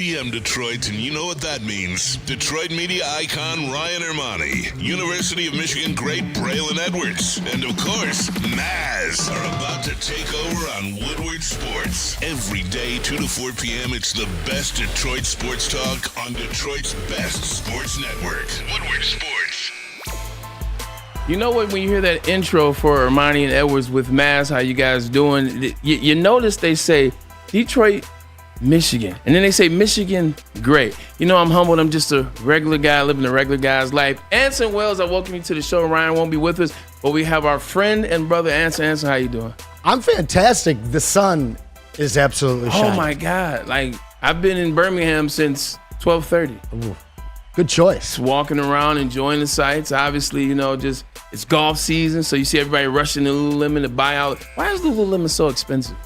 PM Detroit, and you know what that means. Detroit media icon Ryan Ermanni, University of Michigan great Braylon Edwards, and of course, Maz are about to take over on Woodward Sports. Every day, 2 to 4 p.m., it's the best Detroit sports talk on Detroit's best sports network, Woodward Sports. You know what, when you hear that intro for Ermanni and Edwards with Maz, how you guys doing, you notice they say Detroit, Michigan. And then they say Michigan, great. You know, I'm humbled. I'm just a regular guy living a regular guy's life. Anson Wells, I welcome you to the show. Ryan won't be with us, but we have our friend and brother, Anson. Anson, how you doing? I'm fantastic. The sun is absolutely shining. Oh, my God. Like, I've been in Birmingham since 12:30. Ooh, good choice. Just walking around, enjoying the sights. Obviously, you know, just it's golf season, so you see everybody rushing to Lululemon to buy out. Why is Lululemon so expensive?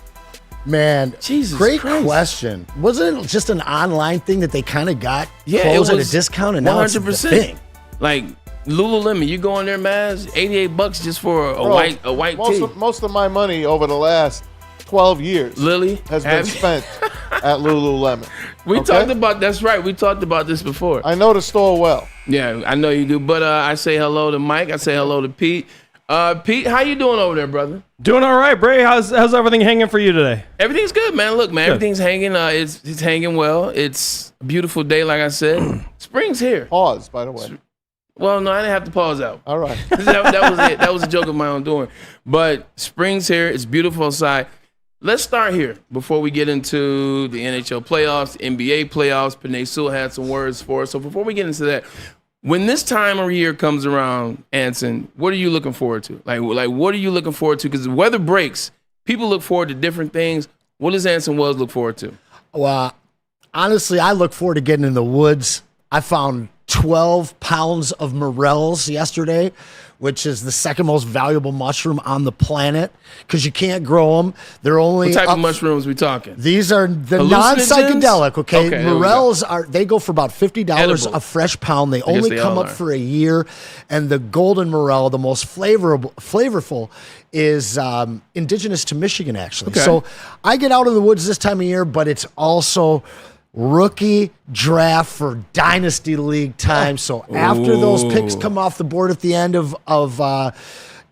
Man, Jesus great Christ. question. Wasn't it just an online thing that they kind of got it clothes at a was discount, and now 100%. It's the thing? Like Lululemon, you go in there, Maz, $88 just for a white tee. Most of my money over the last 12 years Lily has been spent at Lululemon. We talked about that's right. We talked about this before. I know the store well. Yeah, I know you do. But I say hello to Mike. I say hello to Pete. Pete, how you doing over there, brother? Doing all right, Bray. How's everything hanging for you today? Everything's good, man. Look, man, Good. everything's hanging. It's hanging well. It's a beautiful day, like I said. Spring's here. Pause, by the way. Well, no, I didn't have to pause out. All right. that was it. That was a joke of my own doing. But spring's here. It's beautiful outside. Let's start here before we get into the NHL playoffs, NBA playoffs. Panay Sewell had some words for us. So before we get into that, when this time of year comes around, Anson, what are you looking forward to? Like what are you looking forward to? Because the weather breaks. People look forward to different things. What does Anson Wells look forward to? Well, honestly, I look forward to getting in the woods. I found 12 pounds of morels yesterday, which is the second most valuable mushroom on the planet because you can't grow them. They're only What type of mushrooms we talking? These are the Hallucinogens? non-psychedelic, okay? Okay, Morels they go for about $50 Edible. a fresh pound. They guess only they come all up are. for a year. And the golden morel, the most flavorful, is indigenous to Michigan, actually. Okay. So I get out in the woods this time of year, but it's also rookie draft for Dynasty League time. So after those picks come off the board at the end of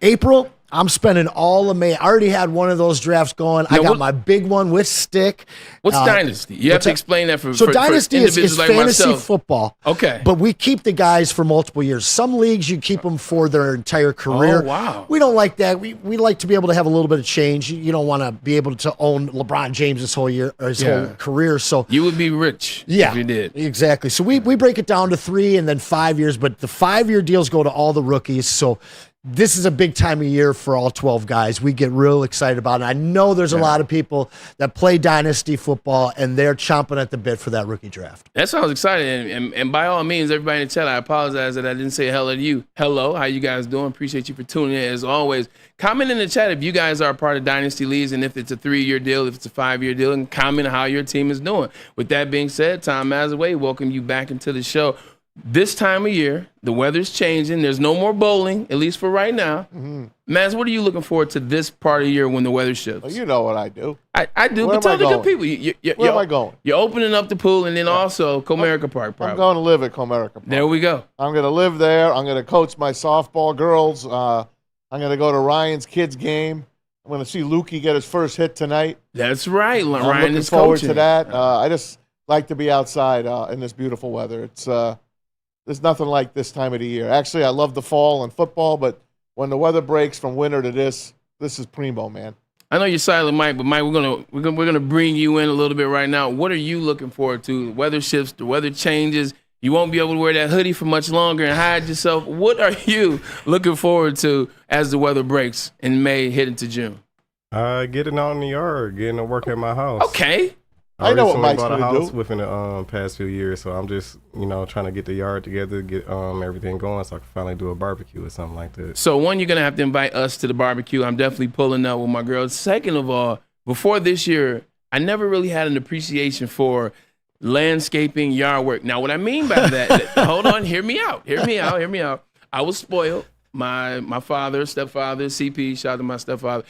April, I'm spending all of May. I already had one of those drafts going. I got my big one with stick. What's Dynasty? You have to explain that for Dynasty for is individuals like fantasy myself. football. Okay. But we keep the guys for multiple years. Some leagues, you keep them for their entire career. Oh, wow. We don't like that. We like to be able to have a little bit of change. You don't want to be able to own LeBron James this whole year or his whole career. So You would be rich if you did. Exactly. So we break it down to 3 and then 5 years, but the 5-year deals go to all the rookies. So this is a big time of year for all 12 guys. We get real excited about it. I know there's a lot of people that play Dynasty football, and they're chomping at the bit for that rookie draft. That sounds exciting. And by all means, everybody in the chat, I apologize that I didn't say hello to you. Hello, how you guys doing? Appreciate you for tuning in as always. Comment in the chat if you guys are a part of Dynasty Leagues and if it's a 3-year deal, if it's a 5-year deal, and comment how your team is doing. With that being said, Tom Mazaway, welcome you back into the show. This time of year, the weather's changing. There's no more bowling, at least for right now. Mm-hmm. Maz, what are you looking forward to this part of the year when the weather shifts? Well, you know what I do. I do, Where but tell am I the good going? people. Where am I going? You're opening up the pool and then also Comerica Park, probably. I'm going to live at Comerica Park. There we go. I'm going to live there. I'm going to coach my softball girls. I'm going to go to Ryan's kids game. I'm going to see Lukey get his first hit tonight. That's right. I'm Ryan looking is forward coaching. to that. I just like to be outside in this beautiful weather. There's nothing like this time of the year. Actually, I love the fall and football, but when the weather breaks from winter to this is primo, man. I know you're silent, Mike, but Mike, we're gonna bring you in a little bit right now. What are you looking forward to? The weather shifts, the weather changes. You won't be able to wear that hoodie for much longer and hide yourself. What are you looking forward to as the weather breaks in May, heading to June? Getting out in the yard, getting to work at my house. Okay. I know what recently Mike's bought a gonna house do. within the past few years, so I'm just trying to get the yard together, get everything going, so I can finally do a barbecue or something like that. So one, you're gonna have to invite us to the barbecue. I'm definitely pulling up with my girls. Second of all, before this year, I never really had an appreciation for landscaping, yard work. Now, what I mean by that, hold on, hear me out. I was spoiled. My father, stepfather, CP, shout out to my stepfather,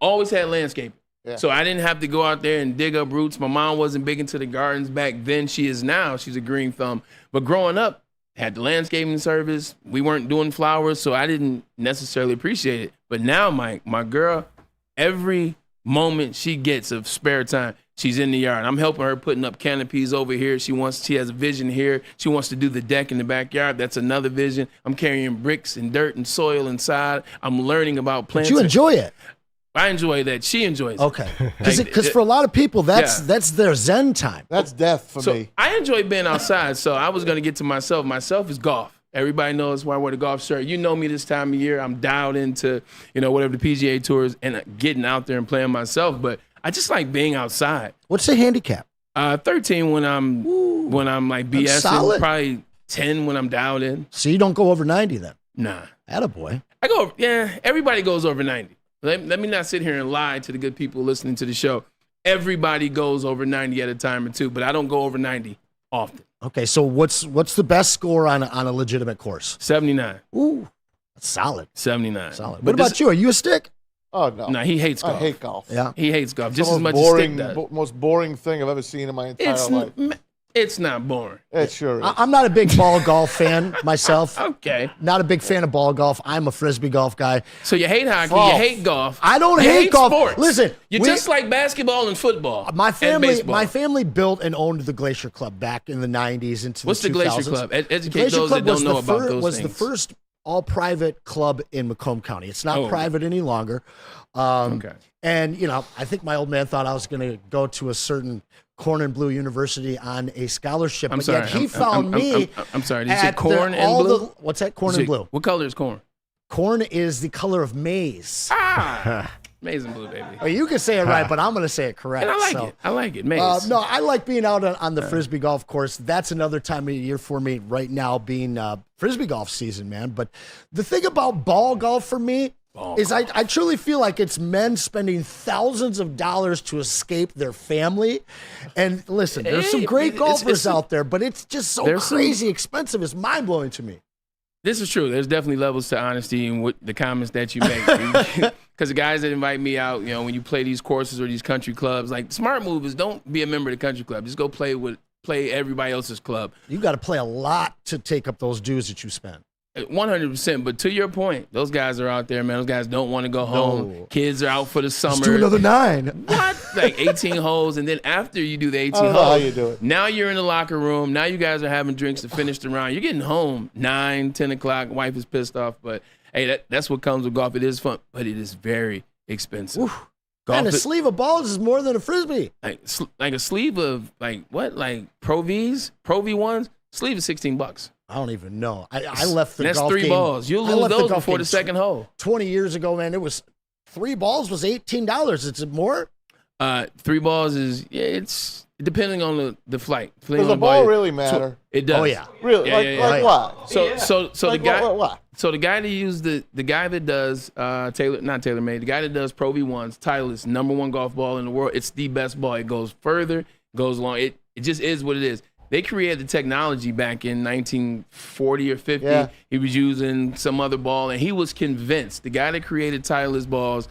always had landscaping. Yeah. So I didn't have to go out there and dig up roots. My mom wasn't big into the gardens back then. She is now. She's a green thumb. But growing up, had the landscaping service. We weren't doing flowers, so I didn't necessarily appreciate it. But now my girl, every moment she gets of spare time, she's in the yard. I'm helping her putting up canopies over here. She has a vision here. She wants to do the deck in the backyard. That's another vision. I'm carrying bricks and dirt and soil inside. I'm learning about plants. But you enjoy it. I enjoy that. She enjoys it. Okay. Because for a lot of people, that's their Zen time. That's death for me. I enjoy being outside, so I was going to get to myself. Myself is golf. Everybody knows why I wear the golf shirt. You know me this time of year. I'm dialed into, whatever the PGA Tour is and getting out there and playing myself. But I just like being outside. What's the handicap? 13 when I'm like BSing. solid. Probably 10 when I'm dialed in. So you don't go over 90 then? Nah. Attaboy. Everybody goes over 90. Let me not sit here and lie to the good people listening to the show. Everybody goes over 90 at a time or two, but I don't go over 90 often. Okay, so what's the best score on a legitimate course? 79. Ooh, that's solid. 79. Solid. What about you? Are you a stick? Oh, no. No, he hates golf. I hate golf. Yeah. He hates golf It's just the as much most as boring, Stick does. most boring thing I've ever seen in my entire life. It's not boring. It sure is. I'm not a big ball golf fan myself. Okay. Not a big fan of ball golf. I'm a Frisbee golf guy. So you hate hockey, Golf. you hate golf. I don't you hate golf. Sports. Listen, you're just like basketball and football. My and family baseball. built and owned the Glacier Club back in the 90s into What's the 2000s. the Glacier Club? Educate Glacier those Club that don't know about those was things. the first all-private club in Macomb County. It's not private any longer. Okay. And, I think my old man thought I was going to go to a certain Corn and Blue University on a scholarship. I'm sorry. Yet he found me. I'm sorry. Did you say at corn and blue? What's that? Corn and blue. What color is corn? Corn is the color of maize. Ah, maize and blue, baby. Well, you can say it right, but I'm going to say it correct. And I like it. I like it. Maize. No, I like being out on the Frisbee golf course. That's another time of year for me right now being Frisbee golf season, man. But the thing about ball golf for me is I truly feel like it's men spending thousands of dollars to escape their family. And listen, there's some great golfers out there, but it's just so crazy expensive. It's mind-blowing to me. This is true. There's definitely levels to honesty in what the comments that you make. Because the guys that invite me out, when you play these courses or these country clubs, like the smart move is don't be a member of the country club. Just go play everybody else's club. You got to play a lot to take up those dues that you spend. 100%. But to your point, those guys are out there, man. Those guys don't want to go home. No. Kids are out for the summer. Let's do another 9. What? Like 18 holes. And then after you do the 18 I don't holes, know how you do it. Now you're in the locker room. Now you guys are having drinks to finish the round. You're getting home 9, 10 o'clock. Wife is pissed off. But, hey, that's what comes with golf. It is fun, but it is very expensive. Oof. Man, a sleeve of balls is more than a Frisbee. Like a sleeve of, like, what? Like Pro Vs? Pro V1s? Sleeve is $16. I don't even know. I left the that's golf game. That's 3 balls. You'll lose those before the second hole. 20 years ago, man, it was 3 balls was $18. It's more? 3 balls is, it's depending on the flight. Does the ball really matter? It does. Oh, yeah. Really? Like what? So Like the guy, what? So the guy that used the guy that does TaylorMade, the guy that does Pro V1s, Titleist, #1 golf ball in the world. It's the best ball. It goes further, goes long. It just is what it is. They created the technology back in 1940 or 50. Yeah. He was using some other ball, and he was convinced. The guy that created Titleist balls,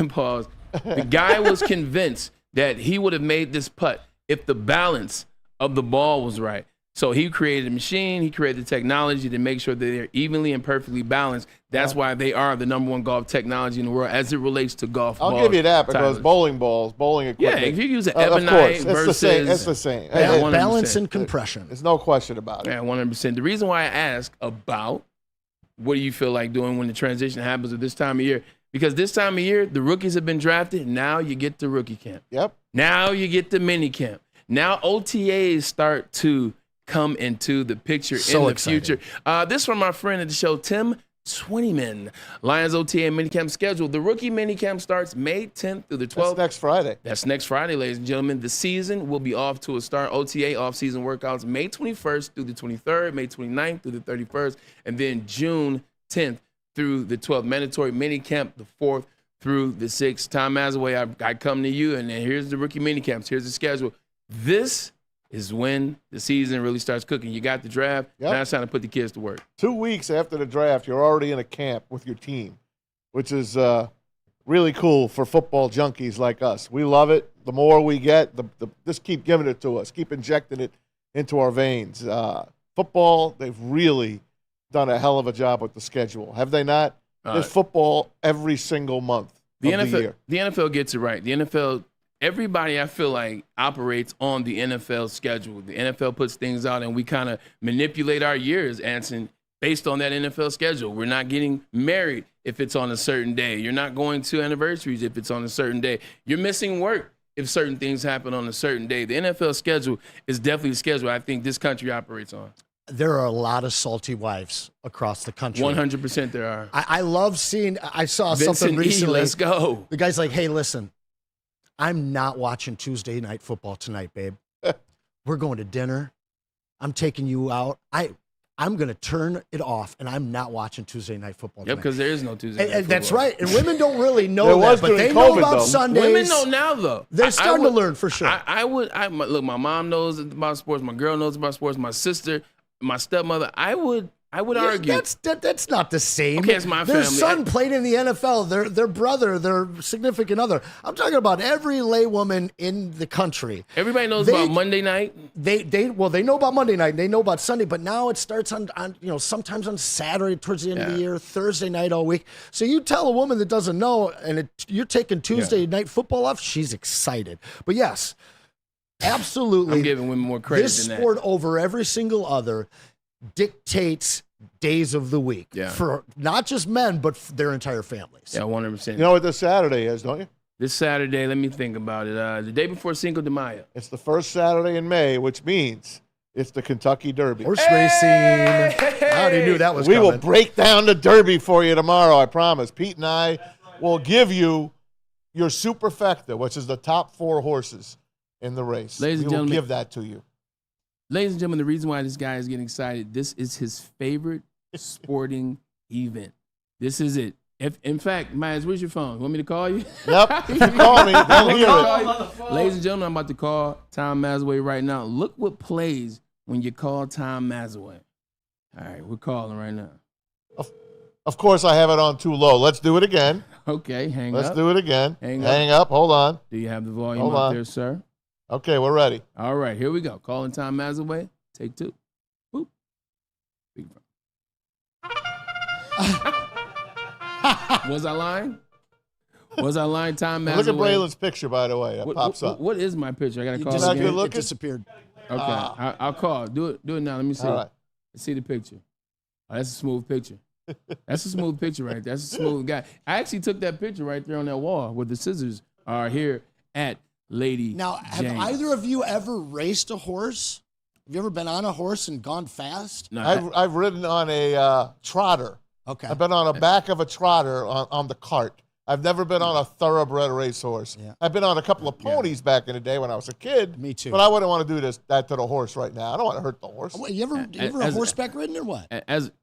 pause. The guy was convinced that he would have made this putt if the balance of the ball was right. So he created a machine. He created the technology to make sure that they're evenly and perfectly balanced. That's why they are the #1 golf technology in the world as it relates to golf balls. I'll give you that because Titleist. bowling equipment. Yeah, if you use an of ebonite course, versus it's the same. Yeah, 100%. Balance and compression. There's no question about it. Yeah, 100%. The reason why I ask about what do you feel like doing when the transition happens at this time of year, because this time of year, the rookies have been drafted. Now you get to rookie camp. Yep. Now you get the mini camp. Now OTAs start to come into the picture So in the exciting. future. This from my friend at the show, Tim Twentyman. Lions OTA minicamp schedule. The rookie minicamp starts May 10th through the 12th. That's next Friday. That's next Friday, ladies and gentlemen. The season will be off to a start. OTA off-season workouts May 21st through the 23rd, May 29th through the 31st, and then June 10th through the 12th. Mandatory minicamp the 4th through the 6th. Tom Mazaway, I come to you, and then here's the rookie minicamps. Here's the schedule. This is when the season really starts cooking. You got the draft. Yep. Now it's time to put the kids to work. 2 weeks after the draft, you're already in a camp with your team, which is really cool for football junkies like us. We love it. The more we get, just keep giving it to us. Keep injecting it into our veins. Football, they've really done a hell of a job with the schedule. Have they not? There's football every single month of the year. The NFL gets it right. The NFL, everybody I feel like operates on the NFL schedule. The NFL puts things out and we kind of manipulate our years, Anson, based on that NFL schedule. We're not getting married if it's on a certain day. You're not going to anniversaries if it's on a certain day. You're missing work if certain things happen on a certain day. The NFL schedule is definitely the schedule I think this country operates on. There are a lot of salty wives across the country. 100% there are. I love seeing, I saw Vincent something recently. Let's go. The guy's like, hey, listen, I'm not watching Tuesday night football tonight, babe. We're going to dinner. I'm taking you out. I'm going to turn it off, and I'm not watching Tuesday night football tonight. Yep, because there is no Tuesday night and football. that's right. And women don't really know There was that, but during they know COVID, about though. Sundays. Women know now, though. They're starting to learn for sure. Look, my mom knows about sports. My girl knows about sports. My sister, my stepmother. I would argue. That's not the same. Okay, it's my Their family. son played in the NFL. Their brother, their significant other. I'm talking about every laywoman in the country. Everybody knows about Monday night. They know about Monday night. And they know about Sunday, but now it starts on sometimes on Saturday towards the end of the year, Thursday night all week. So you tell a woman that doesn't know, and you're taking Tuesday night football off, she's excited. But yes, absolutely. I'm giving women more credit This than that. sport over every single other dictates days of the week for not just men, but for their entire families. Yeah, 100%. You know what this Saturday is, don't you? This Saturday, let me think about it. The day before Cinco de Mayo. It's the first Saturday in May, which means it's the Kentucky Derby. Horse racing. I already knew that was We coming. will break down the Derby for you tomorrow, I promise. Pete and I will give you your superfecta, which is the top 4 horses in the race. Ladies and we will gentlemen, give that to you. Ladies and gentlemen, the reason why this guy is getting excited, this is his favorite sporting event. This is it. In fact, Maz, where's your phone? Want me to call you? Yep. Call me. They'll hear it. Ladies and gentlemen, I'm about to call Tom Mazaway right now. Look what plays when you call Tom Mazaway. All right, we're calling right now. Of course, I have it on too low. Let's do it again. Okay, hang up. Let's do it again. Hang up. Hold on. Do you have the volume Hold up on. there, sir? Okay, we're ready. All right, here we go. Calling Tom Mazaway. Take 2. Boop. Was I lying? Was I lying, Tom Mazaway? Look at Braylon's picture, by the way. It pops up. What is my picture? I got to call Not again. good looking? It disappeared. Okay, I'll call. Do it now. Let me see. All right. Let's see the picture. Oh, that's a smooth picture. That's a smooth picture right there. That's a smooth guy. I actually took that picture right there on that wall where the scissors are here at Lady Now, have James. either of you ever raced a horse? Have you ever been on a horse and gone fast? No, I've ridden on a trotter. Okay. I've been on the back of a trotter on the cart. I've never been on a thoroughbred racehorse. Yeah. I've been on a couple of ponies back in the day when I was a kid. Me too. But I wouldn't want to do that to the horse right now. I don't want to hurt the horse. Wait, you ever as- horseback ridden or what?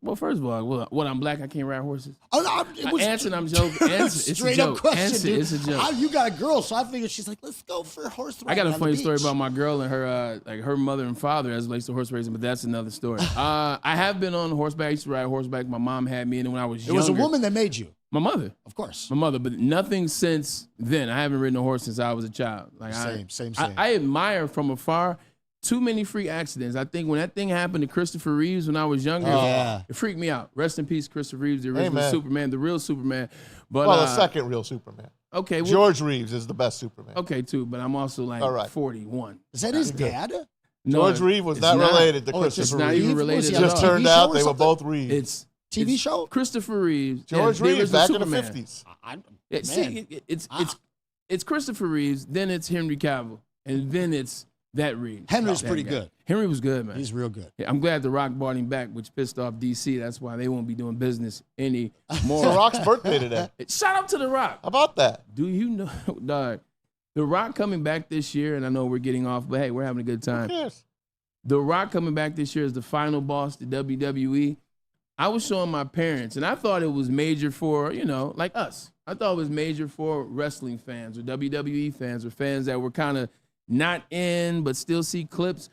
well, first of all, what I'm black, I can't ride horses. Oh, no, it was Anson, I'm joking. Anson, it's straight a up joke. question, Anson, dude. it's a joke. You got a girl, so I figured she's like, let's go for horse riding. I got a on funny the story beach. about my girl and her, her mother and father as it relates to horse racing, but that's another story. I have been on horseback. I used to ride horseback. My mom had me in it when I was It younger. was a woman that made you, My mother. of course. My mother, but nothing since then. I haven't ridden a horse since I was a child. Like Same. I admire from afar. Too many freak accidents. I think when that thing happened to Christopher Reeves when I was younger, Yeah. it freaked me out. Rest in peace, Christopher Reeves, the original Amen. Superman, the real Superman. But Well, the second real Superman. okay, well, George Reeves is the best Superman. okay too. But I'm also like All right. 41. Is that his dad? No, George Reeves was it's not related to Oh, it's just Christopher not Reeves. even Was related he at on a Just all. turned TV out show or they were something? both Reeves. It's TV it's show? Christopher Reeves. George the Reeves original back in the Superman. 50s. Yeah, see, Man. it's Christopher Reeves, then it's Henry Cavill, and then it's that Reeves. Henry's That pretty guy. good. Henry was good, man. He's real good. Yeah, I'm glad The Rock brought him back, which pissed off DC. That's why they won't be doing business anymore. It's The Rock's birthday today. Shout out to The Rock. How about that? Do you know, dog? The Rock coming back this year, and I know we're getting off, but hey, we're having a good time. Yes. The Rock coming back this year as the final boss to WWE. I was showing my parents, and I thought it was major for, like us. I thought it was major for wrestling fans or WWE fans or fans that were kind of not in but still see clips.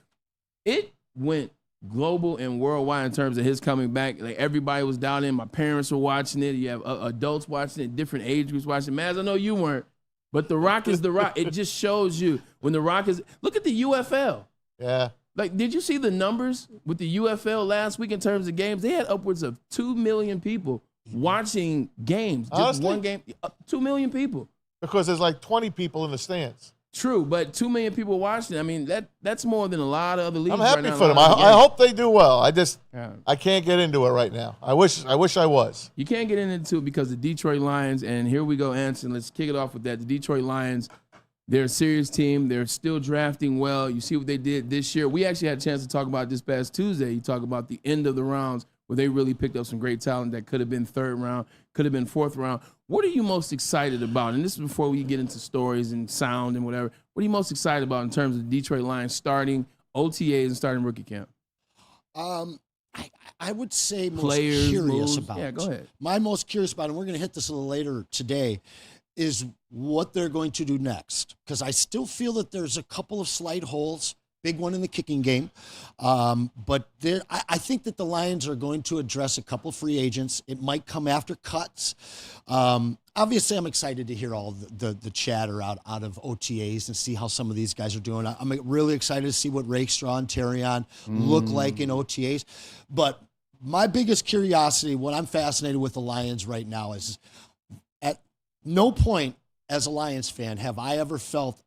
It went global and worldwide in terms of his coming back. Like everybody was down in. My parents were watching it. You have adults watching it, different age groups watching. Maz, I know you weren't, but The Rock is The Rock. It just shows you when The Rock is. Look at the UFL. Yeah. Like, did you see the numbers with the UFL last week in terms of games? They had upwards of 2 million people watching games. Just Honestly? one game, 2 million people. Because there's like 20 people in the stands. True, but 2 million people watching. I mean, that's more than a lot of other leagues. I'm happy right now, for them. a lot of I games. hope they do well. Yeah. I can't get into it right now. I wish I was. You can't get into it because the Detroit Lions, and here we go, Anson. Let's kick it off with that. The Detroit Lions, they're a serious team. They're still drafting well. You see what they did this year. We actually had a chance to talk about this past Tuesday. You talk about the end of the rounds where they really picked up some great talent that could have been third round, could have been fourth round. What are you most excited about? And this is before we get into stories and sound and whatever. What are you most excited about in terms of the Detroit Lions starting OTAs and starting rookie camp? I would say most Players, curious moves. about. Yeah, go ahead. My most curious about, and we're going to hit this a little later today, is what they're going to do next. Because I still feel that there's a couple of slight holes. Big one in the kicking game. But I think that the Lions are going to address a couple free agents. It might come after cuts. Obviously, I'm excited to hear all the chatter out of OTAs and see how some of these guys are doing. I'm really excited to see what Rakestraw and Terrion look like in OTAs. But my biggest curiosity, what I'm fascinated with the Lions right now is at no point as a Lions fan have I ever felt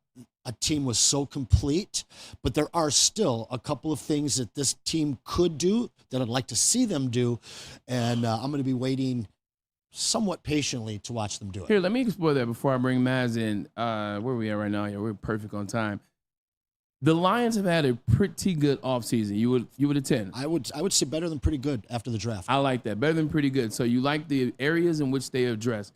a team was so complete, but there are still a couple of things that this team could do that I'd like to see them do, and I'm going to be waiting somewhat patiently to watch them do it. Here, let me explore that before I bring Maz in. Where are we at right now? Yeah, we're perfect on time. The Lions have had a pretty good offseason. You would attend. I would say better than pretty good after the draft. I like that. Better than pretty good. So you like the areas in which they address.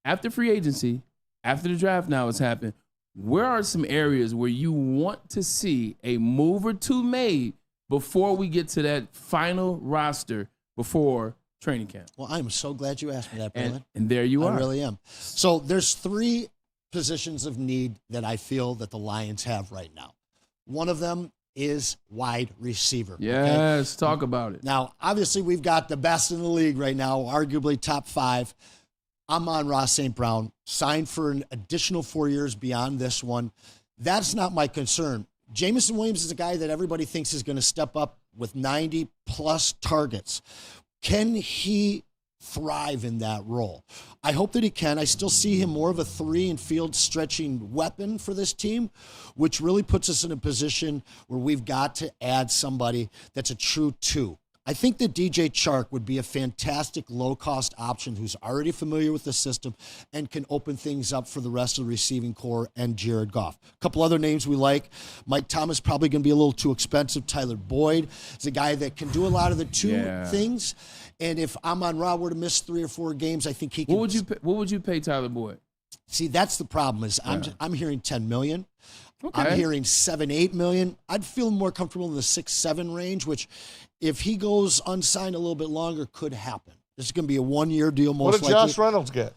After free agency, after the draft now has happened, where are some areas where you want to see a move or two made before we get to that final roster before training camp? Well, I'm so glad you asked me that, Braylon. And there you are. I really am. So there's 3 positions of need that I feel that the Lions have right now. One of them is wide receiver. Yes, talk about it. Now, obviously, we've got the best in the league right now, arguably top 5. Amon-Ra St. Brown signed for an additional 4 years beyond this one. That's not my concern. Jamison Williams is a guy that everybody thinks is going to step up with 90-plus targets. Can he thrive in that role? I hope that he can. I still see him more of a 3 and field stretching weapon for this team, which really puts us in a position where we've got to add somebody that's a true 2. I think that DJ Chark would be a fantastic low-cost option who's already familiar with the system and can open things up for the rest of the receiving core and Jared Goff. A couple other names we like. Mike Thomas probably going to be a little too expensive. Tyler Boyd is a guy that can do a lot of the 2 things. And if Amon-Ra were to miss 3 or 4 games, I think he can. What would you pay Tyler Boyd? See, that's the problem is I'm hearing $10 million. Okay. I'm hearing $7-8 million. I'd feel more comfortable in the 6-7 range, which if he goes unsigned a little bit longer could happen. This is going to be a 1-year deal most likely. What did Josh Reynolds get?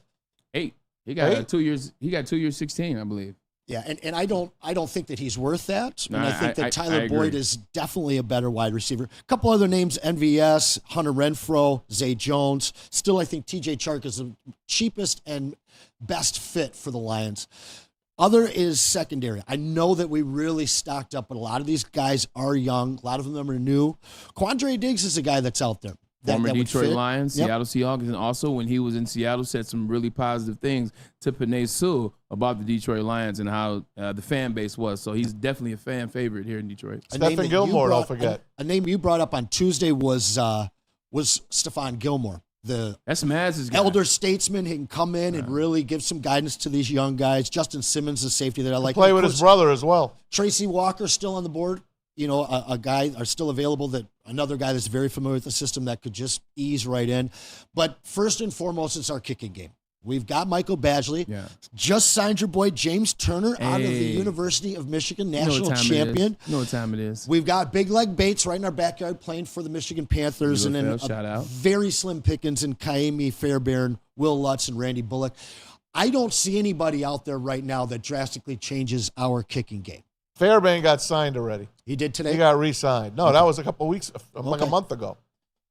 8. He got 2 years. He got 2 years, 16, I believe. Yeah, and I don't think that he's worth that. No, And I think that Tyler I Boyd agree. is definitely a better wide receiver. A couple other names, MVS, Hunter Renfrow, Zay Jones. Still, I think TJ Chark is the cheapest and best fit for the Lions. Other is secondary. I know that we really stocked up, but a lot of these guys are young. A lot of them are new. Quandre Diggs is a guy that's out there. Former that would Detroit fit. Lions, Yep. Seattle Seahawks, and also when he was in Seattle, said some really positive things to Penei Sewell about the Detroit Lions and how the fan base was. So he's definitely a fan favorite here in Detroit. A name Stephen that you Gilmore, don't brought- forget. A name you brought up on Tuesday was Stephon Gilmore, the That's Maz's guy. elder statesman. He can come in and really give some guidance to these young guys. Justin Simmons, the safety that I like. Play Of with his course, brother as well. Tracy Walker still on the board. You know, a guy are still available that another guy that's very familiar with the system that could just ease right in. But first and foremost, it's our kicking game. We've got Michael Badgley. Yeah. Just signed your boy James Turner out of the Hey. University of Michigan, You know what national time champion. It is. You know what time it is. We've got Big Leg Bates right in our backyard playing for the Michigan Panthers. And then UFL, shout out. very slim pickings in Kaimi Fairbairn, Will Lutz, and Randy Bullock. I don't see anybody out there right now that drastically changes our kicking game. Fairbairn got signed already. He did today? He got re-signed. No, that was a couple weeks, like a month ago.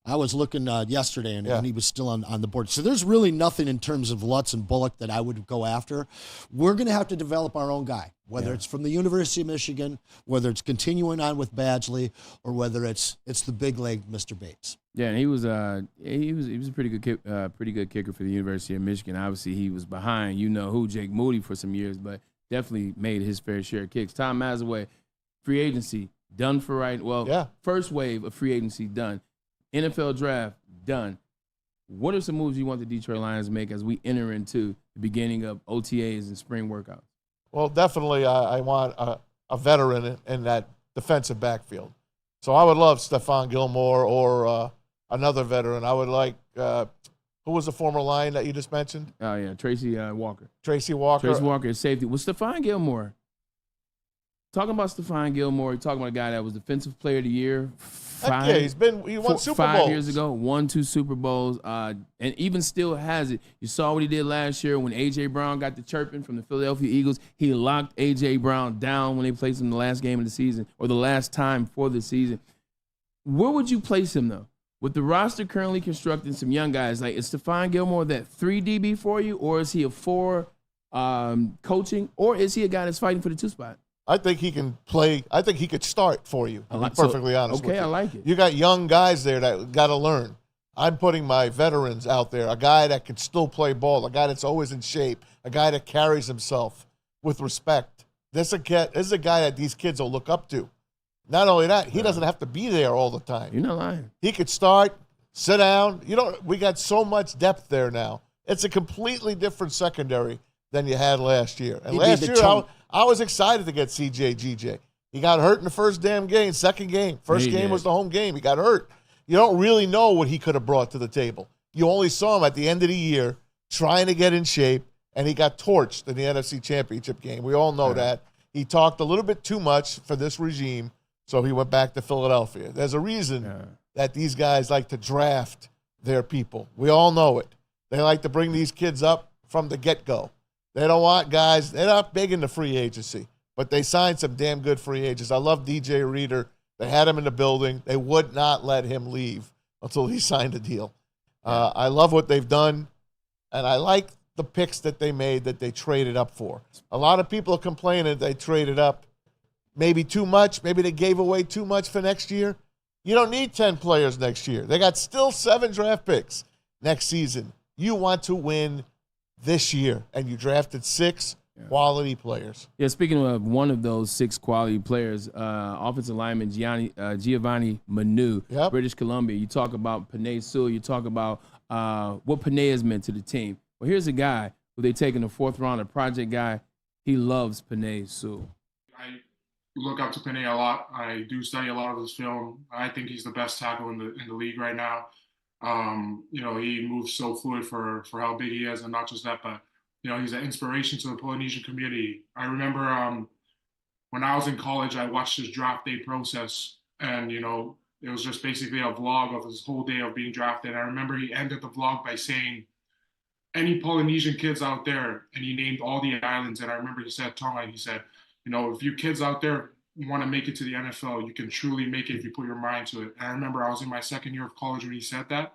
I was looking yesterday, and he was still on the board. So there's really nothing in terms of Lutz and Bullock that I would go after. We're going to have to develop our own guy, whether it's from the University of Michigan, whether it's continuing on with Badgley, or whether it's the big leg Mr. Bates. Yeah, and he was a pretty good kicker for the University of Michigan. Obviously, he was behind Jake Moody for some years, but definitely made his fair share of kicks. Tom Mazaway, free agency done for right. Well, first wave of free agency done. NFL draft done. What are some moves you want the Detroit Lions to make as we enter into the beginning of OTAs and spring workouts? Well, definitely I want a veteran in that defensive backfield. So I would love Stephon Gilmore or another veteran. I would like who was the former Lion that you just mentioned? Oh, yeah, Tracy Walker. Tracy Walker. Tracy Walker is safety. Well, Stephon Gilmore. Talking about Stephon Gilmore, you're talking about a guy that was Defensive Player of the Year. He won Super Bowls. 5 years ago, won 2 Super Bowls, and even still has it. You saw what he did last year when A.J. Brown got the chirping from the Philadelphia Eagles. He locked A.J. Brown down when they placed him the last game of the season, or the last time for the season. Where would you place him, though? With the roster currently constructing some young guys, like is Stephon Gilmore that 3 DB for you, or is he a 4 coaching, or is he a guy that's fighting for the 2 spot? I think he can play. I think he could start for you, to be perfectly honest with you. I like it. You got young guys there that got to learn. I'm putting my veterans out there, a guy that can still play ball, a guy that's always in shape, a guy that carries himself with respect. This is a guy that these kids will look up to. Not only that, he doesn't have to be there all the time. You're not lying. He could start, sit down. We got so much depth there now. It's a completely different secondary than you had last year. And last year, I was excited to get CJ GJ. He got hurt in the first damn game, second game. First game was the home game. He got hurt. You don't really know what he could have brought to the table. You only saw him at the end of the year trying to get in shape, and he got torched in the NFC Championship game. We all know that. He talked a little bit too much for this regime, so he went back to Philadelphia. There's a reason that these guys like to draft their people. We all know it. They like to bring these kids up from the get-go. They don't want guys. They're not big into free agency, but they signed some damn good free agents. I love DJ Reader. They had him in the building. They would not let him leave until he signed a deal. I love what they've done, and I like the picks that they made that they traded up for. A lot of people are complaining they traded up maybe too much. Maybe they gave away too much for next year. You don't need 10 players next year. They got still 7 draft picks next season. You want to win this year, and you drafted 6 quality players. Yeah, speaking of one of those 6 quality players, offensive lineman Giovanni Manu, British Columbia. You talk about Penei Sewell. You talk about what Penei has meant to the team. Well, here's a guy who they take in the 4th round, a project guy. He loves Penei Sewell. I look up to Penei a lot. I do study a lot of his film. I think he's the best tackle in the league right now. He moves so fluid for how big he is, and not just that, but he's an inspiration to the Polynesian community. I remember when I was in college, I watched his draft day process, and it was just basically a vlog of his whole day of being drafted. I remember he ended the vlog by saying, "Any Polynesian kids out there," and he named all the islands. And I remember he said, Tonga, he said, if you kids out there want to make it to the NFL, you can truly make it if you put your mind to it. And I remember I was in my 2nd year of college when he said that.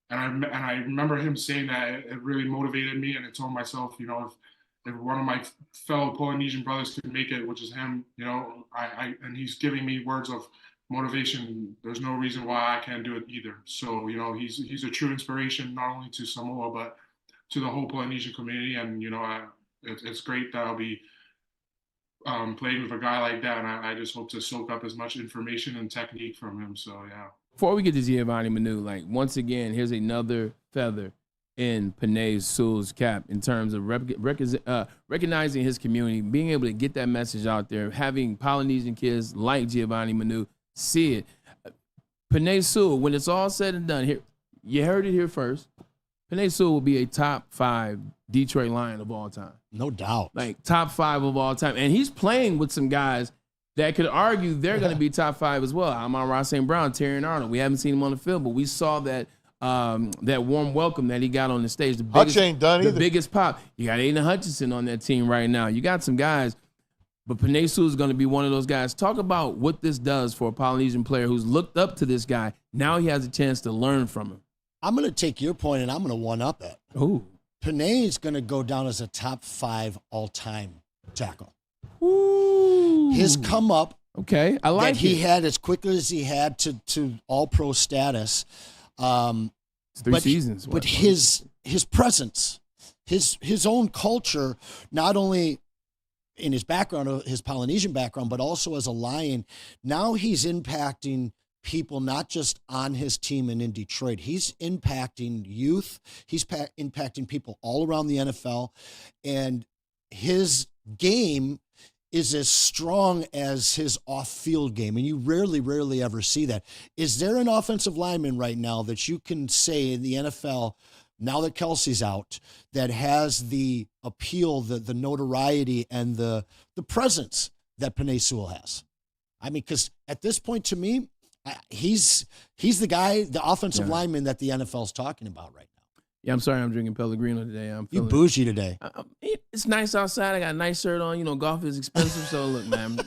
And I remember him saying that it really motivated me. And I told myself, if one of my fellow Polynesian brothers could make it, which is him, and he's giving me words of motivation, there's no reason why I can't do it either. So, he's a true inspiration, not only to Samoa, but to the whole Polynesian community. And, it's great that I'll be playing with a guy like that, and I just hope to soak up as much information and technique from him. So yeah. Before we get to Giovanni Manu, once again, here's another feather in Penei Sewell's cap in terms of recognizing his community, being able to get that message out there, having Polynesian kids like Giovanni Manu see it. Penei Sewell, when it's all said and done, here you heard it here first. Penei Sewell will be a top 5 Detroit Lion of all time. No doubt. Top 5 of all time. And he's playing with some guys that could argue they're going to be top 5 as well. Amon-Ra St. Brown, Terry Arnold. We haven't seen him on the field, but we saw that warm welcome that he got on the stage. Hutch ain't done either. The biggest pop. You got Aiden Hutchinson on that team right now. You got some guys. But Penei Sewell is going to be one of those guys. Talk about what this does for a Polynesian player who's looked up to this guy. Now he has a chance to learn from him. I'm going to take your point and I'm going to one-up it. Ooh. Penei is going to go down as a top 5 all-time tackle. Ooh. His come up Okay, I like that he it. had as quickly as he had to all-pro status. It's 3 seasons. But his presence, his own culture, not only in his background, his Polynesian background, but also as a Lion, now he's impacting people not just on his team and in Detroit. He's impacting youth. He's impacting people all around the NFL. And his game is as strong as his off-field game. And you rarely ever see that. Is there an offensive lineman right now that you can say in the NFL, now that Kelsey's out, that has the appeal, the notoriety, and the presence that Penei Sewell has? I mean, because at this point, to me, he's the guy, the offensive lineman that the NFL's talking about right now. Yeah, I'm sorry I'm drinking Pellegrino today. I'm You feeling bougie today. It's nice outside. I got a nice shirt on. You know, golf is expensive. So, look, man.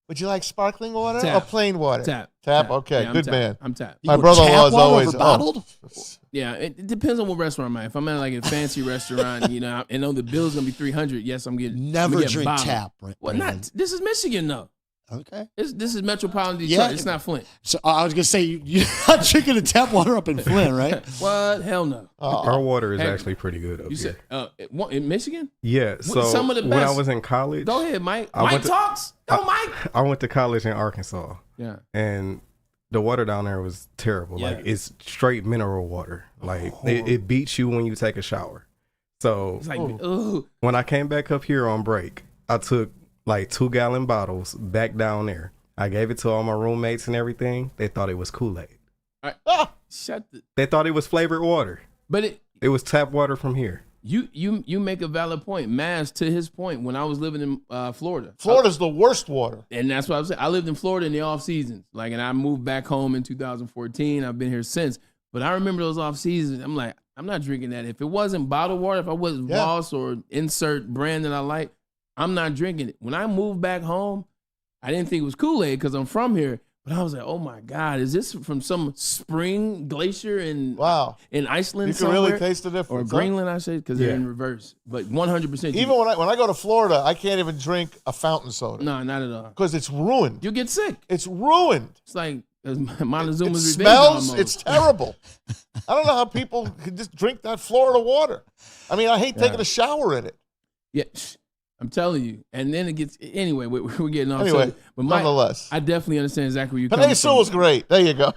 Would you like sparkling water Tap. or plain water? Tap. Okay, Yeah, I'm good tapped. man. I'm tapped. You My go brother-in-law is tap water always over bottled? Yeah, it depends on what restaurant I'm at. If I'm at like a fancy restaurant, you know, and know the bill's gonna be $300. Yes, I'm getting Never get drink bottled. tap. Right, Well, not. This is Michigan though. Okay. This is metropolitan Detroit. Yeah. It's not Flint. So I was gonna say you're not drinking the tap water up in Flint, right? What? Hell no. Our water is Hey, actually pretty good up You here. said in Michigan? Yeah. So some of the when I best- was in college, Go ahead, Mike. I Mike went to- talks. Go, Mike. I went to college in Arkansas, Yeah. and the water down there was terrible. Yeah. Like it's straight mineral water. Like it beats you when you take a shower. So It's like, ooh. when I came back up here on break, I took like 2-gallon bottles back down there. I gave it to all my roommates and everything. They thought it was Kool-Aid. Shut the. They thought it was flavored water. But It was tap water from here. you make a valid point. Maz, to his point, when I was living in Florida. Florida's the worst water. And that's what I was saying. I lived in Florida in the off seasons. Like, and I moved back home in 2014. I've been here since. But I remember those off seasons. I'm like, I'm not drinking that. If it wasn't bottled water, if I wasn't Voss or insert brand that I like, I'm not drinking it. When I moved back home, I didn't think it was Kool-Aid because I'm from here. But I was like, oh my God, is this from some spring glacier in Iceland You can somewhere? really taste the difference. Or huh? Greenland, I say, because they're in reverse. But 100%. Even when I go to Florida, I can't even drink a fountain soda. No, not at all. Because it's ruined. You get sick. It's ruined. It's like It Montezuma's revenge smells. almost. It's terrible. I don't know how people can just drink that Florida water. I mean, I hate taking a shower in it. Yeah, I'm telling you. And then it gets, anyway, we're getting off. Anyway, but Mike, nonetheless. I definitely understand exactly where you're coming Penei Sewell's great. There you go.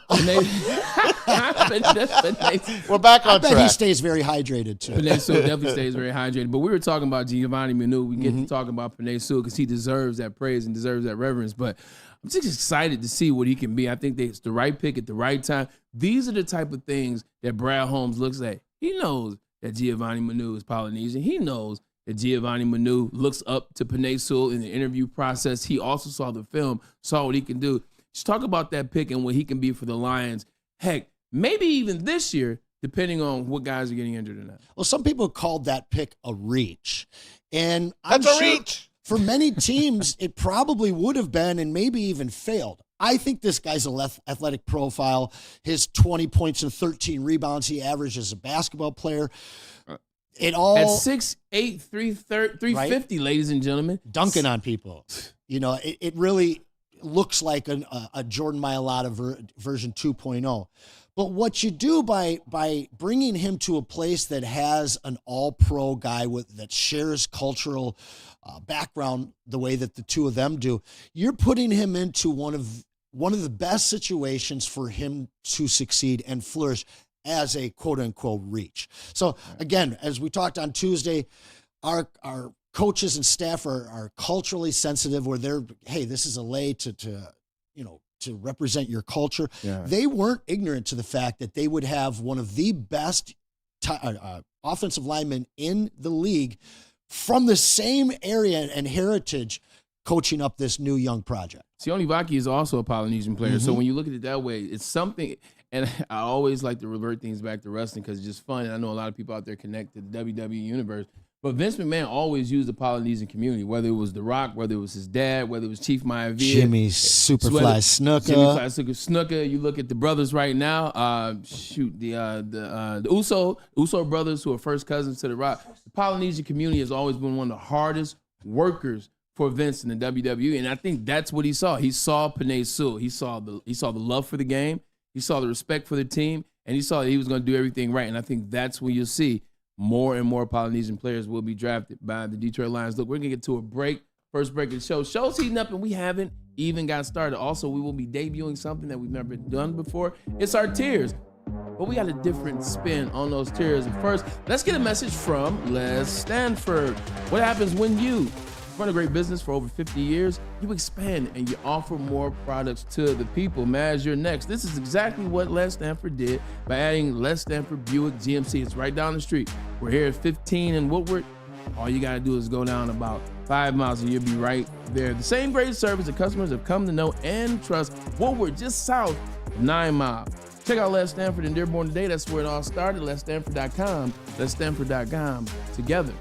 We're back on I bet track. he stays very hydrated too. Penei Sewell definitely stays very hydrated. But we were talking about Giovanni Manu. We get to talk about Penei Sewell because he deserves that praise and deserves that reverence. But I'm just excited to see what he can be. I think that it's the right pick at the right time. These are the type of things that Brad Holmes looks at. He knows that Giovanni Manu is Polynesian. He knows that Giovanni Manu looks up to Penei Sewell in the interview process. He also saw the film, saw what he can do. Just talk about that pick and what he can be for the Lions. Heck, maybe even this year, depending on what guys are getting injured or not. Well, some people called that pick a reach. And I'm That's a sure reach. for many teams, it probably would have been and maybe even failed. I think this guy's a athletic profile. His 20 points and 13 rebounds he averaged as a basketball player. It all At 6'8", 350, ladies and gentlemen. dunking on people. You know, it really looks like a Jordan Mailata version 2.0. But what you do by bringing him to a place that has an all-pro guy that shares cultural background the way that the two of them do, you're putting him into one of the best situations for him to succeed and flourish as a quote-unquote reach. So again, as we talked on Tuesday, our coaches and staff are culturally sensitive where hey, this is a lay to represent your culture. Yeah. They weren't ignorant to the fact that they would have one of the best offensive linemen in the league from the same area and heritage coaching up this new young project. Sione Vaki is also a Polynesian player. So when you look at it that way, it's something. And I always like to revert things back to wrestling because it's just fun. And I know a lot of people out there connect to the WWE universe. But Vince McMahon always used the Polynesian community, whether it was The Rock, whether it was his dad, whether it was Chief Maivia. Jimmy Superfly Snuka. Jimmy Snuka. You look at the brothers right now. The Uso brothers, who are first cousins to The Rock. The Polynesian community has always been one of the hardest workers for Vince in the WWE, and I think that's what he saw. He saw Penei Sewell. He saw the love for the game. He saw the respect for the team, and he saw that he was going to do everything right. And I think that's when you'll see more and more Polynesian players will be drafted by the Detroit Lions. Look, we're going to get to a break. First break of the show. Show's heating up, and we haven't even got started. Also, we will be debuting something that we've never done before. It's our tiers. But we got a different spin on those tiers. And first, let's get a message from Les Stanford. What happens when you run a great business for over 50 years? You expand and you offer more products to the people. Maz, you're next. This is exactly what Les Stanford did by adding Les Stanford Buick GMC. It's right down the street. We're here at 15 in Woodward. All you got to do is go down about 5 miles and you'll be right there. The same great service that customers have come to know and trust. Woodward, just south of 9 Mile. Check out Les Stanford in Dearborn today. That's where it all started. LesStanford.com. LesStanford.com. Together,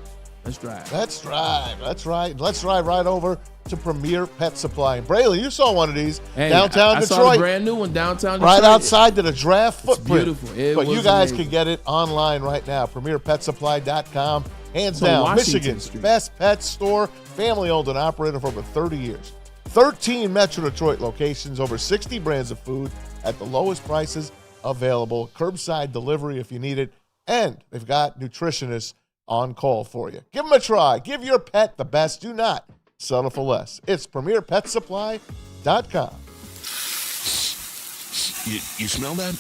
let's drive. Let's drive. That's right. Let's drive right over to Premier Pet Supply. And Braylon, you saw one of these downtown I Detroit. saw a brand new one downtown Detroit. Right outside the draft footprint. It's beautiful. But you guys can get it online right now. PremierPetSupply.com. Hands down, Washington Michigan's Street. best pet store, family owned and operated for over 30 years. 13 Metro Detroit locations, over 60 brands of food at the lowest prices available. Curbside delivery if you need it. And they've got nutritionists on call for you. Give them a try. Give your pet the best. Do not settle for less. It's PremierPetSupply.com. You smell that?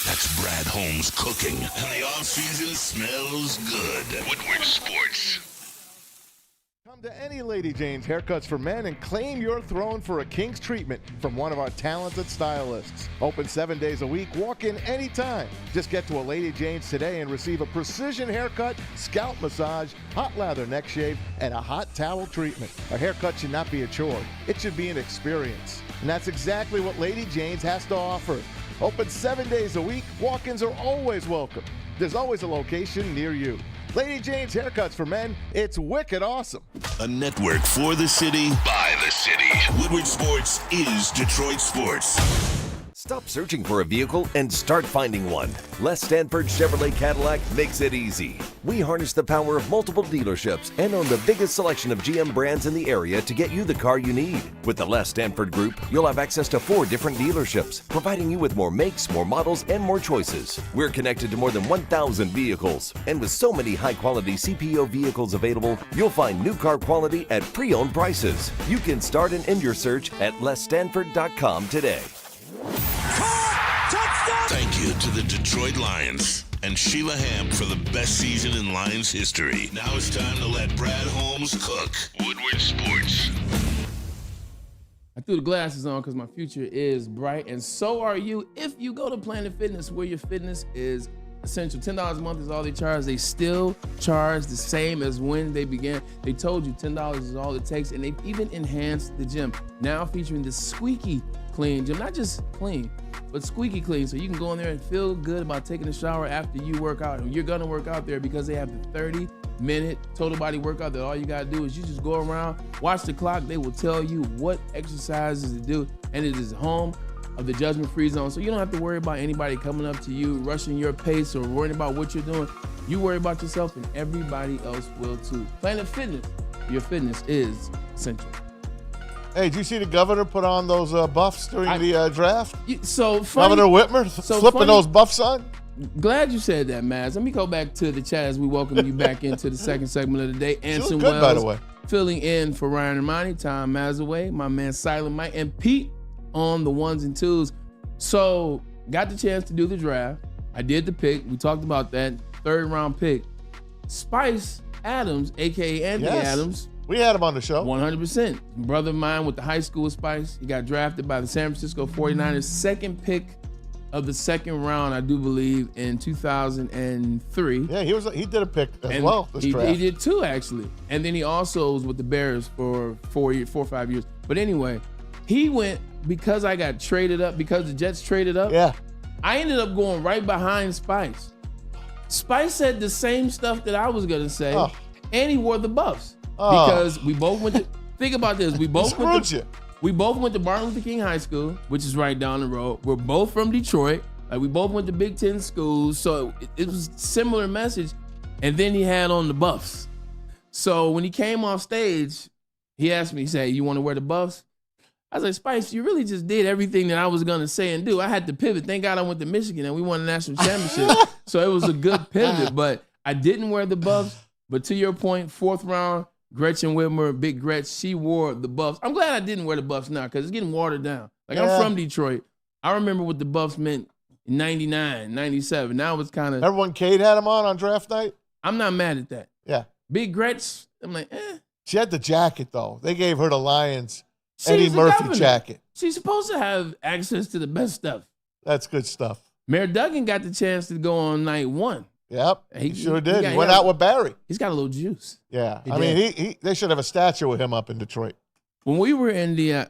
That's Brad Holmes cooking. And the off-season smells good. Woodward Sports. Come to any Lady Jane's Haircuts for Men and claim your throne for a king's treatment from one of our talented stylists. Open 7 days a week. Walk in anytime. Just get to a Lady Jane's today and receive a precision haircut, scalp massage, hot lather neck shave, and a hot towel treatment. A haircut should not be a chore. It should be an experience. And that's exactly what Lady Jane's has to offer. Open 7 days a week. Walk-ins are always welcome. There's always a location near you. Lady Jane's Haircuts for Men, it's wicked awesome. A network for the city, by the city. Woodward Sports is Detroit Sports. Stop searching for a vehicle and start finding one. Les Stanford Chevrolet Cadillac makes it easy. We harness the power of multiple dealerships and own the biggest selection of GM brands in the area to get you the car you need. With the Les Stanford Group, you'll have access to 4 different dealerships, providing you with more makes, more models, and more choices. We're connected to more than 1,000 vehicles. And with so many high-quality CPO vehicles available, you'll find new car quality at pre-owned prices. You can start and end your search at LesStanford.com today. Thank you to the Detroit Lions and Sheila Ham for the best season in Lions history. Now it's time to let Brad Holmes cook. Woodward Sports. I threw the glasses on because my future is bright, and so are you. If you go to Planet Fitness, where your fitness is essential, $10 a month is all they charge. They still charge the same as when they began. They told you $10 is all it takes, and they've even enhanced the gym. Now featuring the squeaky clean gym, not just clean, but squeaky clean, so you can go in there and feel good about taking a shower after you work out. And you're gonna work out there because they have the 30-minute total body workout that all you gotta do is you just go around, watch the clock. They will tell you what exercises to do, and it is home of the judgment-free zone. So you don't have to worry about anybody coming up to you, rushing your pace, or worrying about what you're doing. You worry about yourself, and everybody else will too. Planet Fitness, your fitness is essential. Hey, did you see the governor put on those buffs during the draft? So funny, Governor Whitmer flipping those buffs on? Glad you said that, Maz. Let me go back to the chat as we welcome you back into the second segment of the day. Anson good, Wells, by the way. filling in for Ryan Ermanni, Tom Mazaway, my man Silent Mike, and Pete on the ones and twos. So got the chance to do the draft. I did the pick. We talked about that 3rd round pick. Spice Adams, aka Andy Adams. We had him on the show. 100%. Brother of mine with the high school with Spice. He got drafted by the San Francisco 49ers, second pick of the 2nd round, I do believe, in 2003. Yeah, he did a pick as well this draft. He did 2, actually. And then he also was with the Bears for 4 or 5 years. But anyway, he went, because I got traded up, because the Jets traded up, Yeah. I ended up going right behind Spice. Spice said the same stuff that I was going to say. Oh. and he wore the Buffs Oh. because we both went to. Think about this. We both went Screwed to. you. We both went to Martin Luther King High School, which is right down the road. We're both from Detroit. Like we both went to Big Ten schools, so it was similar message. And then he had on the Buffs. So when he came off stage, he asked me, he said, "You want to wear the Buffs?" I was like, "Spice, you really just did everything that I was gonna say and do." I had to pivot. Thank God I went to Michigan and we won the national championship. So it was a good pivot, but I didn't wear the Buffs. But to your point, 4th round, Gretchen Whitmer, Big Gretch, she wore the Buffs. I'm glad I didn't wear the Buffs now because it's getting watered down. Like I'm from Detroit. I remember what the Buffs meant in 99, 97. Now it's kind of. Remember when Kate had him on draft night? I'm not mad at that. Yeah. Big Gretch, I'm like, She had the jacket, though. They gave her the Lions She's Eddie the Murphy governor. jacket. She's supposed to have access to the best stuff. That's good stuff. Mayor Duggan got the chance to go on night 1. Yep, He- he sure he did. got- He went out with Barry. He's got a little juice. Yeah, He I mean, they should have a statue of him up in Detroit. When we were in the,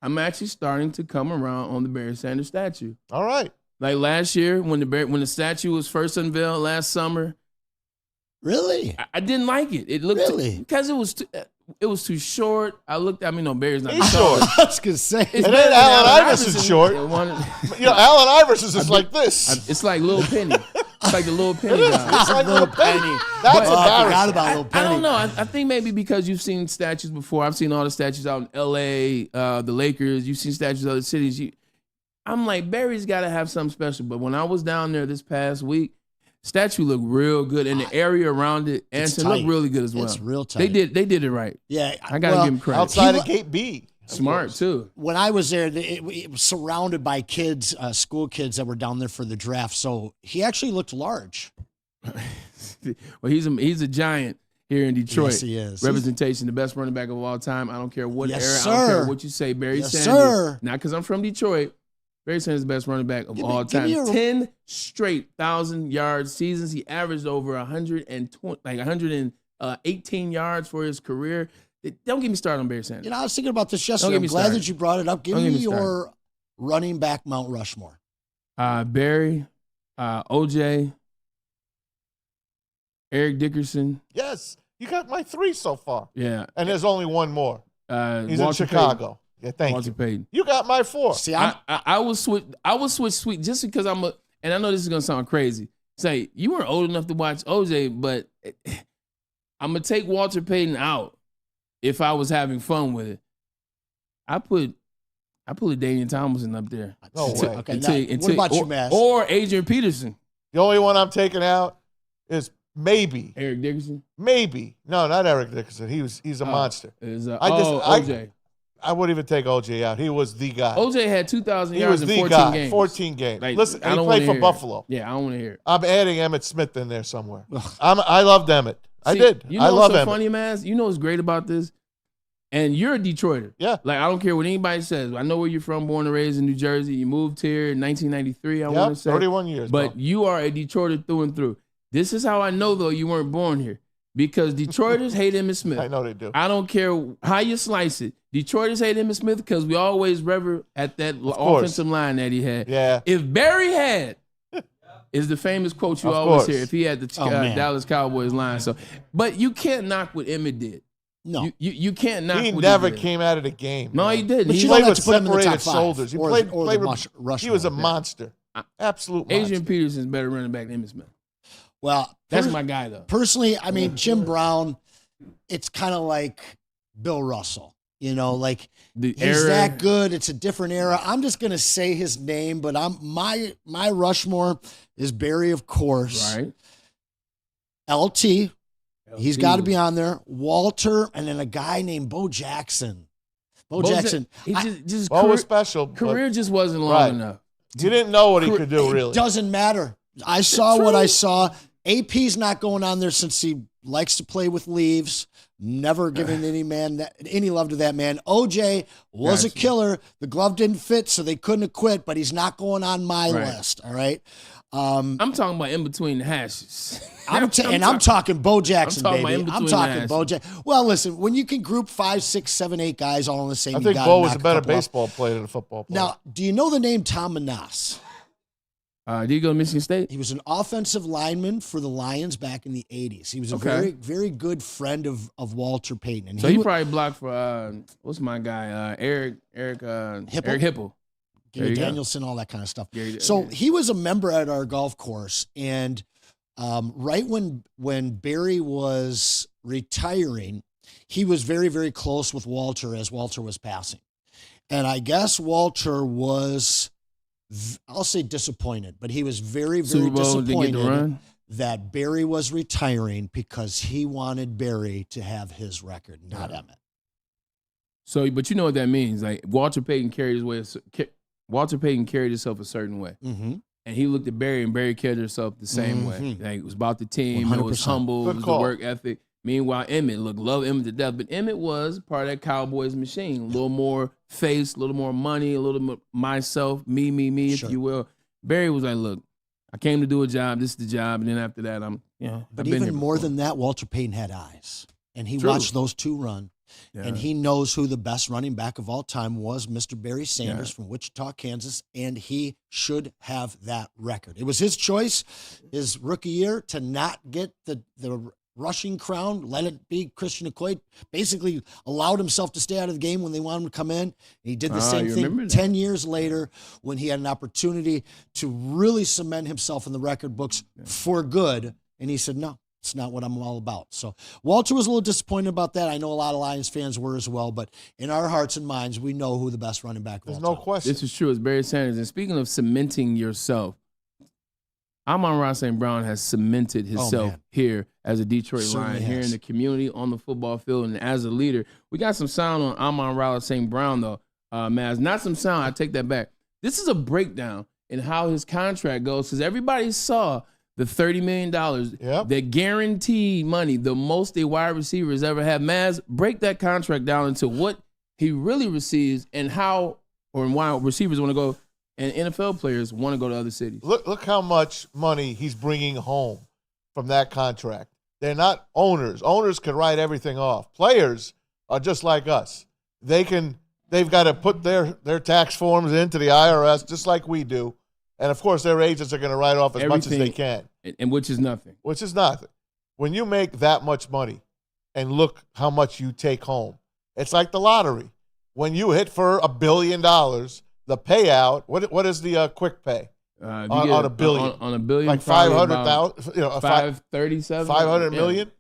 I'm actually starting to come around on the Barry Sanders statue. All right. Like last year, when the statue was first unveiled last summer, Really? I didn't like it. It looked Really? because it was too short. No, Barry's not He's short. short. I was gonna say. It's And better then than Allen Iverson's short. It wanted- You know, Allen Iverson's is like this. It's like Little Penny. It's like the Little Penny guy. It's like Little Penny. That's Oh, I forgot embarrassing. about Little I Penny. don't know. I think maybe because you've seen statues before. I've seen all the statues out in L.A., the Lakers. You've seen statues of other cities. I'm like, Barry's got to have something special. But when I was down there this past week, statue looked real good, and the area around it, Anson, looked tight. really good as well. It's real They tight. did it right. Yeah, I gotta well, give him credit. Outside He of Gate B. of Smart course. too. When I was there, it was surrounded by kids, school kids that were down there for the draft. So he actually looked large. Well, he's a giant here in Detroit. Yes, he is. Representation, the best running back of all time. I don't care what Yes, era. I don't care sir. what you say. Barry Yes, Sanders. sir. Not because I'm from Detroit. Barry Sanders is the best running back of all give time. me a- 10 straight 1,000-yard seasons. He averaged over 120, like 118 yards for his career. Don't get me started on Barry Sanders. You know, I was thinking about this Don't yesterday. get I'm me glad started. that you brought it up. Give Don't me get me your running back Mount Rushmore. Barry, OJ, Eric Dickerson. Yes, you got my 3 so far. Yeah. And there's only one more. He's in Walter Chicago. Yeah, Payton. thank Walter you. Payton. You got my 4. See, I'm I will switch sweet just because and I know this is gonna sound crazy. Say you weren't old enough to watch OJ, but I'm gonna take Walter Payton out if I was having fun with it. I put Damian Tomlinson up there. No way. Okay, now, what about you, Maz? Or Adrian Peterson. The only one I'm taking out is maybe. Eric Dickerson. Maybe. No, not Eric Dickerson. He's a monster. Is OJ. OJ. I wouldn't even take OJ out. He was the guy. OJ had 2,000 He yards was in the 14 guy. games. 14 games. Like, Listen, I he don't played wanna for hear it. Buffalo. Yeah, I don't want to hear it. I'm adding Emmett Smith in there somewhere. I loved Emmett. I See, did. You know I love what's so Emmett. funny, Maz? You know what's great about this? And you're a Detroiter. Yeah. Like, I don't care what anybody says. I know where you're from, born and raised in New Jersey. You moved here in 1993, I want Yep, to say. 31 years. But bro. you are a Detroiter through and through. This is how I know, though, you weren't born here. Because Detroiters hate Emmitt Smith. I know they do. I don't care how you slice it. Detroiters hate Emmitt Smith because we always rever at that offensive line that he had. Yeah. If Barry had, is the famous quote you Of always course. hear, if he had the man. Dallas Cowboys line. So, but you can't knock what Emmitt did. no. You can't knock He what never he did. came out of the game. No, man. he didn't. But He you Played don't have with to put him in the separated top 5, shoulders. He or played the with. Rushmore. He was a monster. Absolute monster. Adrian Peterson's better running back than Emmitt Smith. Well, That's my guy, though. personally, I mean, Jim Brown, it's kind of like Bill Russell. You know, like The he's era, that good. It's a different era. I'm just gonna say his name, but my Rushmore is Barry, of course. right? LT, he's LT got to was- be on there. Walter, and then a guy named Bo Jackson. Bo Jackson. He just Well, career, was special. but career just wasn't long Right. enough. You didn't know what he could do, It really. doesn't matter. I saw what I saw. AP's not going on there since he likes to play with leaves. Never giving any love to that man. OJ was a Gotcha. killer. The glove didn't fit, so they couldn't have quit, but he's not going on my Right. list. All right. I'm talking about in between the hashes. I'm talking Bo Jackson, I'm talking baby. about in I'm between talking the Bo Jackson. Well, listen, when you can group 5, 6, 7, 8 guys all in the same, I you think gotta Bo was knock a better couple off. baseball player than a football player. Now, do you know the name Tom Manas? Did he go to Michigan State? He was an offensive lineman for the Lions back in the 80s. He was a Okay. very, very good friend of Walter Payton. And So he probably blocked for what's my guy? Eric Hipple. Gary you go. Danielson, all that kind of stuff. Gary- So yeah. he was a member at our golf course, and right when Barry was retiring, he was very, very close with Walter as Walter was passing. And I guess Walter was, I'll say disappointed, but he was very, very Super Bowl didn't get the disappointed run. that Barry was retiring because he wanted Barry to have his record, not Emmett. So, but you know what that means? Like Walter Payton carried himself a certain way. Mm-hmm. And he looked at Barry, and Barry carried himself the same way. Mhm. Like, it was about the team. It was 100%. humble. Good It was call. the work ethic. Meanwhile, Emmett, love Emmett to death. But Emmett was part of that Cowboys machine. A little more face, a little more money, a little more myself, me, Sure. if you will. Barry was like, look, I came to do a job. This is the job. And then after that, I've But been even here more before. than that, Walter Payton had eyes. And he True. watched those two run. Yeah. And he knows who the best running back of all time was, Mr. Barry Sanders Yeah. from Wichita, Kansas, and he should have that record. It was his choice, his rookie year, to not get the rushing crown, let it be Christian McCoy. Basically allowed himself to stay out of the game when they wanted him to come in. And he did the same you thing remember that. 10 years later when he had an opportunity to really cement himself in the record books for good. And he said, no. It's not what I'm all about. So Walter was a little disappointed about that. I know a lot of Lions fans were as well, but in our hearts and minds, we know who the best running back of There's all no time. question. This is true. It's Barry Sanders. And speaking of cementing yourself, Amon-Ra St. Brown has cemented himself man. here as a Detroit Certainly Lion, here has. in the community, on the football field, and as a leader. We got some sound on Amon-Ra St. Brown, though, Maz. Not some sound. I take that back. This is a breakdown in how his contract goes, because everybody saw the $30 million, Yep. the guaranteed money, the most a wide receiver has ever had. Maz, break that contract down into what he really receives and how or why receivers want to go and NFL players want to go to other cities. Look how much money he's bringing home from that contract. They're not owners. Owners can write everything off. Players are just like us. They've got to put their tax forms into the IRS just like we do. And, of course, their agents are going to write off as much as they can. And which is nothing. Which is nothing. When you make that much money and look how much you take home, it's like the lottery. When you hit for $1 billion, the payout, what is the quick pay? On $1 billion? On $1 billion. Like probably 500,000, about 537. 500 Yeah. million?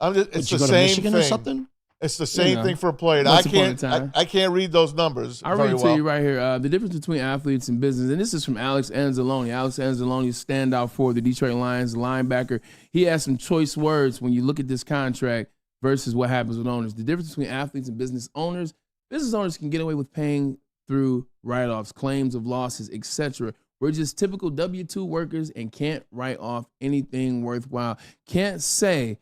It's Did the you go to same Michigan thing. or something? It's the same know, thing for a player. And I once upon a can't time. I can't read those numbers I'll very read it to well. you right here. The difference between athletes and business, and this is from Alex Anzalone. Alex Anzalone, standout for the Detroit Lions, linebacker. He has some choice words when you look at this contract versus what happens with owners. The difference between athletes and business owners can get away with paying through write-offs, claims of losses, etc. We're just typical W-2 workers and can't write off anything worthwhile. Can't say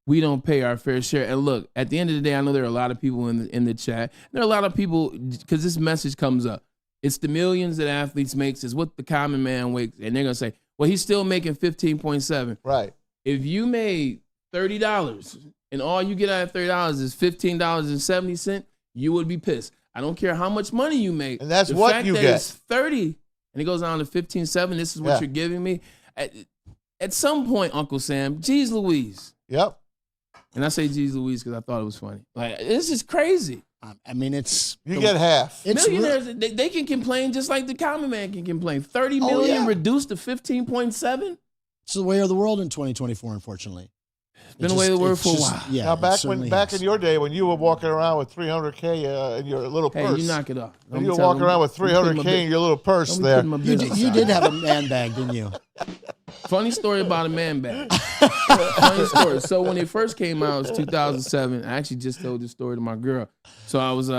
we don't pay our fair share. And look, at the end of the day, I know there are a lot of people in the chat. There are a lot of people, because this message comes up. It's the millions that athletes makes is what the common man makes. And they're going to say, well, he's still making 15.7. Right. If you made $30 and all you get out of $30 is $15.70, you would be pissed. I don't care how much money you make. And that's the what fact you that get. It's 30 and it goes down to 15.7. This is what Yeah. you're giving me. At some point, Uncle Sam, geez Louise. Yep. And I say geez Louise because I thought it was funny. Like, this is crazy. I mean, it's You get half. it's re- Millionaires, they can complain just like the common man can complain. 30 million yeah. reduced to 15.7? it's the way of the world in 2024. Unfortunately, Been the way of the world for a while. Yeah, Now it back certainly back has. in your day when you were walking around with $300K in your little Hey, purse. you knock it off. When you were walking around with $300K in your little purse there. You did have a man bag, didn't you? Funny story about a man bag. Funny story. So when it first came out, it was 2007. I actually just told this story to my girl. So I was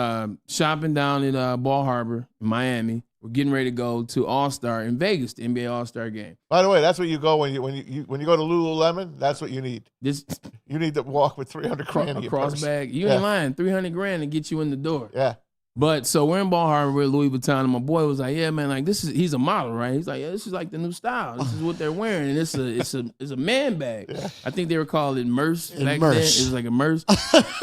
shopping down at Ball Harbor in Miami. We're getting ready to go to All-Star in Vegas, the NBA All-Star game. By the way, that's what you go when you go to Lululemon. That's what you need. This You need to walk with $300 grand in a your cross purse. bag. You Yeah. ain't lying. $300,000 to get you in the door. Yeah. But so we're in Ball Harbor with Louis Vuitton, and my boy was like, "Yeah, man, like he's a model, right?" He's like, "Yeah, this is like the new style. This is what they're wearing, and it's a man bag." I think they were called it Merce back then. It was like a Merce.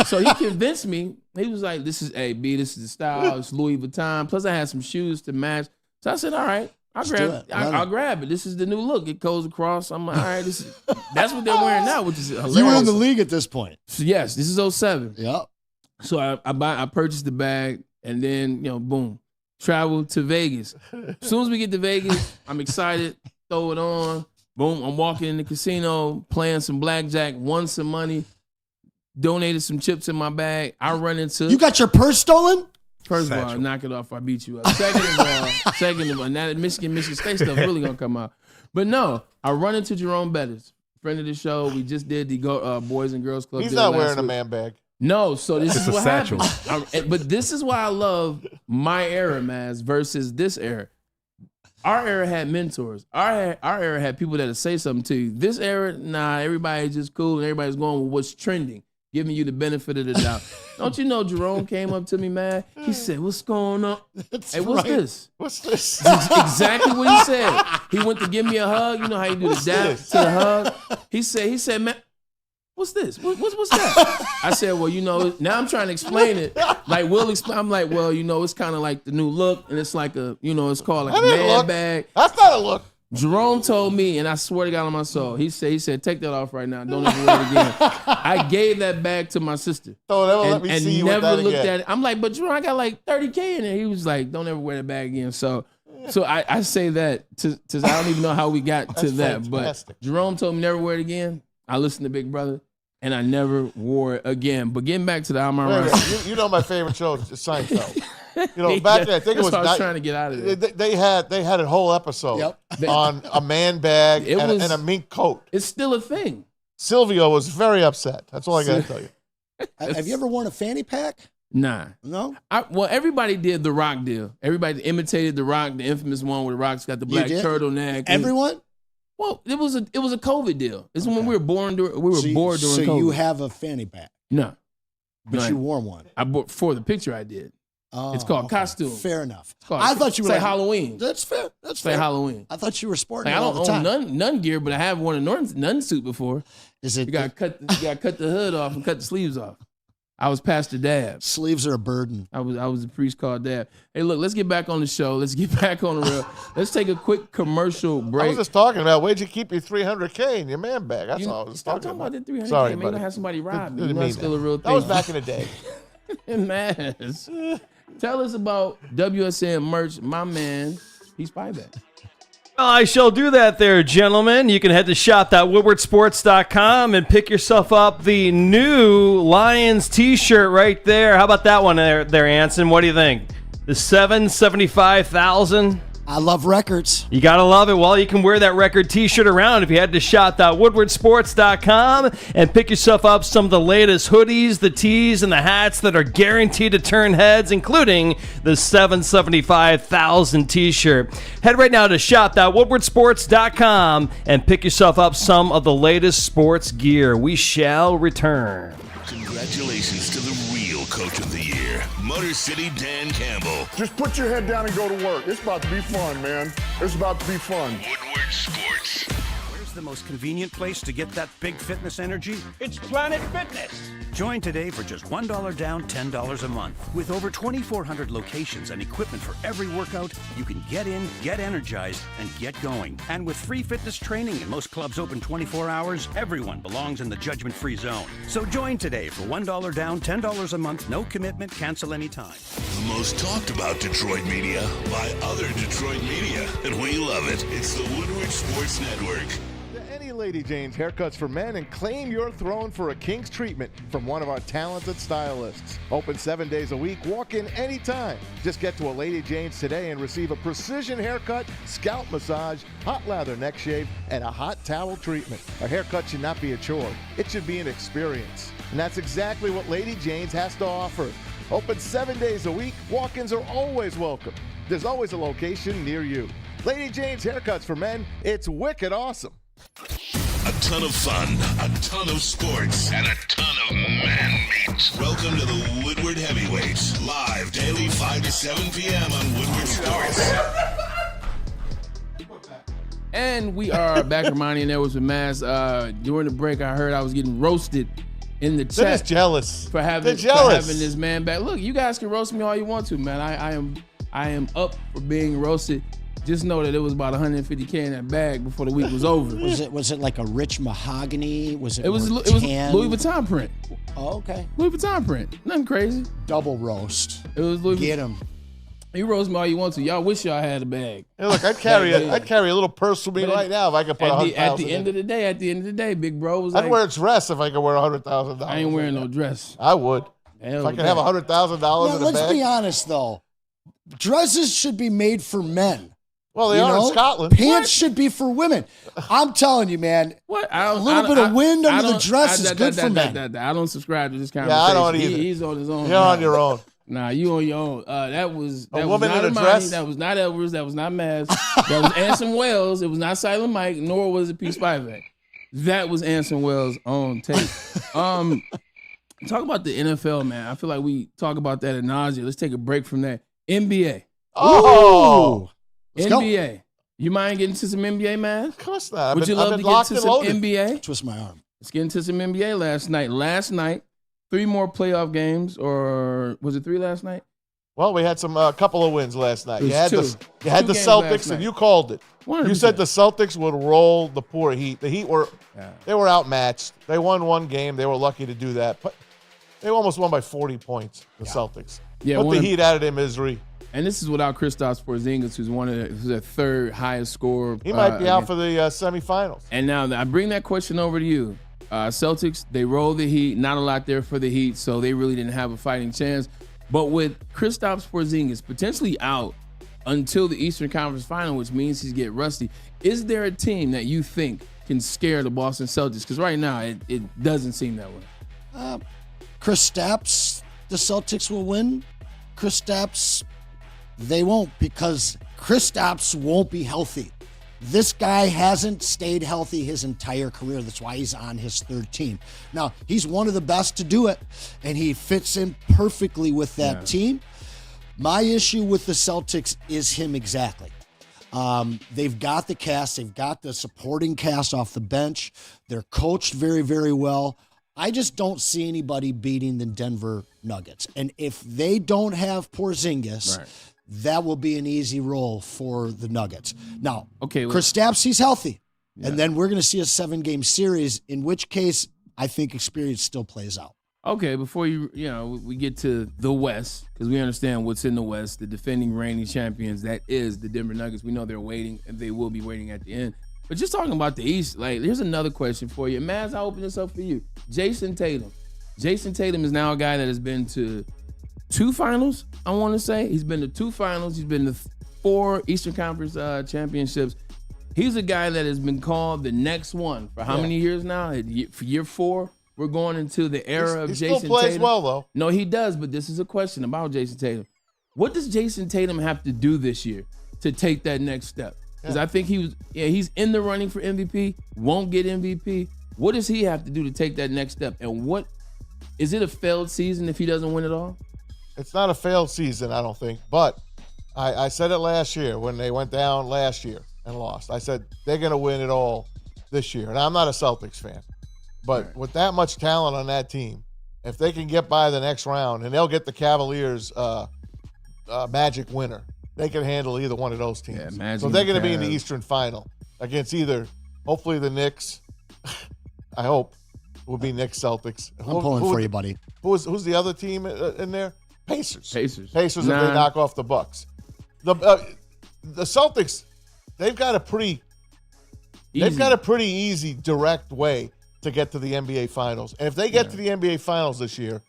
So he convinced me. He was like, "This is B. This is the style. It's Louis Vuitton. Plus, I had some shoes to match." So I said, "All right, I'll grab it. This is the new look. It goes across. I'm like, all right, that's what they're wearing now, which is hilarious. You're in the league at this point. So yes, this is 07. Yep. So I purchased the bag, and then boom, travel to Vegas. As soon as we get to Vegas, I'm excited. Throw it on. Boom, I'm walking in the casino, playing some blackjack, won some money, donated some chips in my bag. I run into. You got your purse stolen? First of all, knock it off. I beat you up. Second of all, now that Michigan State stuff really gonna come out. But no, I run into Jerome Bettis, friend of the show. We just did the Boys and Girls Club. He's not wearing a man bag. No, so this is what happens. But this is why I love my era, Maz, versus this era. Our era had mentors. Our era had people that'll say something to you. This era, nah, everybody's just cool and everybody's going with what's trending, giving you the benefit of the doubt. Don't you know Jerome came up to me, man? He said, "What's going on? Hey, what's this? What's this?" Exactly what he said. He went to give me a hug. You know how you do the dap to the hug? He said, "Man, what's this? What's that?" I said, "Well, now I'm trying to explain it. Like, we'll explain." I'm like, "Well, it's kind of like the new look, and it's like it's called like a man bag." That's not a look. Jerome told me, and I swear to God on my soul, he said, "Take that off right now. Don't ever wear it again." I gave that bag to my sister. Let me see you with that looked again. at it. I'm like, "But Jerome, I got like 30K in there." He was like, "Don't ever wear that bag again." So I say that to I don't even know how we got to that, fantastic. but Jerome told me never wear it again. I listened to Big Brother. And I never wore it again. But getting back to the Amon-Ra. You know my favorite show is Seinfeld. Back then, I think it was. I was trying to get out of there. They had a whole episode on a man bag and a mink coat. It's still a thing. Silvio was very upset. That's all I got to tell you. Have you ever worn a fanny pack? Nah. No? Well, everybody did the Rock deal. Everybody imitated the Rock, the infamous one where the Rock's got the black turtleneck. Everyone? Well, it was a COVID deal. It's when we were bored during COVID. So you have a fanny pack? No. But you wore one? I bought for the picture I did. Oh, it's called costume. Fair enough. I thought you were like Halloween. That's fair. That's fair. Halloween. I thought you were sporting I all the time. own none gear, but I have worn a nun suit before. Is it? You got to cut the hood off and cut the sleeves off. I was Pastor Dab. Sleeves are a burden. I was a priest called Dab. Hey, look, let's get back on the show. Let's get back on the rail. Let's take a quick commercial break. I was just talking about where'd you keep your $300K in your man bag? That's all I was talking about. The 300K. Sorry, maybe I have somebody rob me. That's still a real thing. That was back in the day. Maz, tell us about WSN merch. My man, he's Spyback. I shall do that there, gentlemen. You can head to shop.woodwardsports.com and pick yourself up the new Lions t-shirt right there. How about that one there, Anson? What do you think? The $775,000. I love records. You got to love it. Well, you can wear that record t-shirt around if you head to shop.woodwardsports.com and pick yourself up some of the latest hoodies, the tees, and the hats that are guaranteed to turn heads, including the $775,000 t-shirt. Head right now to shop.woodwardsports.com and pick yourself up some of the latest sports gear. We shall return. Congratulations to the real coach of the year, Motor City Dan Campbell. Just put your head down and go to work. It's about to be fun, man. It's about to be fun. Woodward Sports. Where's the most convenient place to get that big fitness energy? It's Planet Fitness. Join today for just $1 down, $10 a month. With over 2,400 locations and equipment for every workout, you can get in, get energized, and get going. And with free fitness training and most clubs open 24 hours, everyone belongs in the judgment-free zone. So join today for $1 down, $10 a month, no commitment, cancel anytime. The most talked about Detroit media by other Detroit media, and we love it. It's the Woodward Sports Network. Any Lady Jane's haircuts for men, and claim your throne for a king's treatment from one of our talented stylists. Open 7 days a week. Walk in anytime. Just get to a Lady Jane's today and receive a precision haircut, scalp massage, hot lather neck shave, and a hot towel treatment. A haircut should not be a chore. It should be an experience. And that's exactly what Lady Jane's has to offer. Open 7 days a week. Walk-ins are always welcome. There's always a location near you. Lady Jane's haircuts for men. It's wicked awesome. A ton of fun, a ton of sports, and a ton of man meat. Welcome to the Woodward Heavyweights, live daily 5 to 7 p.m. on Woodward Sports. And we are back, Ermanni and Edwards with Maz. During the break, I heard I was getting roasted in the chat. They're just jealous. For having this man back. Look, you guys can roast me all you want to, man. I am up for being roasted. just know that it was about $150K in that bag before the week was over. Was it like a rich mahogany? It was Louis Vuitton print. Oh, okay. Louis Vuitton print. Nothing crazy. Double roast. It was Louis. Get him. You roast me all you want to. Y'all wish y'all had a bag. Hey, look, I'd carry a little purse with me right now if I could put $100,000. At the end of the day, big bro was like, I'd wear a dress if I could wear $100,000. I ain't wearing no dress. I would. Hell if I could yeah. have $100,000 in a bag. Let's be honest, though. Dresses should be made for men. Well, they are in Scotland. Pants should be for women. I'm telling you, man. What? A little bit of wind under the dress is good for men. I don't subscribe to this conversation. Yeah, I don't either. He's on his own. You're on your own. Nah, you on your own. That was a woman not in a Ermanni, dress. That was not Edwards. That was not Maz. That was Anson Wells. It was not Silent Mike, nor was it P. Spivak. That was Anson Wells on tape. Talk about the NFL, man. I feel like we talk about that ad nauseam. Let's take a break from that. NBA. Oh, NBA. You mind getting to some NBA, man? Of course not. Would you love to get to some NBA? Twist my arm. Let's get into some NBA last night. Last night, 3 more playoff games, or was it 3 last night? Well, we had a couple of wins last night. It was You had two. you had Two the games last Celtics, night. and you called it. 100%. You said the Celtics would roll the poor Heat. The Heat were outmatched. They won one game. They were lucky to do that. But they almost won by 40 points. The Celtics. Yeah, put the Heat out of their misery. And this is without Kristaps Porzingis, who's who's the 3rd highest scorer. He might be out for the semifinals. And now I bring that question over to you. Celtics, they rolled the Heat. Not a lot there for the Heat, so they really didn't have a fighting chance. But with Kristaps Porzingis potentially out until the Eastern Conference Final, which means he's getting rusty, is there a team that you think can scare the Boston Celtics? Because right now it doesn't seem that way. Kristaps, the Celtics will win. Kristaps, they won't, because Kristaps won't be healthy. This guy hasn't stayed healthy his entire career. That's why he's on his 3rd team. Now, he's one of the best to do it, and he fits in perfectly with that team. My issue with the Celtics is him exactly. They've got the cast. They've got the supporting cast off the bench. They're coached very, very well. I just don't see anybody beating the Denver Nuggets. And if they don't have Porzingis, that will be an easy roll for the Nuggets. Now, Kristaps, he's healthy. Yeah. And then we're going to see a 7-game series, in which case I think experience still plays out. Okay, before we get to the West, because we understand what's in the West, the defending reigning champions, that is the Denver Nuggets. We know they're waiting, and they will be waiting at the end. But just talking about the East, here's another question for you. Maz, I'll open this up for you. Jason Tatum. Jason Tatum is now a guy that has been to 2 finals, I want to say. He's been to 2 finals. He's been to 4 Eastern Conference championships. He's a guy that has been called the next one for how many years now? For year 4, we're going into the era of Jason Tatum. He still plays well, though. No, he does, but this is a question about Jason Tatum. What does Jason Tatum have to do this year to take that next step? Because I think he's in the running for MVP, won't get MVP. What does he have to do to take that next step? And is it a failed season if he doesn't win it all? It's not a failed season, I don't think. But I said it last year when they went down last year and lost. I said they're going to win it all this year. And I'm not a Celtics fan. But with that much talent on that team, if they can get by the next round, and they'll get the Cavaliers Magic winner, they can handle either one of those teams. Yeah, so they're going to be in the Eastern Final against hopefully the Knicks. I hope will be Knicks Celtics. I'm pulling for you, buddy. Who's the other team in there? Pacers. Pacers if they knock off the Bucks. The Celtics, they've got a pretty easy direct way to get to the NBA Finals. And if they get to the NBA Finals this year,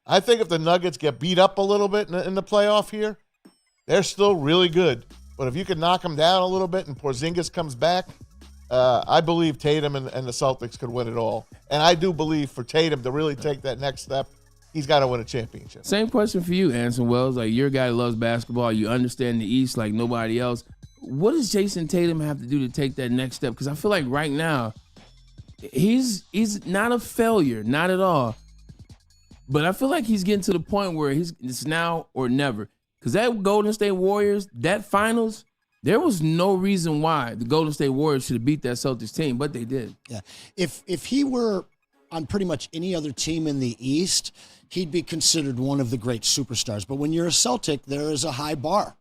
I think if the Nuggets get beat up a little bit in the playoff here, they're still really good. But if you can knock them down a little bit and Porzingis comes back, I believe Tatum and the Celtics could win it all. And I do believe for Tatum to really take that next step, he's got to win a championship. Same question for you, Anson Wells. You're a guy that loves basketball. You understand the East like nobody else. What does Jason Tatum have to do to take that next step? Because I feel like right now, he's not a failure, not at all. But I feel like he's getting to the point where it's now or never. Because that Golden State Warriors, that finals, there was no reason why the Golden State Warriors should have beat that Celtics team, but they did. Yeah. If he were on pretty much any other team in the East, he'd be considered one of the great superstars. But when you're a Celtic, there is a high bar.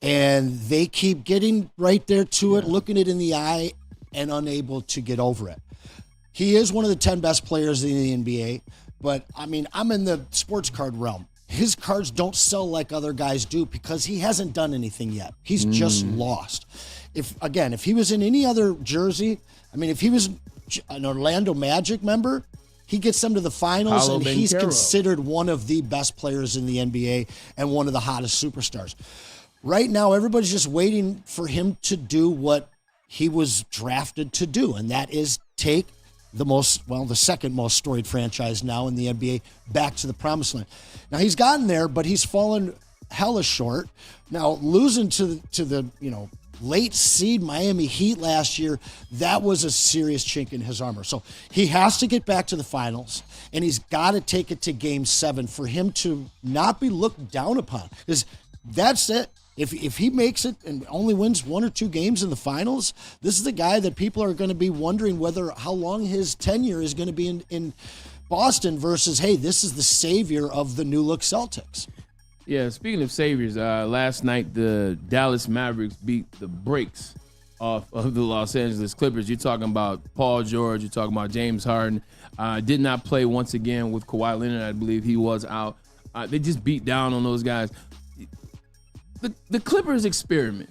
And they keep getting right there to it, looking it in the eye, and unable to get over it. He is one of the 10 best players in the NBA, but I'm in the sports card realm. His cards don't sell like other guys do because he hasn't done anything yet. He's just lost. If he was in any other jersey, if he was an Orlando Magic member, he gets them to the finals, Paolo and he's Banchero. considered one of the best players in the NBA and one of the hottest superstars. Right now, everybody's just waiting for him to do what he was drafted to do, and that is take the second most storied franchise now in the NBA back to the promised land. Now, he's gotten there, but he's fallen hella short. Now, losing to the late seed Miami Heat last year, that was a serious chink in his armor. So he has to get back to the finals, and he's got to take it to Game 7 for him to not be looked down upon. Because that's it. If he makes it and only wins 1 or 2 games in the finals, this is the guy that people are going to be wondering how long his tenure is going to be in Boston versus, hey, this is the savior of the new look Celtics. Yeah, speaking of saviors, last night the Dallas Mavericks beat the brakes off of the Los Angeles Clippers. You're talking about Paul George. You're talking about James Harden. Did not play once again with Kawhi Leonard. I believe he was out. They just beat down on those guys. The Clippers experiment.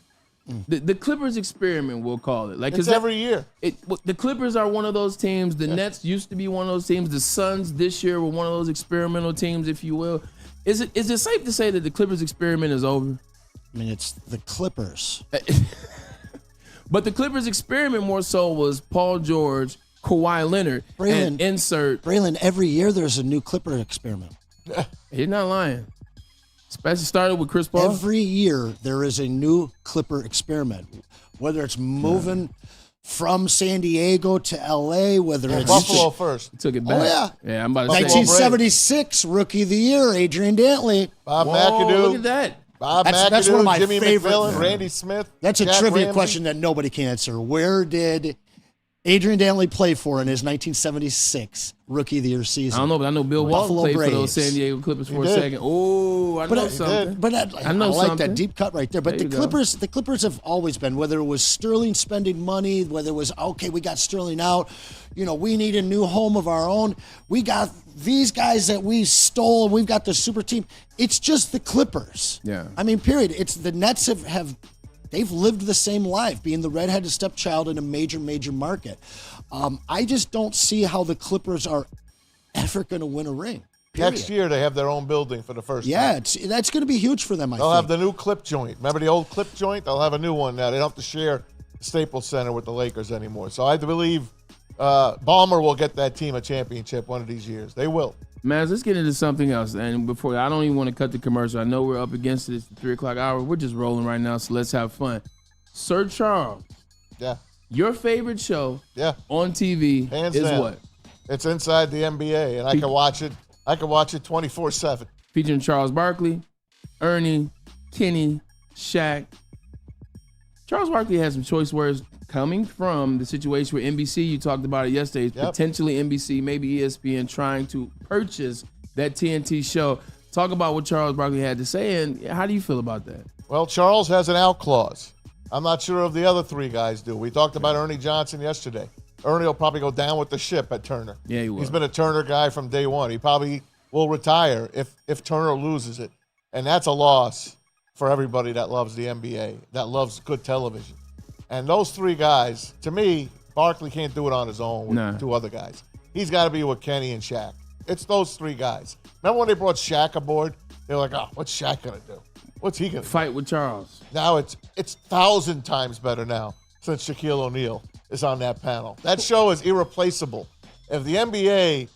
The Clippers experiment, we'll call it. It's every year. The Clippers are one of those teams. The Nets used to be one of those teams. The Suns this year were one of those experimental teams, if you will. Is it safe to say that the Clippers experiment is over? It's the Clippers. But the Clippers experiment more so was Paul George, Kawhi Leonard, and insert. Braylon, every year there's a new Clipper experiment. He's not lying. Especially started with Chris Paul. Every year there is a new Clipper experiment, whether it's moving from San Diego to L.A., whether it's Buffalo first. He took it back. Oh, yeah. Yeah, I'm about to say. 1976 Rookie of the Year, Adrian Dantley. Bob Whoa, McAdoo. look at that. Bob That's McAdoo, one of my Jimmy favorite. McMillan, Randy Smith. That's a Jack trivia Ramsey. question that nobody can answer. Where did Adrian Dantley play for in his 1976 Rookie of the Year season? I don't know, but I know Bill Walton played Braves. for those San Diego Clippers for a did. second. Oh, I know something. But I know like something. that deep cut right there. But There the you go. Clippers have always been, whether it was Sterling spending money, whether it was, okay, we got Sterling out, we need a new home of our own. We got these guys that we stole, and we've got the super team. It's just the Clippers. Yeah. Period. It's the Nets have they've lived the same life, being the redheaded stepchild in a major, major market. I just don't see how the Clippers are ever going to win a ring. Period. Next year they have their own building for the first Yeah, time. that's going to be huge for them, I They'll think. have the new clip joint. Remember the old clip joint? They'll have a new one now. They don't have to share Staples Center with the Lakers anymore. So I believe Ballmer will get that team a championship one of these years. They will. Maz, let's get into something else. And before, I don't even want to cut the commercial. I know we're up against it. It's the 3 o'clock hour. We're just rolling right now, so let's have fun. Sir Charles, Yeah. your favorite show Yeah. on TV Hands is down. what? It's inside the NBA, and I can watch it. I can watch it 24/7. Featuring Charles Barkley, Ernie, Kenny, Shaq. Charles Barkley has some choice words coming from the situation with NBC. You talked about it yesterday. Yep. Potentially NBC, maybe ESPN trying to purchase that TNT show. Talk about what Charles Barkley had to say, and how do you feel about that? Well, Charles has an out clause. I'm not sure if the other 3 guys do. We talked about Ernie Johnson yesterday. Ernie will probably go down with the ship at Turner. Yeah, he will. He's been a Turner guy from day one. He probably will retire if Turner loses it. And that's a loss for everybody that loves the NBA, that loves good television. And those 3 guys, to me, Barkley can't do it on his own with 2 other guys. He's got to be with Kenny and Shaq. It's those 3 guys. Remember when they brought Shaq aboard? They were like, oh, what's Shaq going to do? What's he going to Fight with Charles. Now it's 1,000 times better now since Shaquille O'Neal is on that panel. That show is irreplaceable. If the NBA,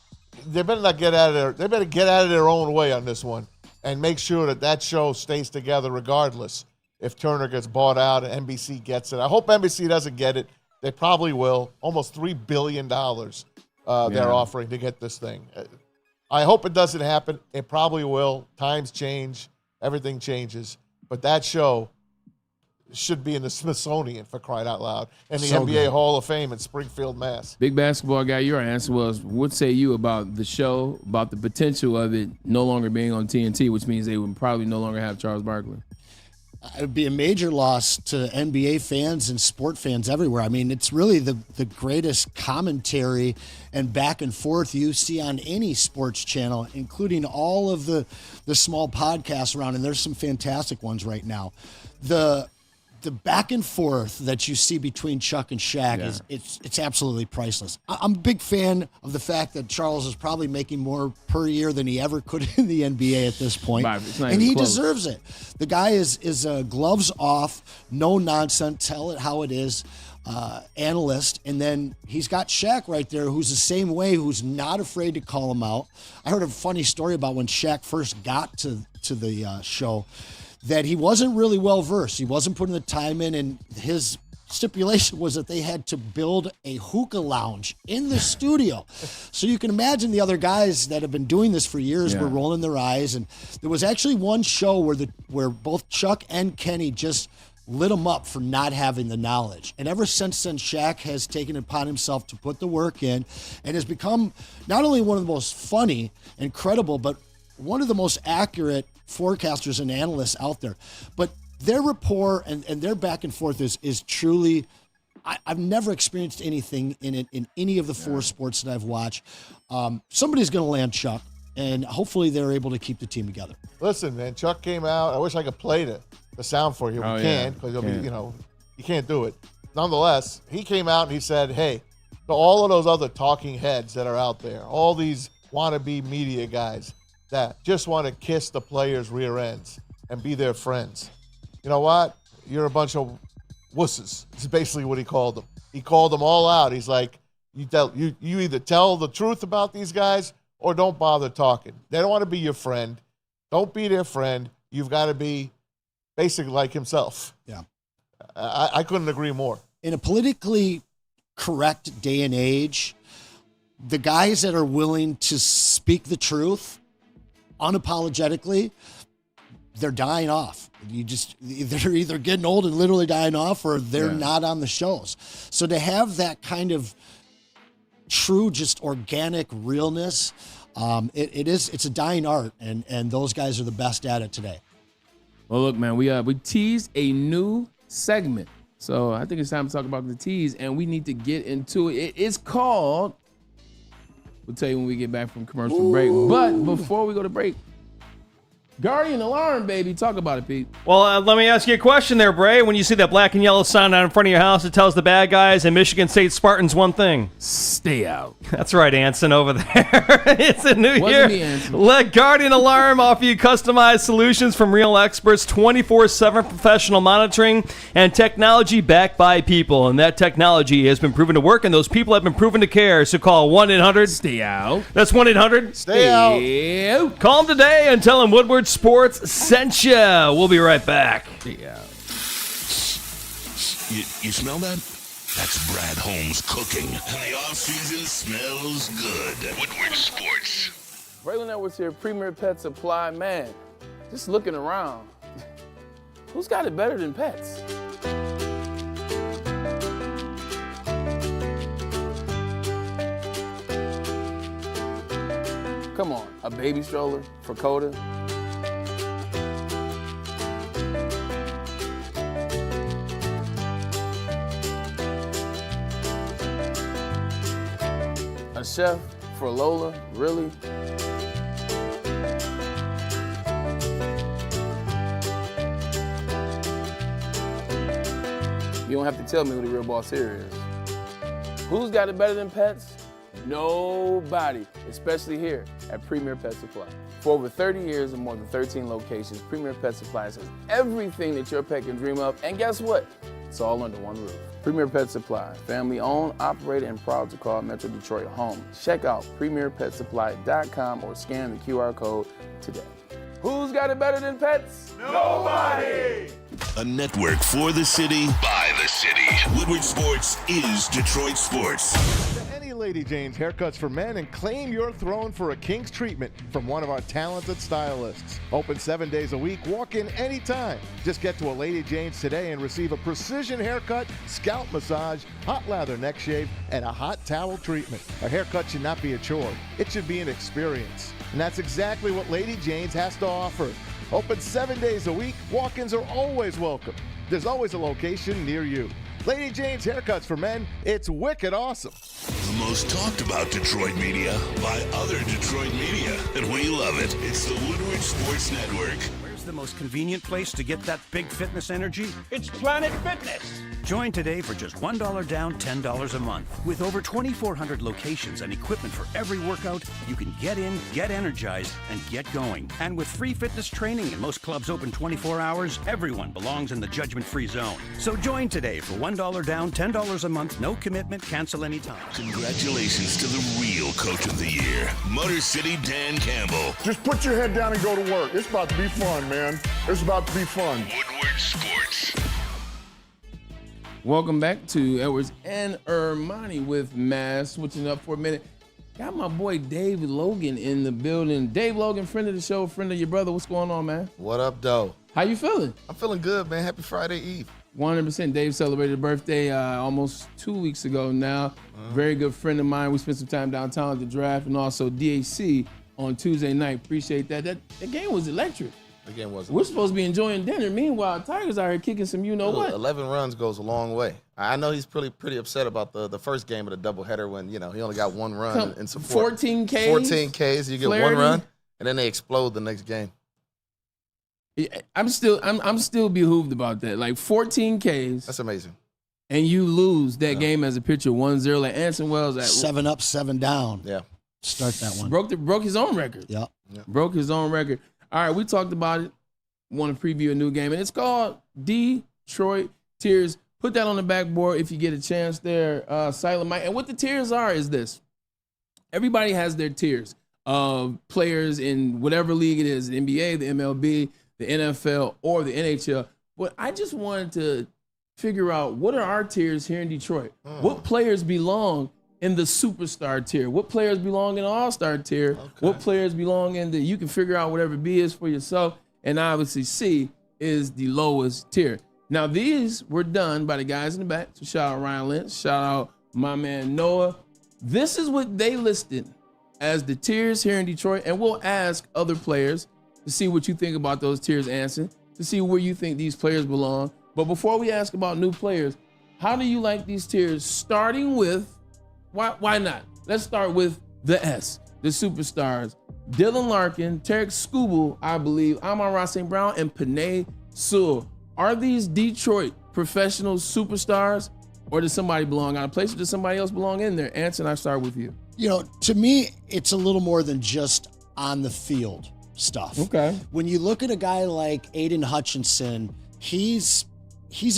they better get out of their own way on this one and make sure that show stays together regardless if Turner gets bought out and NBC gets it. I hope NBC doesn't get it. They probably will. Almost $3 billion they're offering to get this thing. I hope it doesn't happen. It probably will. Times change. Everything changes. But that show should be in the Smithsonian, for crying out loud, and the NBA Hall of Fame in Springfield, Mass. Big basketball guy, your answer was, what say you about the show, about the potential of it no longer being on TNT, which means they would probably no longer have Charles Barkley? it would be a major loss to NBA fans and sport fans everywhere. I mean, it's really the greatest commentary and back and forth you see on any sports channel, including all of the small podcasts around, and there's some fantastic ones right now. The back and forth that you see between Chuck and Shaq it's absolutely priceless. I'm a big fan of the fact that Charles is probably making more per year than he ever could in the NBA at this point, and he deserves it. The guy is gloves off, no nonsense, tell it how it is, analyst, and then he's got Shaq right there, who's the same way, who's not afraid to call him out. I heard a funny story about when Shaq first got to the show, that he wasn't really well versed. He wasn't putting the time in, and his stipulation was that they had to build a hookah lounge in the studio. So you can imagine the other guys that have been doing this for years were rolling their eyes. And there was actually one show where both Chuck and Kenny just lit him up for not having the knowledge. And ever since then, Shaq has taken it upon himself to put the work in and has become not only one of the most funny and credible, but one of the most accurate forecasters and analysts out there. But their rapport and their back and forth is truly, I've never experienced anything in it in any of the four sports that I've watched. Somebody's going to land Chuck, and hopefully they're able to keep the team together. Listen, man, Chuck came out. I wish I could play the sound for you. We can't, because it'll be, you can't do it. Nonetheless, he came out and he said, hey, to all of those other talking heads that are out there, all these wannabe media guys that just want to kiss the players' rear ends and be their friends. You know what? You're a bunch of wusses. It's basically what he called them. He called them all out. He's like, you either tell the truth about these guys or don't bother talking. They don't want to be your friend. Don't be their friend. You've got to be basically like himself. Yeah. I couldn't agree more. In a politically correct day and age, the guys that are willing to speak the truth unapologetically, they're dying off. They're either getting old and literally dying off, or they're not on the shows. So to have that kind of true, just organic realness, it's a dying art, and those guys are the best at it today. Well, look, man, we teased a new segment, so I think it's time to talk about the tease, and we need to get into it. It's called. We'll tell you when we get back from commercial break. But before we go to break, Guardian Alarm, baby. Talk about it, Pete. Well, let me ask you a question there, Bray. When you see that black and yellow sign out in front of your house, it tells the bad guys and Michigan State Spartans one thing. Stay out. That's right, Anson over there. It's a new year. Me, Anson. Let Guardian Alarm offer you customized solutions from real experts, 24/7 professional monitoring, and technology backed by people. And that technology has been proven to work, and those people have been proven to care. So call 1-800. Stay out. That's 1-800. Stay out. Call them today and tell them Woodward Sports sent you. We'll be right back. Stay out. You smell that? That's Brad Holmes cooking. And the off-season smells good. Woodward Sports. Braylon Edwards here, Premier Pet Supply. Man, just looking around, who's got it better than pets? Come on, a baby stroller for Coda? A chef for Lola? Really? You don't have to tell me who the real boss here is. Who's got it better than pets? Nobody, especially here at Premier Pet Supply. For over 30 years and more than 13 locations, Premier Pet Supply has everything that your pet can dream of, and guess what? It's all under one roof. Premier Pet Supply, family owned, operated, and proud to call Metro Detroit home. Check out premierpetsupply.com or scan the QR code today. Who's got it better than pets? Nobody! A network for the city, by the city. Woodward Sports is Detroit Sports. Any Lady Jane's haircuts for men, and claim your throne for a king's treatment from one of our talented stylists. Open 7 days a week. Walk in anytime. Just get to a Lady Jane's today and receive a precision haircut, scalp massage, hot lather neck shave, and a hot towel treatment. A haircut should not be a chore. It should be an experience. And that's exactly what Lady Jane's has to offer. Open 7 days a week. Walk-ins are always welcome. There's always a location near you. Lady Jane's Haircuts for Men. It's wicked awesome. The most talked about Detroit media by other Detroit media, and we love it. It's the Woodward Sports Network. Where's the most convenient place to get that big fitness energy? It's Planet Fitness. Join today for just $1 down, $10 a month. With over 2,400 locations and equipment for every workout, you can get in, get energized, and get going. And with free fitness training and most clubs open 24 hours, everyone belongs in the judgment-free zone. So join today for $1 down, $10 a month, no commitment, cancel anytime. Congratulations to the real Coach of the Year, Motor City Dan Campbell. Just put your head down and go to work. It's about to be fun, man. It's about to be fun. Woodward Sports. Welcome back to Edwards and Ermanni with Maz. Switching up for a minute. Got my boy Dave Logan in the building. Dave Logan, friend of the show, friend of your brother. What's going on, man? What up, though? How you feeling? I'm feeling good, man. Happy Friday Eve. 100%. Dave celebrated a birthday almost 2 weeks ago now. Very good friend of mine. We spent some time downtown at the draft and also DAC on Tuesday night. Appreciate that. That game was electric. The game was. We're supposed to be enjoying dinner. Meanwhile, Tigers out here kicking some what. 11 runs goes a long way. I know he's pretty upset about the first game of the doubleheader when, he only got one run in support. 14 Ks. 14 Ks, you get Flaherty. one run, and then they explode the next game. I'm still behooved about that. Like 14 Ks. That's amazing. And you lose that game as a pitcher 1-0. Like Anson Wells at 7 up, 7 down. Yeah. Start that one. Broke his own record. Yeah. Broke his own record. All right, we talked about it. Want to preview a new game, and it's called Detroit Tears. Put that on the backboard if you get a chance there, Silent Mike. And what the tiers are is this. Everybody has their tiers of players in whatever league it is, the NBA, the MLB, the NFL, or the NHL. But I just wanted to figure out what are our tiers here in Detroit? What players belong in the superstar tier? What players belong in the all-star tier? Okay. What players belong in the, you can figure out whatever B is for yourself. And obviously C is the lowest tier. Now these were done by the guys in the back. So shout out Ryan Lynch, shout out my man Noah. This is what they listed as the tiers here in Detroit. And we'll ask other players to see what you think about those tiers, Anson, to see where you think these players belong. But before we ask about new players, how do you like these tiers? Starting with, why not? Let's start with the S, the superstars. Dylan Larkin, Tarek Skubal, I believe, Amon-Ra St. Brown, and Panay Sewell. Are these Detroit professional superstars, or does somebody belong out of place, or does somebody else belong in there? Anson, I start with you. To me, it's a little more than just on the field stuff. Okay. When you look at a guy like Aiden Hutchinson, he's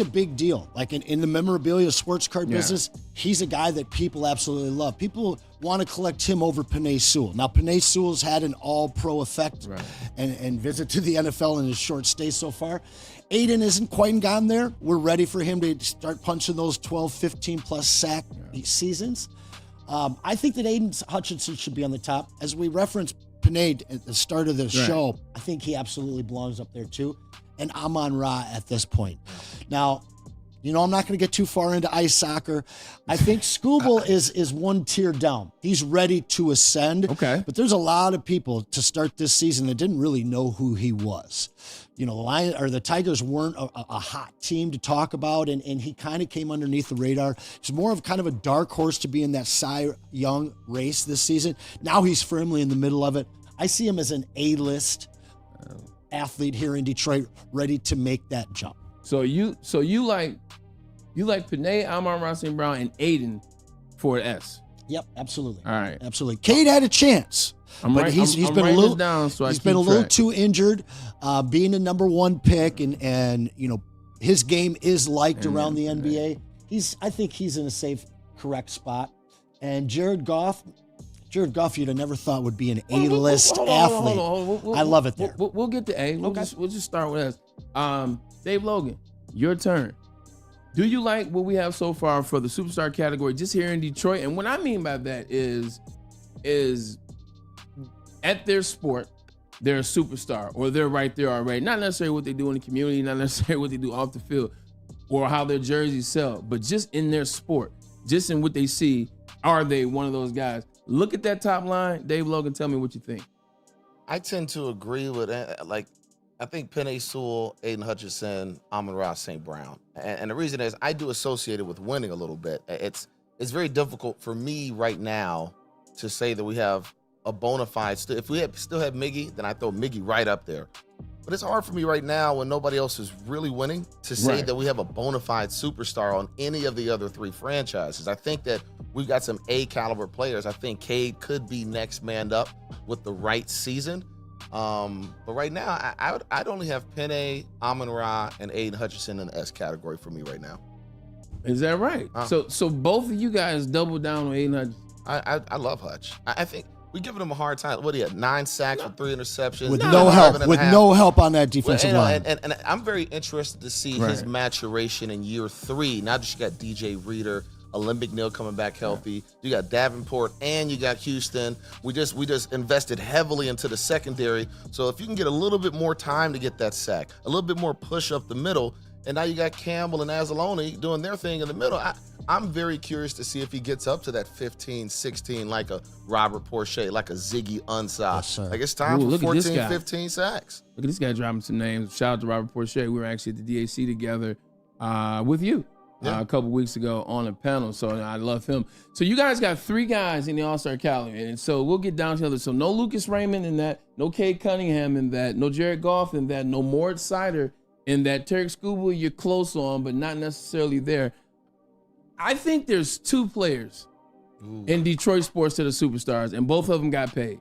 a big deal. Like in the memorabilia sports card business, he's a guy that people absolutely love. People want to collect him over Panay Sewell. Now, Panay Sewell's had an all-pro effect and visit to the NFL in his short stay so far. Aiden isn't quite gone there. We're ready for him to start punching those 12, 15-plus sack seasons. I think that Aiden Hutchinson should be on the top. As we referenced Panay at the start of the show, I think he absolutely belongs up there too. And Amon-Ra at this point. Now, I'm not going to get too far into ice soccer. I think Skubal is one tier down. He's ready to ascend. Okay. But there's a lot of people to start this season that didn't really know who he was. The Tigers weren't a hot team to talk about, and he kind of came underneath the radar. He's more of kind of a dark horse to be in that Cy Young race this season. Now he's firmly in the middle of it. I see him as an A-list athlete here in Detroit, ready to make that jump. So you like Panay, Amon-Ra St. Brown, and Aiden for an S. Yep, absolutely. All right. Absolutely. Cade had a chance. He's been a little too injured, being a number one pick, and his game is liked around the NBA. I think he's in a safe, correct spot. And Jared Goff, you'd have never thought would be an A-list athlete. I love it there. We'll get to A. We'll just start with S. Dave Logan, your turn. Do you like what we have so far for the superstar category just here in Detroit? And what I mean by that is at their sport, they're a superstar, or they're right there already. Not necessarily what they do in the community, not necessarily what they do off the field, or how their jerseys sell, but just in their sport, just in what they see, are they one of those guys? Look at that top line. Dave Logan, tell me what you think. I tend to agree with, I think Penei Sewell, Aiden Hutchinson, Amon-Ra, St. Brown. And the reason is I do associate it with winning a little bit. It's very difficult for me right now to say that we have a bona fide. If we still have Miggy, then I throw Miggy right up there. But it's hard for me right now when nobody else is really winning to say that we have a bona fide superstar on any of the other 3 franchises. I think that we've got some A-caliber players. I think Cade could be next man up with the right season. But right now, I'd only have Penei, Amon-Ra, and Aiden Hutchinson in the S category for me right now. Is that right? So both of you guys double down on Aiden Hutchinson. I love Hutch. I think we're giving him a hard time. What do you have? 9 sacks with 3 interceptions. With no help. With no help on that defensive line. And I'm very interested to see his maturation in year 3. Now that you got DJ Reader, Olympic McNeil coming back healthy. You got Davenport and you got Houston. We just invested heavily into the secondary. So if you can get a little bit more time to get that sack, a little bit more push up the middle, and now you got Campbell and Anzalone doing their thing in the middle. I'm very curious to see if he gets up to that 15, 16, like a Robert Porcher, like a Ziggy Ansah. Yes, sir. Like it's time for 14, 15 sacks. Look at this guy dropping some names. Shout out to Robert Porcher. We were actually at the DAC together with you a couple weeks ago on a panel. So I love him. So you guys got 3 guys in the All-Star caliber. And so we'll get down to the other. So no Lucas Raymond in that, no Cade Cunningham in that, no Jared Goff in that, no Moritz Sider in that. Tarek Skubal, you're close on, but not necessarily there. I think there's 2 players in Detroit sports that are superstars, and both of them got paid.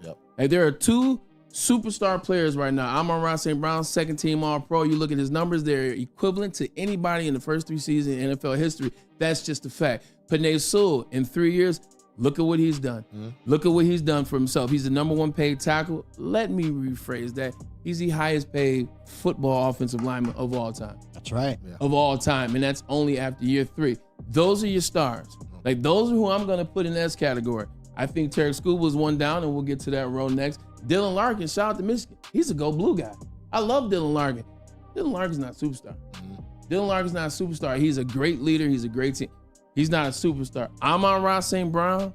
Yep. And there are 2 superstar players right now. Amon-Ra St. Brown, 2nd-team All-Pro. You look at his numbers, they're equivalent to anybody in the first 3 seasons in NFL history. That's just a fact. Penei Sewell, in 3 years, look at what he's done. Look at what he's done for himself. He's the number 1 paid tackle. Let me rephrase that. He's the highest paid football offensive lineman of all time. That's right. Of all time, and that's only after year 3. Those are your stars. Like, those are who I'm going to put in this category. I think Tarek Skubal is 1 down, and we'll get to that row next. Dylan Larkin, shout out to Michigan. He's a Go Blue guy. I love Dylan Larkin. Dylan Larkin's not a superstar. Dylan Larkin's not a superstar. He's a great leader. He's a great team. He's not a superstar. Amon-Ra St. Brown,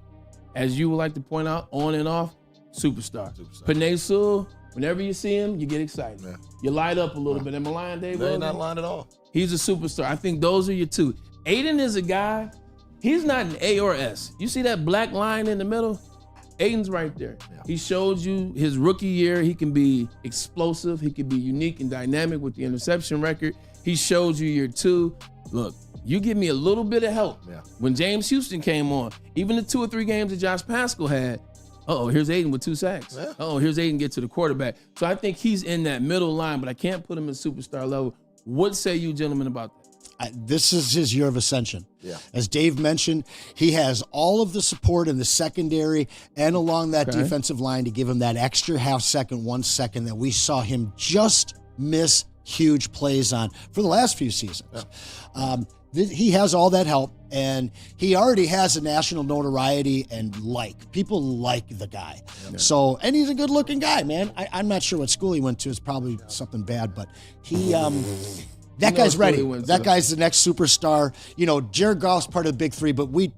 as you would like to point out, on and off, superstar. Penei Sewell, whenever you see him, you get excited. Yeah. You light up a little bit. Am I lying, Dave? No, you're not lying at all. He's a superstar. I think those are your 2. Aiden is a guy, he's not an A or S. You see that black line in the middle? Aiden's right there. Yeah. He showed you his rookie year. He can be explosive. He can be unique and dynamic with the interception record. He showed you year 2. Look, you give me a little bit of help. Yeah. When James Houston came on, even the 2 or 3 games that Josh Paschal had, here's Aiden with 2 sacks. Yeah. Here's Aiden get to the quarterback. So I think he's in that middle line, but I can't put him at superstar level. What say you gentlemen about that? This is his year of ascension. Yeah. As Dave mentioned, he has all of the support in the secondary and along that defensive line to give him that extra half second, 1 second that we saw him just miss huge plays on for the last few seasons. Yeah. He has all that help, and he already has a national notoriety and people like the guy. Yeah. So, and he's a good looking guy, man. I'm not sure what school he went to. It's probably something bad, but he, that guy's ready. That guy's the next superstar. Jared Goff's part of the big 3, but we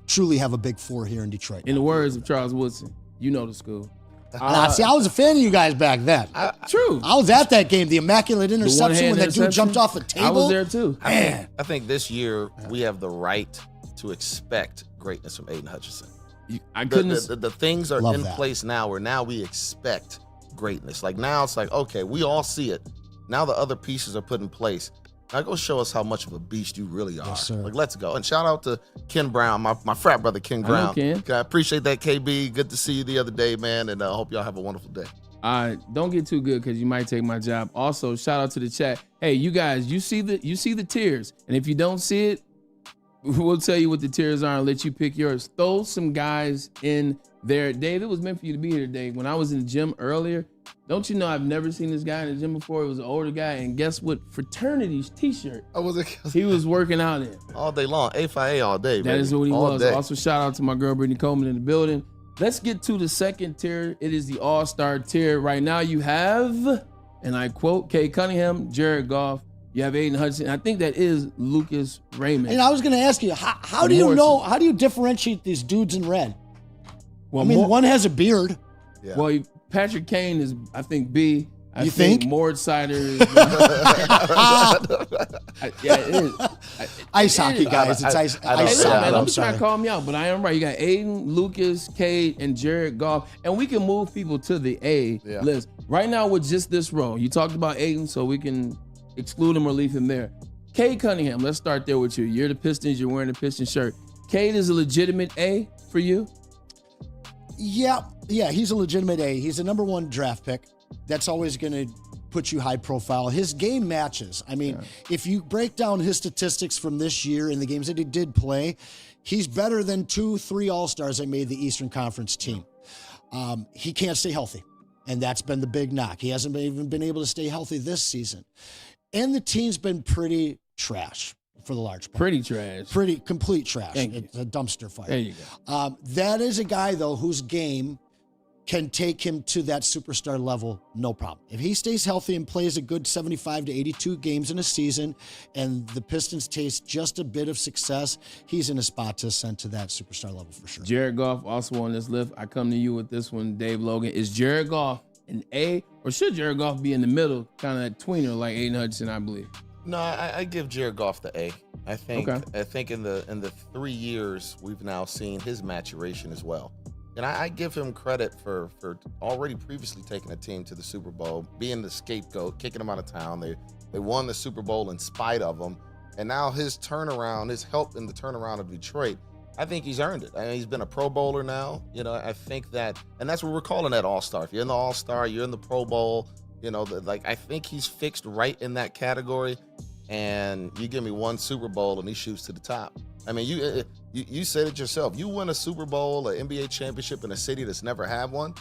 truly have a big 4 here in Detroit. In the words of Charles Woodson, you know the school. See, I was a fan of you guys back then. True. I was at that game, the immaculate interception when that dude jumped off the table. I was there too. I think this year we have the right to expect greatness from Aiden Hutchinson. The things are in place now where now we expect greatness. Like now it's like, okay, we all see it. Now the other pieces are put in place. Now go show us how much of a beast you really are. Yes, sir. Like, let's go. And shout out to Ken Brown, my frat brother, Ken Brown. I appreciate that, KB. Good to see you the other day, man. And I hope y'all have a wonderful day. Don't get too good because you might take my job. Also, shout out to the chat. Hey, you guys, you see the tiers. And if you don't see it, we'll tell you what the tiers are and let you pick yours. Throw some guys in there. Dave, it was meant for you to be here today. When I was in the gym earlier, don't you know I've never seen this guy in the gym before. He was an older guy, and guess what? Fraternity's t-shirt. He was working out in. All day long. A5A all day, That is what he was. Day. Also, shout out to my girl, Brittany Coleman, in the building. Let's get to the 2nd tier. It is the all-star tier. Right now you have, and I quote, Cade Cunningham, Jared Goff. You have Aiden Hutchinson. I think that is Lucas Raymond. And I was going to ask you, how do you know, how do you differentiate these dudes in red? Well, one has a beard. Yeah. Well, Patrick Kane is, I think, B. I You think? Mort Sider is. Yeah, it is. Ice hockey, guys. It's ice Hey, listen, hockey. man, I'm don't be trying sorry. to call me out, but I am right. You got Aiden, Lucas, Cade, and Jared Goff, and we can move people to the A list right now with just this row. You talked about Aiden, so we can exclude him or leave him there. Cade Cunningham, let's start there with you. You're the Pistons. You're wearing the Pistons shirt. Cade is a legitimate A for you. Yeah, he's a legitimate A. He's a number 1 draft pick. That's always going to put you high profile. His game matches. I mean, if you break down his statistics from this year in the games that he did play, he's better than 2-3 All-Stars that made the Eastern Conference team. He can't stay healthy, and that's been the big knock. He hasn't even been able to stay healthy this season. And the team's been pretty trash for the large part. Pretty trash. Pretty complete trash. Thank you. It's a dumpster fire. There you go. That is a guy, though, whose game can take him to that superstar level, no problem. If he stays healthy and plays a good 75 to 82 games in a season, and the Pistons taste just a bit of success, he's in a spot to ascend to that superstar level for sure. Jared Goff also on this list. I come to you with this one, Dave Logan. Is Jared Goff an A, or should Jared Goff be in the middle, kind of that tweener like Aiden Hutchinson, I believe? No, I give Jared Goff the A. I think in the 3 years we've now seen his maturation as well. And I give him credit for already previously taking a team to the Super Bowl, being the scapegoat, kicking them out of town. They won the Super Bowl in spite of him. And now his turnaround, his help in the turnaround of Detroit, I think he's earned it. I mean, he's been a Pro Bowler now. You know, I think that, and that's what we're calling that All-Star. If you're in the All-Star, you're in the Pro Bowl, you know, I think he's fixed right in that category. And you give me one Super Bowl and he shoots to the top. I mean, you said it yourself. You win a Super Bowl, an NBA championship in a city that's never had one,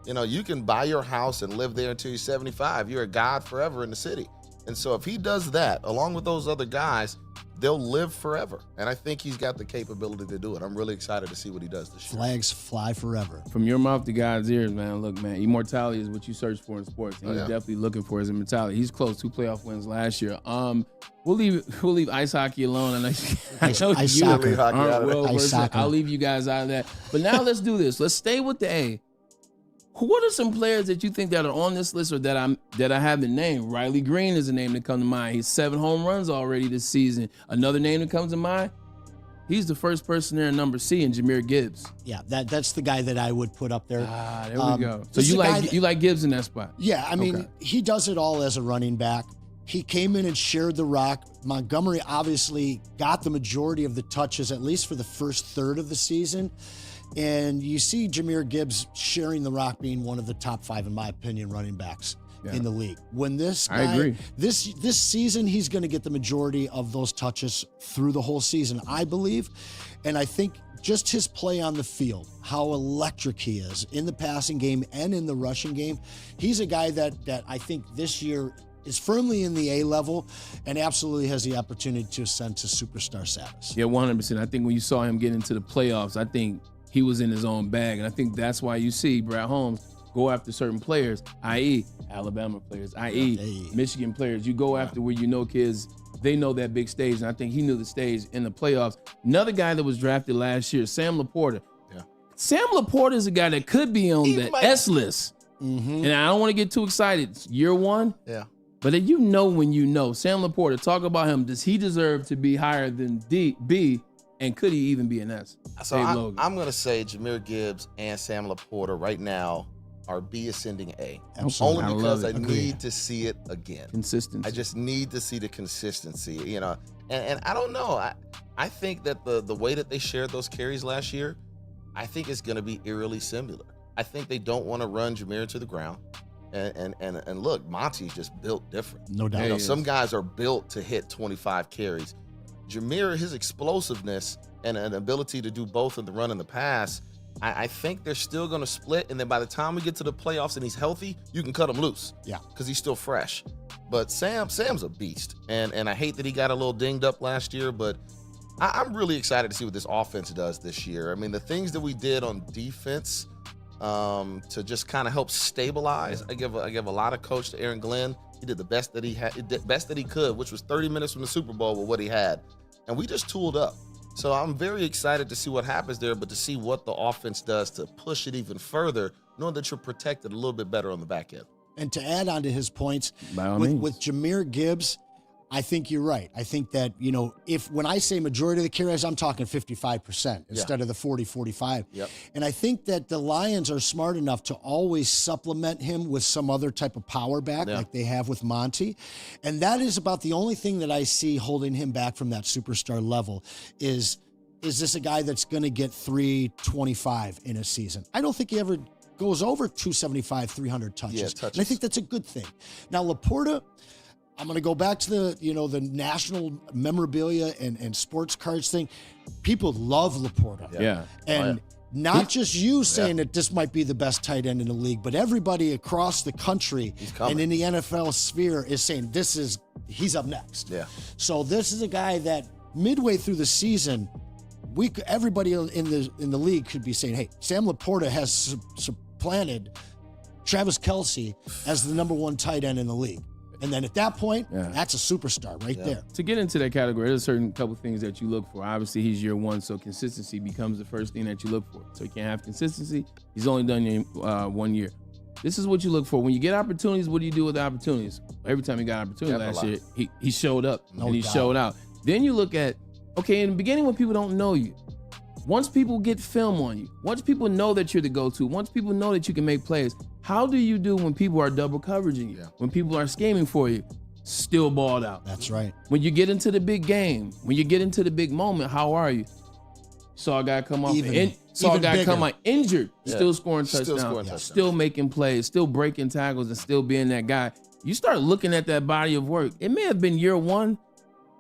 you know, you can buy your house and live there until you're 75. You're a god forever in the city. And so if he does that, along with those other guys, they'll live forever. And I think he's got the capability to do it. I'm really excited to see what he does this year. Flags fly forever. From your mouth to God's ears, man. Look, man, immortality is what you search for in sports. And he's definitely looking for his immortality. He's close, 2 playoff wins last year. We'll leave ice hockey alone. And I know ice you soccer. aren't well Ice versed. soccer. I'll leave you guys out of that. But now let's do this. Let's stay with the A. What are some players that you think that are on this list or that I haven't named? Riley Green is a name that comes to mind. He's 7 home runs already this season. Another name that comes to mind, he's the first person there in number C in Jahmyr Gibbs. Yeah, that's the guy that I would put up there. There we go. So you like Gibbs in that spot? Yeah, I mean, he does it all as a running back. He came in and shared the rock. Montgomery obviously got the majority of the touches, at least for the first third of the season. And you see Jahmyr Gibbs sharing the rock, being one of the top 5, in my opinion, running backs in the league. When this guy, I agree. This season, he's going to get the majority of those touches through the whole season, I believe. And I think just his play on the field, how electric he is in the passing game and in the rushing game. He's a guy that I think this year is firmly in the A level and absolutely has the opportunity to ascend to superstar status. Yeah, 100%. I think when you saw him get into the playoffs, I think he was in his own bag. And I think that's why you see Brad Holmes go after certain players, i.e. Alabama players, i.e. Michigan players. You go after where you know kids, they know that big stage. And I think he knew the stage in the playoffs. Another guy that was drafted last year, Sam Laporta. Yeah. Sam Laporta is a guy that could be on the S list. Mm-hmm. And I don't want to get too excited. It's year 1. Yeah. But you know when you know. Sam Laporta, talk about him. Does he deserve to be higher than B? And could he even be an S? So I'm going to say Jahmyr Gibbs and Sam Laporta right now are B ascending A. Absolutely. Only because I need to see it again. Consistency. I just need to see the consistency, you know. And I don't know. I think that the way that they shared those carries last year, I think it's going to be eerily similar. I think they don't want to run Jahmyr to the ground. And look, Monty's just built different. No doubt. You know, some guys are built to hit 25 carries. Jahmyr, his explosiveness and an ability to do both in the run and the pass, I think they're still going to split. And then by the time we get to the playoffs and he's healthy, you can cut him loose. Yeah. Because he's still fresh. But Sam's a beast. And I hate that he got a little dinged up last year, but I'm really excited to see what this offense does this year. I mean, the things that we did on defense to just kind of help stabilize, I give a lot of coach to Aaron Glenn. He did the best that he could, which was 30 minutes from the Super Bowl with what he had. And we just tooled up. So I'm very excited to see what happens there, but to see what the offense does to push it even further, knowing that you're protected a little bit better on the back end. And to add on to his points, By all means. with Jahmyr Gibbs, I think you're right. I think that, when I say majority of the carries, I'm talking 55% instead of the 40, 45. Yep. And I think that the Lions are smart enough to always supplement him with some other type of power back like they have with Monty. And that is about the only thing that I see holding him back from that superstar level is this a guy that's going to get 325 in a season? I don't think he ever goes over 275, 300 touches. And I think that's a good thing. Now, Laporta, I'm going to go back to the national memorabilia and sports cards thing. People love Laporta. Yeah. And not just you saying that this might be the best tight end in the league, but everybody across the country and in the NFL sphere is saying he's up next. Yeah. So this is a guy that midway through the season, everybody in the league could be saying, hey, Sam Laporta has supplanted Travis Kelce as the number 1 tight end in the league. And then at that point, that's a superstar right there. To get into that category, there's a certain couple things that you look for. Obviously, he's year 1, so consistency becomes the first thing that you look for. So you can't have consistency. He's only done 1 year. This is what you look for. When you get opportunities, what do you do with the opportunities? Every time he got opportunity last year, he showed up and he showed out. Then you look at, okay, in the beginning when people don't know you, once people get film on you, once people know that you're the go-to, once people know that you can make plays, how do you do when people are double coveraging you, when people are scheming for you? Still balled out. That's right. When you get into the big game, when you get into the big moment, how are you? Saw a guy come off, come out injured, still scoring touchdowns, still making plays, still breaking tackles, and still being that guy. You start looking at that body of work. It may have been year 1,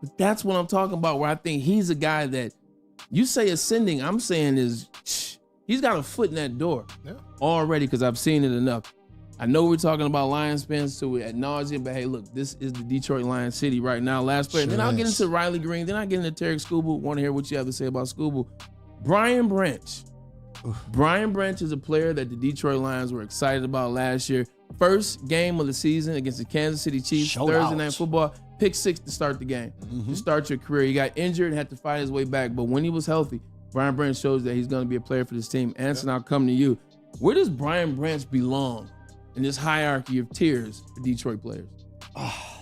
but that's what I'm talking about, where I think he's a guy that you say ascending, I'm saying he's got a foot in that door already because I've seen it enough. I know we're talking about Lions fans so ad nauseum, but hey, look, this is the Detroit Lions city right now. Last player. Then I'll get into Riley Green. Then I'll get into Tarek Skubal. Want to hear what you have to say about Skubal. Brian Branch. Brian Branch is a player that the Detroit Lions were excited about last year. First game of the season against the Kansas City Chiefs, Thursday Night Football. Pick 6 to start the game. To start your career. He got injured and had to fight his way back. But when he was healthy, Brian Branch shows that he's going to be a player for this team. Anson, I'll come to you. Where does Brian Branch belong in this hierarchy of tiers for Detroit players?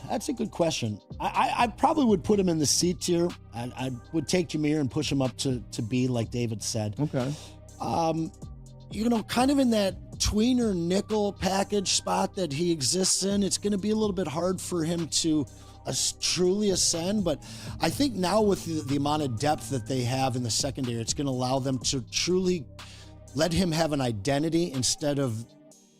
That's a good question. I probably would put him in the C tier. I would take Jahmyr and push him up to B, like David said. Okay. Kind of in that tweener nickel package spot that he exists in, it's going to be a little bit hard for him to truly ascend. But I think now with the amount of depth that they have in the secondary, it's going to allow them to truly let him have an identity instead of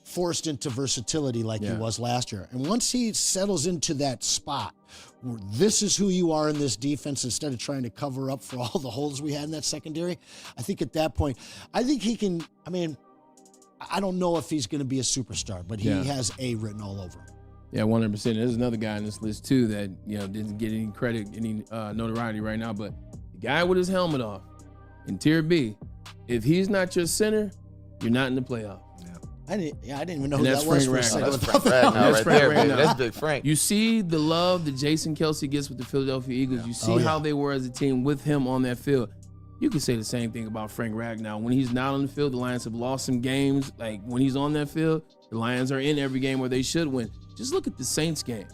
forced into versatility like he was last year. And once he settles into that spot where this is who you are in this defense instead of trying to cover up for all the holes we had in that secondary, I think at that point, I think he can, I don't know if he's going to be a superstar, but he has A written all over him. Yeah, 100%. There's another guy on this list too that didn't get any credit, any notoriety right now, but the guy with his helmet off in Tier B, if he's not your center, you're not in the playoff. I didn't even know who that was. That's Frank Ragnow right there, baby. That's Big Frank. You see the love that Jason Kelce gets with the Philadelphia Eagles. You see how they were as a team with him on that field. You can say the same thing about Frank Ragnow. When he's not on the field, the Lions have lost some games. Like when he's on that field, the Lions are in every game where they should win. Just look at the Saints game.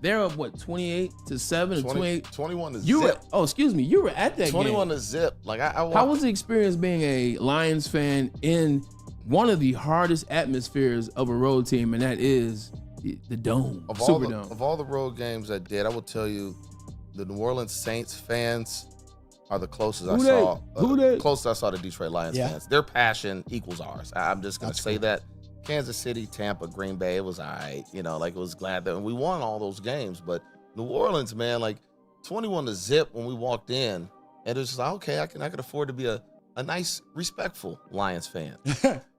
They're up, 28-7 or 28? 21 to zip. You were at that 21 game. to zip. How was the experience being a Lions fan in one of the hardest atmospheres of a road team, and that is the Dome, Superdome? Of all the road games I did, I will tell you the New Orleans Saints fans are the closest I saw. Closest I saw the Detroit Lions fans. Their passion equals ours. I'm just going to say that. Kansas City, Tampa, Green Bay, it was all right. It was glad that we won all those games. But New Orleans, man, 21 to zip when we walked in. And it was just like, okay, I can afford to be a nice, respectful Lions fan.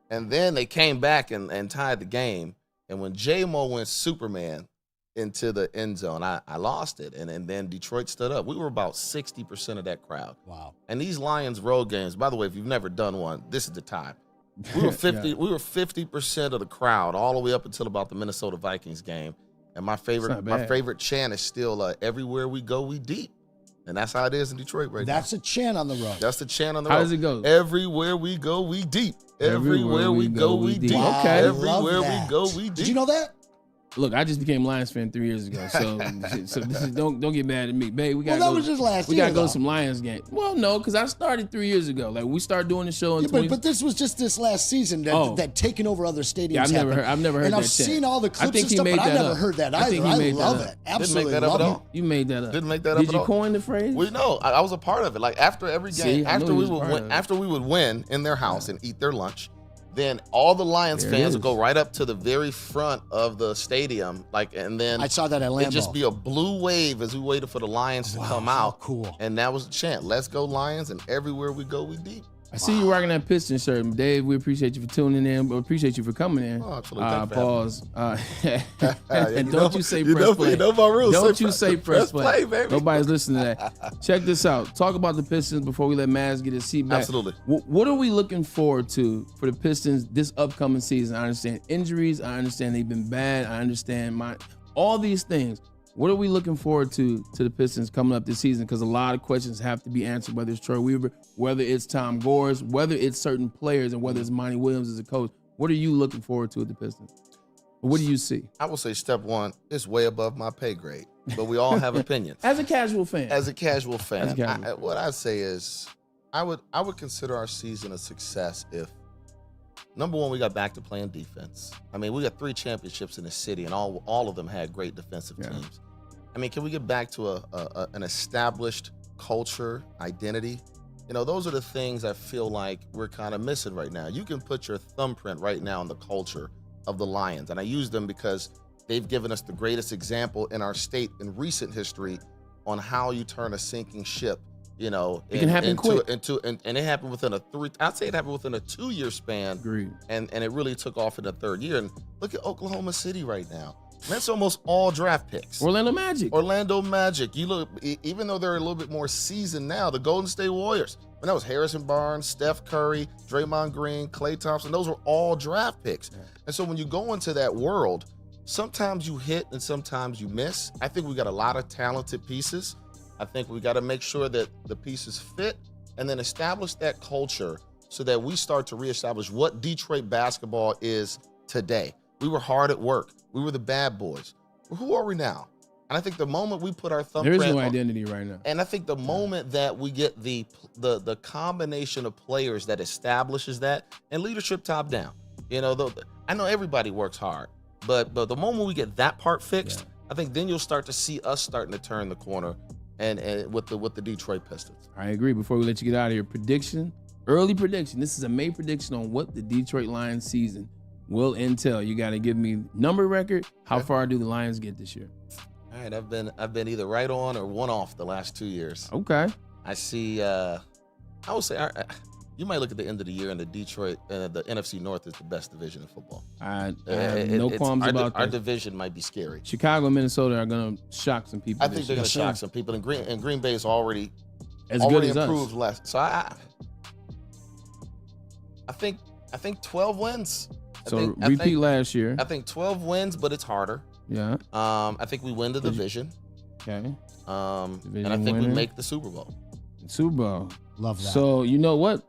And then they came back and tied the game. And when J-Mo went Superman into the end zone, I lost it. And then Detroit stood up. We were about 60% of that crowd. Wow. And these Lions road games, by the way, if you've never done one, this is the time. We were 50. We were 50% of the crowd all the way up until about the Minnesota Vikings game. And my favorite chant is still "Everywhere we go, we deep." And that's how it is in Detroit right now. That's a chant on the road. That's the chant on the road. How does it go? Everywhere we go, we deep. Everywhere we go, we deep. Wow, okay. Everywhere we go, we deep. Did you know that? Look, I just became Lions fan 3 years ago, so this is, don't get mad at me, babe. We got that was just last We year, gotta go though. to some Lions game. Well, no, because I started 3 years ago. Like we started doing the show in But this was just this last season that taking over other stadiums. Yeah, I've never heard and that. I've seen all the I clips think and he stuff, made but I that never up. heard that I either. think he I made that love up. it. Absolutely Didn't make that up love at it. all. You made that up. Didn't make that up Did at you all. coin the phrase? We know. I was a part of it. Like after every game, See, I knew he was part of it. after we would win in their house and eat their lunch, then all the Lions There it fans is. would go right up to the very front of the stadium, and then I saw that at Lambeau. it'd just be a blue wave as we waited for the Lions to come out. Cool. And that was the chant. Let's go Lions, and everywhere we go, we deep. I see you rocking that Piston shirt, Dave. We appreciate you for tuning in. We appreciate you for coming in. Oh, absolutely. Thank you for Pause. And You don't know- you say you press know- play. you know my rules. Don't Say you say press press play. play, baby. Nobody's listening to that. Check this out. Talk about the Pistons before we let Maz get his seat back. Absolutely. What are we looking forward to for the Pistons this upcoming season? I understand injuries. I understand they've been bad. I understand all these things. What are we looking forward to the Pistons coming up this season? Because a lot of questions have to be answered, whether it's Troy Weaver, whether it's Tom Gores, whether it's certain players, and whether it's Monty Williams as a coach. What are you looking forward to at the Pistons? What do you see? I will say step one is way above my pay grade, but we all have opinions. As a casual fan. As a casual fan, As a casual. what I'd say is I would consider our season a success if, number one, we got back to playing defense. I mean, we got 3 championships in the city, and all of them had great defensive teams. I mean, can we get back to an established culture, identity? You know, those are the things I feel like we're kind of missing right now. You can put your thumbprint right now on the culture of the Lions, and I use them because they've given us the greatest example in our state in recent history on how you turn a sinking ship. You know, It can happen quick. and it happened within I'd say it happened within a 2-year span. Agreed. And it really took off in the 3rd year. And look at Oklahoma City right now. That's almost all draft picks. Orlando Magic. You look, even though they're a little bit more seasoned now, the Golden State Warriors. And that was Harrison Barnes, Steph Curry, Draymond Green, Klay Thompson. Those were all draft picks. And so when you go into that world, sometimes you hit and sometimes you miss. I think we got a lot of talented pieces. I think we got to make sure that the pieces fit and then establish that culture so that we start to reestablish what Detroit basketball is today. We were hard at work. We were the bad boys. Well, who are we now? And I think the moment we put our thumbprint There is no on- identity right now. and I think the moment that we get the combination of players that establishes that, and leadership top down, you know, I know everybody works hard, but the moment we get that part fixed, I think then you'll start to see us starting to turn the corner, and with the Detroit Pistons. I agree. Before we let you get out of here, early prediction. This is a May prediction on what the Detroit Lions season will entail. You got to give me number record. How far do the Lions get this year? All right, I've been either right on or one off the last 2 years. Okay. I see. I would say you might look at the end of the year and the Detroit, the NFC North is the best division in football. I have no qualms about our that. division might be scary. Chicago and Minnesota are going to shock some people. I think they're going to shock some people. And Green Bay is already as good as improved us. less. So I think 12 wins. So repeat last year. I think 12 wins, but it's harder. Yeah. I think we win the division. Okay. And I think we make the Super Bowl. Super Bowl. Love that. So you know what?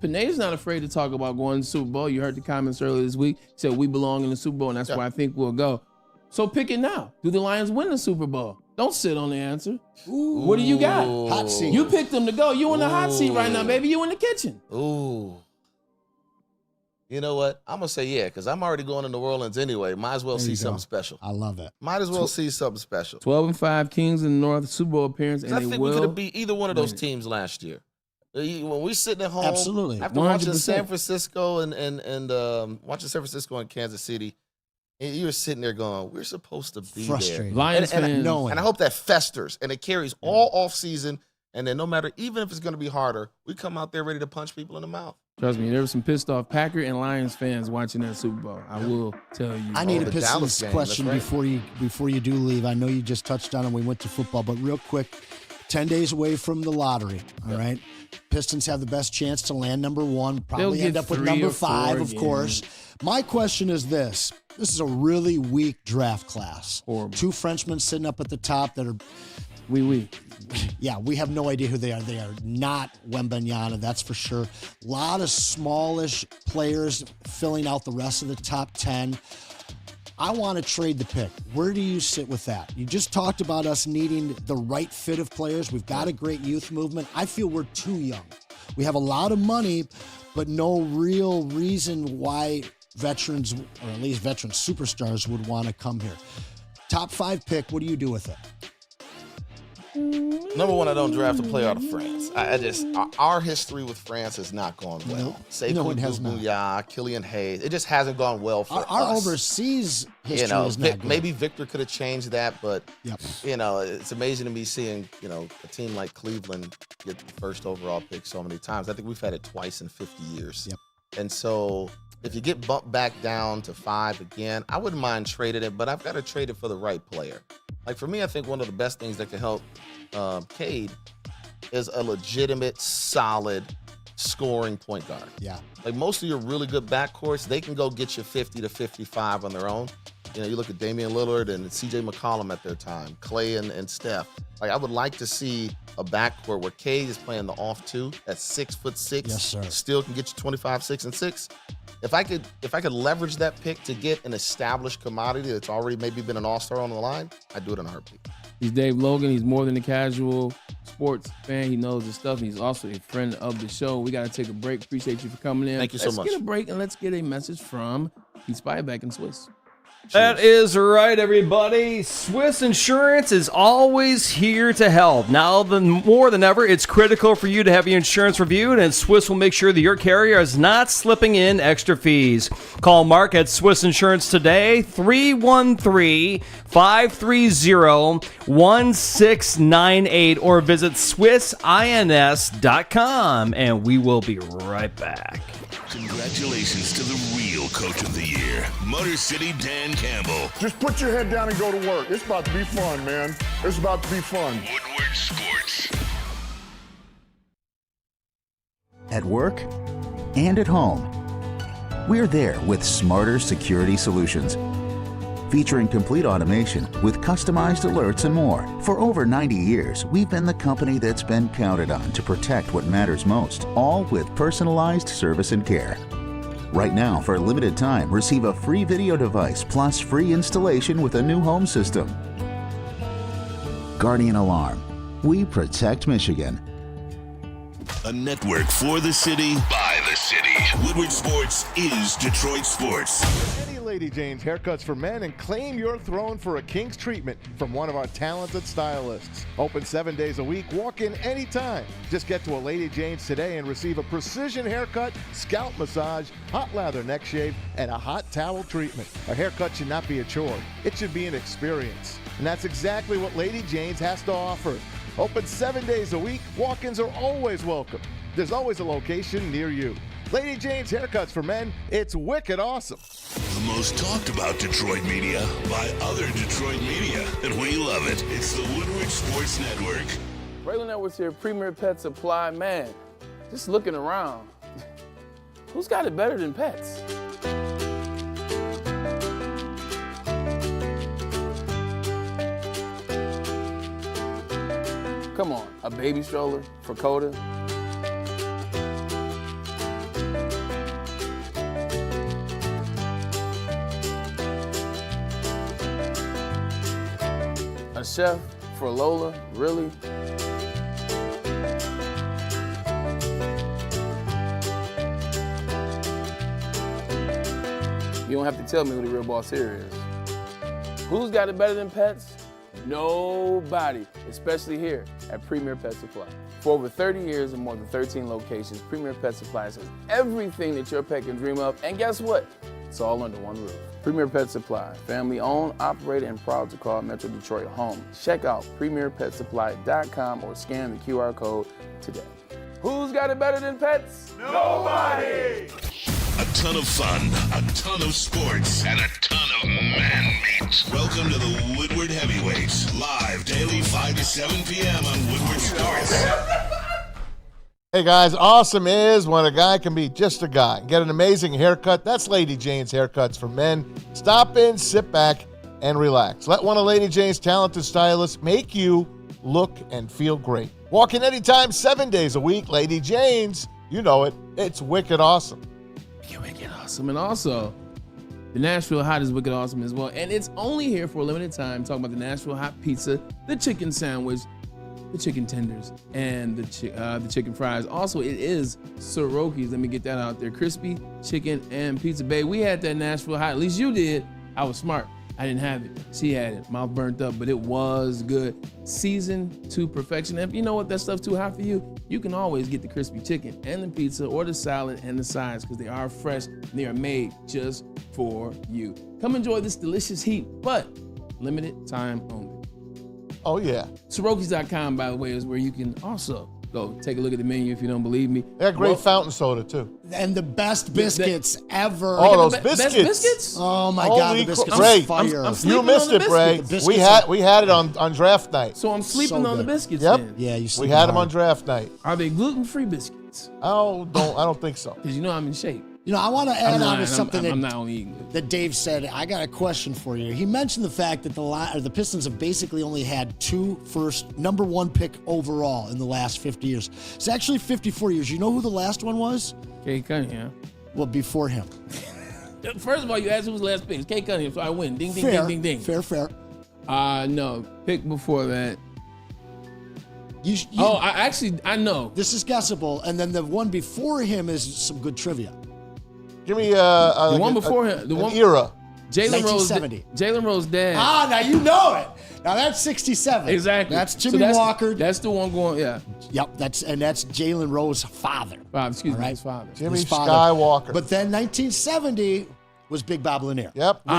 Panay's not afraid to talk about going to the Super Bowl. You heard the comments earlier this week. He said we belong in the Super Bowl, and that's where I think we'll go. So pick it now. Do the Lions win the Super Bowl? Don't sit on the answer. Ooh. What do you got? Hot seat. You picked them to go. You in the hot seat right now, baby. You in the kitchen. Ooh. You know what? I'm going to say yeah, because I'm already going to New Orleans anyway. Might as well see something special. I love it. Might as well see something special. 12-5 Kings in the North, Super Bowl appearance, and I they think we will. could have beat either one of those teams last year. When we sitting at home, Absolutely. after watching 100%. San Francisco and watching San Francisco and Kansas City, and you were sitting there going, "We're supposed to be Frustrated. there." Lions and fans, I hope that festers and it carries all off season. And then no matter, even if it's going to be harder, we come out there ready to punch people in the mouth. trust me, there were some pissed off Packer and Lions fans watching that Super Bowl. I will tell you. I need the a Pistons Dallas game, question that's right. before you do leave. I know you just touched on it. We went to football, but real quick, 10 days away from the lottery. All right, Pistons have the best chance to land number 1. Probably They'll end get up with 3 number or 4 5, of again. course. My question is this: this is a really weak draft class. Horrible. 2 Frenchmen sitting up at the top that are. We. Yeah, we have no idea who they are. They are not Wembanyama, that's for sure. A lot of smallish players filling out the rest of the top 10. I want to trade the pick. Where do you sit with that? You just talked about us needing the right fit of players. We've got a great youth movement. I feel we're too young. We have a lot of money, but no real reason why veterans, or at least veteran superstars, would want to come here. Top 5 pick, what do you do with it? Number one, I don't draft a player out of France. Our history with France has not gone well. No, it has not. Killian Hayes, it just hasn't gone well for us. Our overseas history is not good. Maybe Victor could have changed that, but it's amazing to me seeing a team like Cleveland get the first overall pick so many times. I think we've had it twice in 50 years. Yep. And so if you get bumped back down to 5 again, I wouldn't mind trading it, but I've got to trade it for the right player. Like for me, I think one of the best things that could help Cade is a legitimate, solid scoring point guard. Yeah. Like most of your really good backcourts, they can go get you 50 to 55 on their own. You look at Damian Lillard and CJ McCollum at their time, Clay and Steph. Like I would like to see a backcourt where Cade is playing the off 2 at 6'6". Yes, sir. Still can get you 25, 6, and 6. If I could leverage that pick to get an established commodity that's already maybe been an all-star on the line, I'd do it in a heartbeat. He's Dave Logan. He's more than a casual sports fan. He knows his stuff. He's also a friend of the show. We got to take a break. Appreciate you for coming in. Thank you so much. Let's get a break and let's get a message from He's Back in Swiss. That is right, everybody. Swiss Insurance is always here to help. Now, more than ever, it's critical for you to have your insurance reviewed, and Swiss will make sure that your carrier is not slipping in extra fees. Call Mark at Swiss Insurance today, 313-530-1698, or visit SwissINS.com, and we will be right back. Congratulations to the real coach of the year, Motor City Dan Campbell. Just put your head down and go to work. It's about to be fun, man. It's about to be fun. Woodward Sports. At work and at home, we're there with smarter security solutions. Featuring complete automation with customized alerts and more. For over 90 years, we've been the company that's been counted on to protect what matters most, all with personalized service and care. Right now, for a limited time, receive a free video device plus free installation with a new home system. Guardian Alarm. We protect Michigan. A network for the city, by the city. Woodward Sports is Detroit Sports. Any Lady Jane's haircuts for men, and claim your throne for a king's treatment from one of our talented stylists. Open 7 days a week. Walk in anytime. Just get to a Lady Jane's today and receive a precision haircut, scalp massage, hot lather neck shave, and a hot towel treatment. A haircut should not be a chore. It should be an experience. And that's exactly what Lady Jane's has to offer. Open 7 days a week. Walk-ins are always welcome. There's always a location near you. Lady Jane's Haircuts for Men, it's wicked awesome. The most talked about Detroit media by other Detroit media, and we love it. It's the Woodward Sports Network. Braylon Edwards here, Premier Pet Supply. Man, just looking around, who's got it better than pets? Come on, a baby stroller for Coda? A chef for Lola? Really? You don't have to tell me who the real boss here is. Who's got it better than pets? Nobody, especially here at Premier Pet Supply. For over 30 years and more than 13 locations, Premier Pet Supply has everything that your pet can dream of. And guess what? It's all under one roof. Premier Pet Supply, family owned, operated, and proud to call Metro Detroit home. Check out premierpetsupply.com or scan the QR code today. Who's got it better than pets? Nobody! A ton of fun, a ton of sports, and a ton of man meat. Welcome to the Woodward Heavyweights, live daily 5 to 7 p.m. on Woodward Sports. Hey guys, awesome is when a guy can be just a guy. Get an amazing haircut. That's Lady Jane's Haircuts for Men. Stop in, sit back, and relax. Let one of Lady Jane's talented stylists make you look and feel great. Walk in anytime, 7 days a week. Lady Jane's, you know it. It's wicked awesome. Wicked awesome. And also, the Nashville Hot is wicked awesome as well. And it's only here for a limited time. Talking about the Nashville Hot Pizza, the chicken sandwich, the chicken tenders, and the chicken fries. Also, it is Soroki's. Let me get that out there. Crispy chicken and pizza. Babe, we had that Nashville Hot. At least you did. I was smart. I didn't have it. She had it. Mouth burnt up, but it was good. Seasoned to perfection. And if you know what, that stuff's too hot for you, you can always get the crispy chicken and the pizza or the salad and the sides because they are fresh and they are made just for you. Come enjoy this delicious heat, but limited time only. Oh, yeah. Soroki's.com, by the way, is where you can also go take a look at the menu if you don't believe me. They got great fountain soda, too. And the best biscuits ever. Oh, those biscuits. Best biscuits? Oh, my God, the biscuits Bray, are fire. you missed it, Bray. We had it on draft night. So I'm sleeping on the biscuits Yep. then. Yeah, you We had them on draft night. Are they gluten-free biscuits? I don't think so. Because you know I'm in shape. You know, I want to add on to something I'm not only eating good. that Dave said. I got a question for you. He mentioned the fact that the Pistons have basically only had two number one pick overall in the last 50 years. It's actually 54 years. You know who the last one was? Kate Cunningham. Well, before him. First of all, you asked who was the last pick. It's Kate Cunningham, so I win. Ding, ding, Fair. ding, ding, ding. Fair. No. Pick before that. I know. This is guessable, and then the one before him is some good trivia. Give me the one before him. The one era. Jalen Rose's dad. Now you know it. Now that's 67. Exactly. That's Jimmy Walker. That's the one going. Yeah. Yep. That's Jalen Rose's father. Excuse me, his father. Jimmy His father. Skywalker. But then 1970 was Big Bob Lanier. Yep. Which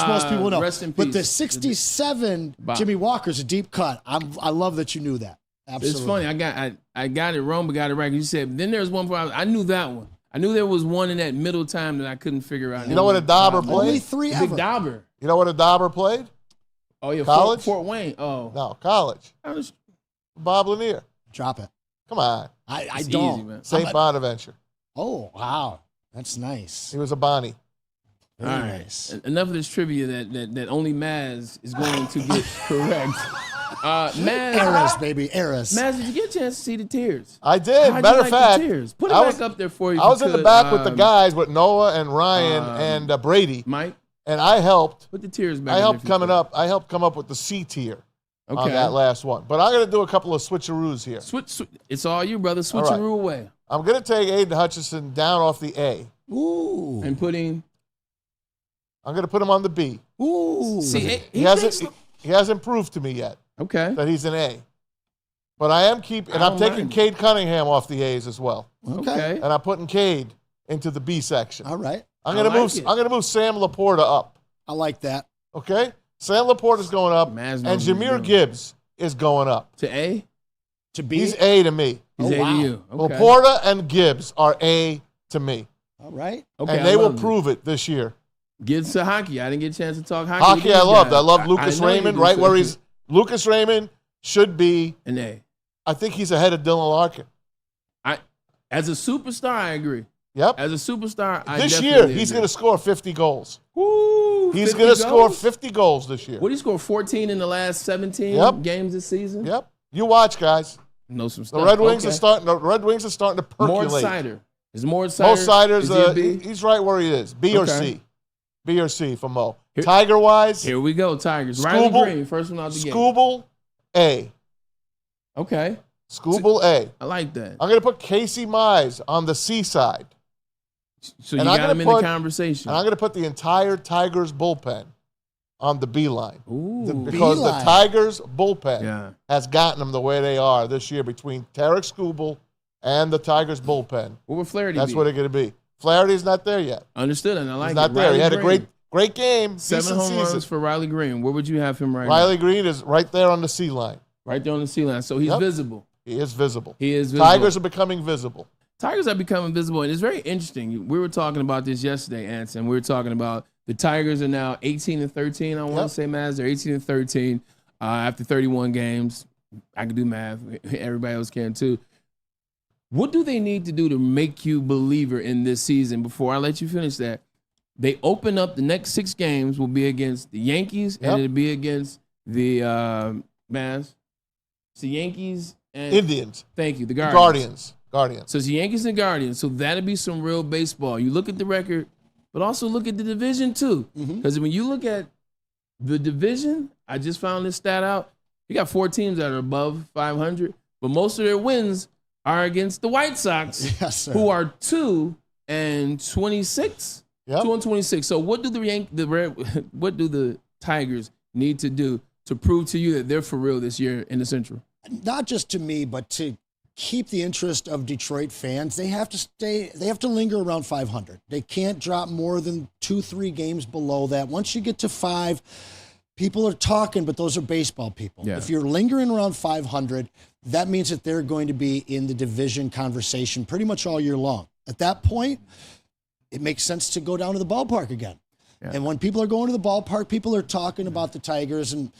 most people know. Rest in peace. But the 67 Jimmy Walker's a deep cut. I love that you knew that. Absolutely. It's funny. I got it wrong, but got it right. You said then there's one. I knew that one. I knew there was one in that middle time that I couldn't figure out. You know what a Dauber played? Only three Big ever. Dauber. You know what a Dauber played? Oh, yeah. College? Fort Wayne. Oh. No, college. Bob Lanier. Drop it. Come on. I don't. Easy, man. St. Bonaventure. Oh, wow. That's nice. He was a Bonnie. All right. Nice. Enough of this trivia that only Maz is going to get correct. Maz, Eras, baby. Eras. Maz, did you get a chance to see the tears? I did. How'd Matter you of like fact, the tears? Put it back up there for you. I was in the back with the guys, with Noah and Ryan and Brady. Mike, and I helped. Put the tears back. I helped come up with the C tier on that last one. But I'm going to do a couple of switcheroos here. It's all you, brother. Switcheroo away. I'm going to take Aiden Hutchinson down off the A. Ooh. And I'm going to put him on the B. Ooh. See, he hasn't proved to me yet. Okay. That he's an A. But I am I'm taking Cade Cunningham off the A's as well. Okay. And I'm putting Cade into the B section. All right. I'm gonna move Sam Laporta up. I like that. Okay? Sam Laporta is going up, and Jahmyr Gibbs is going up. To A? To B? He's A to me. He's A to you. Okay. Laporta and Gibbs are A to me. All right. Okay. And they will prove it this year. Gibbs to hockey. I didn't get a chance to talk hockey. Hockey I loved. I love Lucas Raymond, right where he's Lucas Raymond should be an A. I think he's ahead of Dylan Larkin. As a superstar, I agree. Yep. As a superstar, this year he's going to score 50 goals. Woo, he's going to score 50 goals this year. What did he score? 14 in the last 17 games this season. Yep. You watch, guys. Know some stuff. The Red Wings are starting. The Red Wings are starting to percolate. Mort Sider. Is Mort Sider? Mo Sider's he's right where he is. B or C. B or C for Mo. Tiger wise. Here we go. Tigers. Riley Green, first one out the gate. Scooble, A. Okay. Scooble, A. I like that. I'm going to put Casey Mize on the C side. So you got him in the conversation. And I'm going to put the entire Tigers bullpen on the B line. Ooh. Because the Tigers bullpen has gotten them the way they are this year between Tarek Scooble and the Tigers bullpen. What would Flaherty That's be? what they're going to be. Flaherty's not there yet. Understood, and I like He's not there. He had a great game. 7 home runs for Riley Green. Where would you have him right now? Riley Green is right there on the C line. Right there on the C line. So he's visible. He is visible. He is visible. Tigers are becoming visible. Tigers are becoming visible, and it's very interesting. We were talking about this yesterday, Anson. We were talking about the Tigers are now 18-13. I want to say, Maz. They're 18-13 after 31 games. I can do math. Everybody else can too. What do they need to do to make you believer in this season? Before I let you finish that, they open up the next 6 games will be against the Yankees and it'll be against the Maz. It's the Yankees and Indians. Thank you. The Guardians. So it's the Yankees and Guardians. So that'd be some real baseball. You look at the record, but also look at the division too. Because when you look at the division, I just found this stat out. You got 4 teams that are above 500, but most of their wins are against the White Sox, Yes, sir. who are 2-26. Yep. 2-26. So what do what do the Tigers need to do to prove to you that they're for real this year in the Central? Not just to me, but to keep the interest of Detroit fans. They have to linger around 500. They can't drop more than 2-3 games below that. Once you get to 5, people are talking, but those are baseball people. Yeah. If you're lingering around 500, that means that they're going to be in the division conversation pretty much all year long. At that point, it makes sense to go down to the ballpark again. Yeah. And when people are going to the ballpark, people are talking about the Tigers, and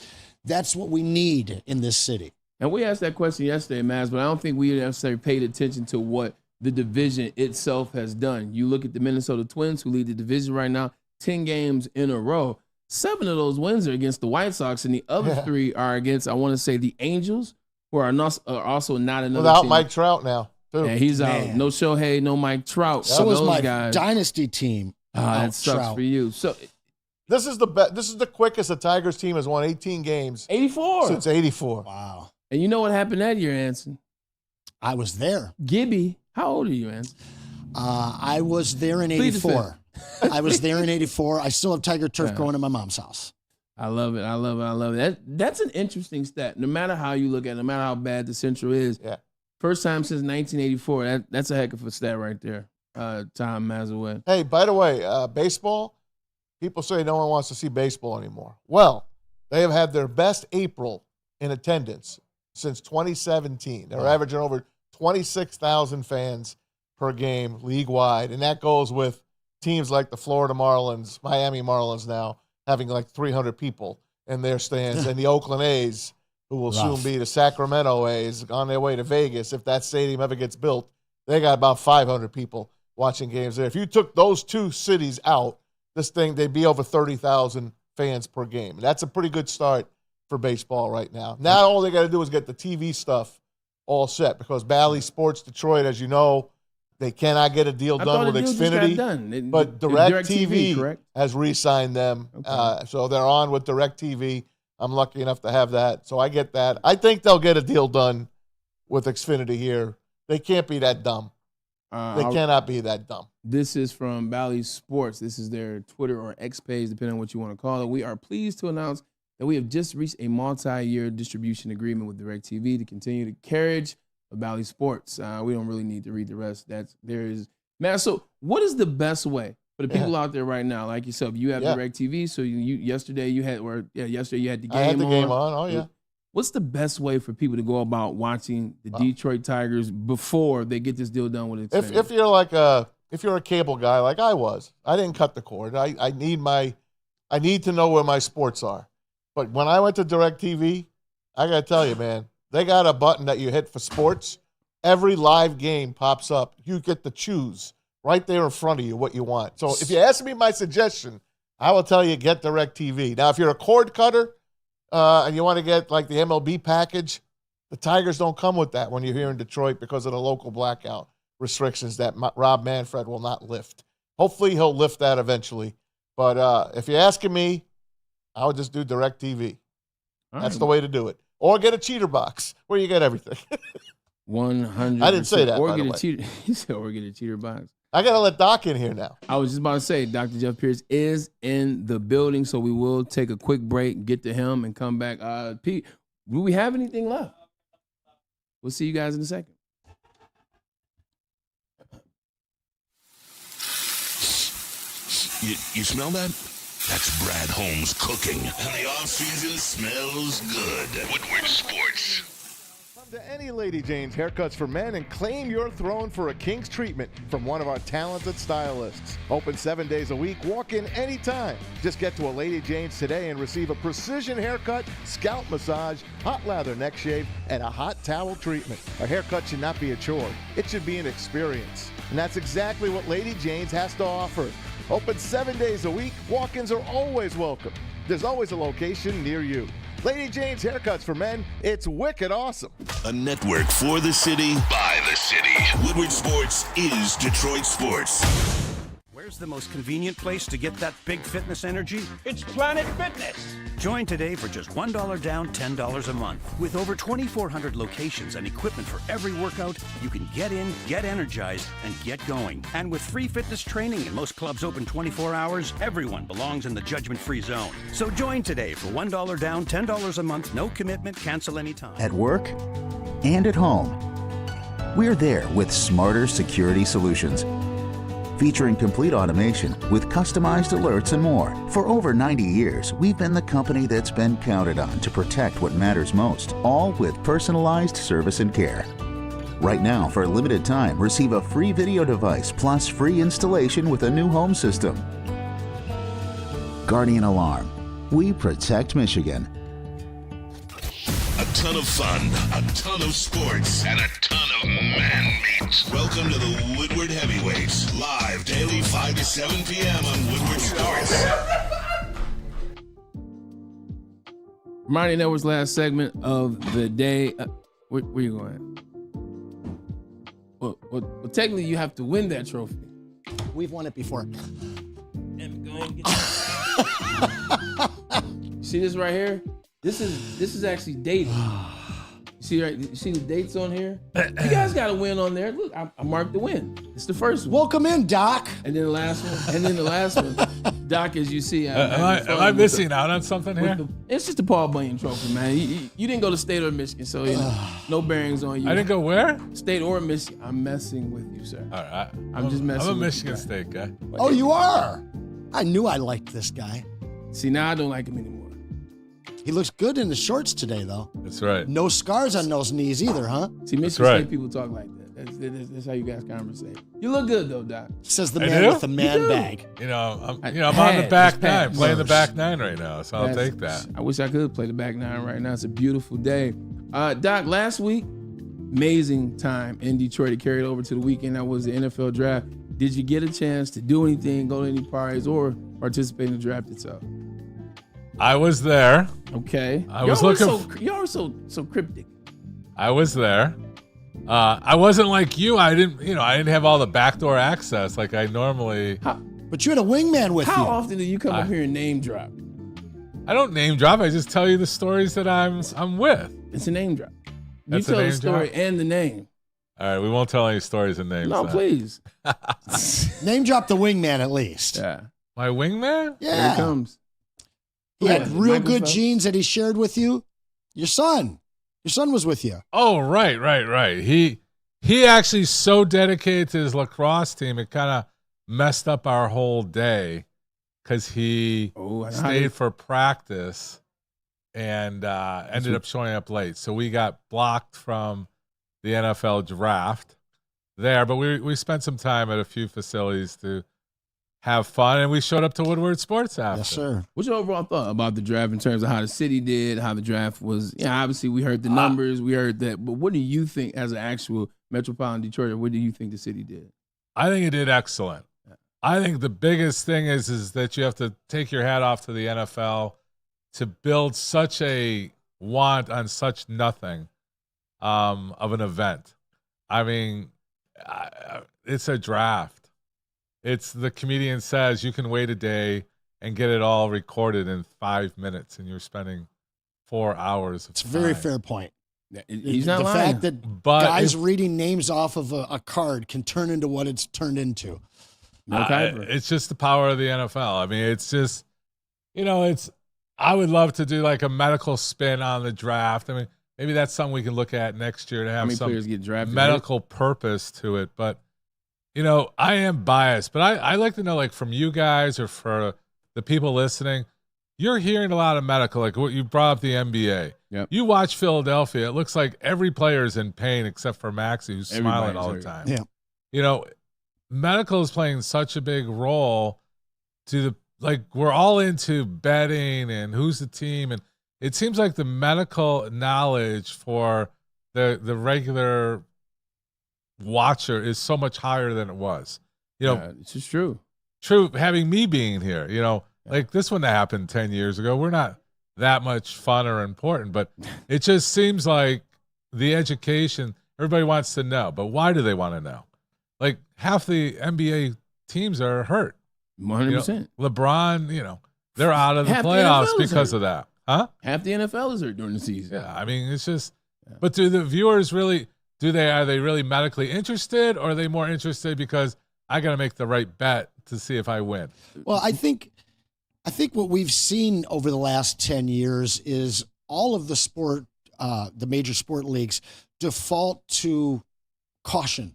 that's what we need in this city. And we asked that question yesterday, Maz, but I don't think we necessarily paid attention to what the division itself has done. You look at the Minnesota Twins, who lead the division right now, 10 games in a row. 7 of those wins are against the White Sox, and the other 3 are against, I want to say, the Angels, who are also not another Without team. Mike Trout now, too. Yeah, he's out. No Shohei, no Mike Trout. So is those my guys. dynasty team. That sucks Trout. for you. So This is the quickest a Tigers team has won 18 games 84 since 84. Wow. And you know what happened that year, Anson? I was there. Gibby, how old are you, Anson? I was there in Plead the 84. I was there in 84. I still have Tiger turf growing in my mom's house. I love it. I love it. I love it. That's an interesting stat. No matter how you look at it, no matter how bad the Central is, first time since 1984. That's a heck of a stat right there. Tom Mazawed. Hey, by the way, baseball, people say no one wants to see baseball anymore. Well, they have had their best April in attendance since 2017. They're averaging over 26,000 fans per game league-wide, and that goes with teams like the Florida Marlins, Miami Marlins now, having like 300 people in their stands, and the Oakland A's, who will soon be the Sacramento A's, on their way to Vegas. If that stadium ever gets built, they got about 500 people watching games there. If you took those 2 cities out, this thing, they'd be over 30,000 fans per game. And that's a pretty good start for baseball right now. Now all they got to do is get the TV stuff all set, because Bally Sports Detroit, as you know, they cannot get a deal done with Xfinity. But DirecTV has re-signed them. Okay. So they're on with DirecTV. I'm lucky enough to have that. So I get that. I think they'll get a deal done with Xfinity here. They can't be that dumb. They cannot be that dumb. This is from Bally Sports. This is their Twitter or X page, depending on what you want to call it. We are pleased to announce that we have just reached a multi-year distribution agreement with DirecTV to continue the carriage of Bally Sports. We don't really need to read the rest. Man, so what is the best way for the people out there right now, like yourself? You have DirecTV, so yesterday you had the game on. I had the game on, oh yeah. What's the best way for people to go about watching the Detroit Tigers before they get this deal done with it? If you're a cable guy like I was, I didn't cut the cord. I need to know where my sports are. But when I went to DirecTV, I got to tell you, man, they got a button that you hit for sports. Every live game pops up. You get to choose right there in front of you what you want. So if you ask me my suggestion, I will tell you get DirecTV. Now, if you're a cord cutter and you want to get like the MLB package, the Tigers don't come with that when you're here in Detroit because of the local blackout restrictions that Rob Manfred will not lift. Hopefully he'll lift that eventually. But if you're asking me, I would just do DirecTV. That's the way to do it. Or get a cheater box where you get everything. 100%. I didn't say that, Or by get the a way. cheater. He said, or get a cheater box. I got to let Doc in here now. I was just about to say, Dr. Jeff Pierce is in the building, so we will take a quick break, get to him, and come back. Pete, do we have anything left? We'll see you guys in a second. You smell that? That's Brad Holmes cooking. And the off-season smells good. Woodward Sports. Come to any Lady Jane's Haircuts for Men and claim your throne for a king's treatment from one of our talented stylists. Open 7 days a week. Walk in anytime. Just get to a Lady Jane's today and receive a precision haircut, scalp massage, hot lather neck shave, and a hot towel treatment. A haircut should not be a chore. It should be an experience. And that's exactly what Lady Jane's has to offer. Open 7 days a week. Walk-ins are always welcome. There's always a location near you. Lady Jane's Haircuts for Men, it's wicked awesome. A network for the city, by the city. Woodward Sports is Detroit Sports. Where's the most convenient place to get that big fitness energy? It's Planet Fitness. Join today for just $1 down, $10 a month. With over 2,400 locations and equipment for every workout, you can get in, get energized, and get going. And with free fitness training and most clubs open 24 hours, everyone belongs in the judgment-free zone. So join today for $1 down, $10 a month, no commitment, cancel anytime. At work and at home, we're there with smarter security solutions. Featuring complete automation with customized alerts and more. For over 90 years, we've been the company that's been counted on to protect what matters most, all with personalized service and care. Right now, for a limited time, receive a free video device plus free installation with a new home system. Guardian Alarm. We protect Michigan. A ton of fun, a ton of sports, and a ton of man meat. Welcome to the Woodward Heavyweights, live daily 5 to 7 p.m. on Woodward Sports. Ermanni Network's last segment of the day. Where you going? Well, technically, you have to win that trophy. We've won it before. See this right here? This is actually dated. See right? You see the dates on here? You guys got a win on there. Look, I marked the win. It's the first one. Welcome in, Doc. And then the last one. And then the last one. Doc, as you see, am I missing out on something here? It's just the Paul Bunyan Trophy, man. You didn't go to State or Michigan, so no bearings on you. I didn't go where? State or Michigan. I'm messing with you, sir. All right. I'm just messing. I'm a with Michigan you, State guy. Oh, you are? I knew I liked this guy. See, now I don't like him anymore. He looks good in the shorts today, though. That's right. No scars on those knees either, huh? See, Michigan State people talk like that. That's how you guys conversate. You look good though, Doc. Says the man with the man bag. I'm on the back nine, playing the back nine right now, so I'll take that. I wish I could play the back nine right now. It's a beautiful day. Doc, last week, amazing time in Detroit. It carried over to the weekend. That was the NFL draft. Did you get a chance to do anything, go to any parties, or participate in the draft itself? I was there. Okay. You're always so cryptic. I was there. I wasn't like you. I didn't have all the backdoor access like I normally. But you had a wingman with you. How often do you come up here and name drop? I don't name drop. I just tell you the stories that I'm with. It's a name drop. That's you tell the the story and the name. All right, we won't tell any stories and names. No, then. please. Name drop the wingman at least. Yeah. My wingman? Yeah. Here it comes. He had real good genes that he shared with you. Your son was with you. Oh, right. He actually so dedicated to his lacrosse team, it kind of messed up our whole day because he stayed for practice and ended up showing up late. So we got blocked from the NFL draft there, but we spent some time at a few facilities to have fun, and we showed up to Woodward Sports after. Yes, sir. What's your overall thought about the draft in terms of how the city did, how the draft was? Yeah, obviously we heard the numbers, we heard that, but what do you think as an actual metropolitan Detroiter, what do you think the city did? I think it did excellent. I think the biggest thing is that you have to take your hat off to the NFL to build such a want on such nothing of an event. I mean, it's a draft. It's the comedian says you can wait a day and get it all recorded in 5 minutes, and you're spending 4 hours. It's a very fair point. He's not the lying. fact that guys reading names off of a card can turn into what it's turned into. It's just the power of the NFL. I mean, it's just, I would love to do like a medical spin on the draft. I mean, maybe that's something we can look at next year to have some players get drafted, medical purpose to it. But, I am biased, but I like to know, like, from you guys or for the people listening, you're hearing a lot of medical, like what you brought up the NBA. Yep. You watch Philadelphia, it looks like every player is in pain except for Maxey, who's smiling all the time. Yeah. Medical is playing such a big role to we're all into betting and who's the team, and it seems like the medical knowledge for the regular watcher is so much higher than it was. It's just true. True, having me being here, like this one that happened 10 years ago, we're not that much fun or important. But it just seems like the education, everybody wants to know. But why do they want to know? Like half the NBA teams are hurt. 100%. LeBron, they're out of the Half the playoffs NFL is because hurt. of that. Huh? Half the NFL is hurt during the season. Yeah, I mean, it's just. But do the viewers really? Are they really medically interested, or are they more interested because I got to make the right bet to see if I win? Well, I think what we've seen over the last 10 years is all of the major sport leagues default to caution.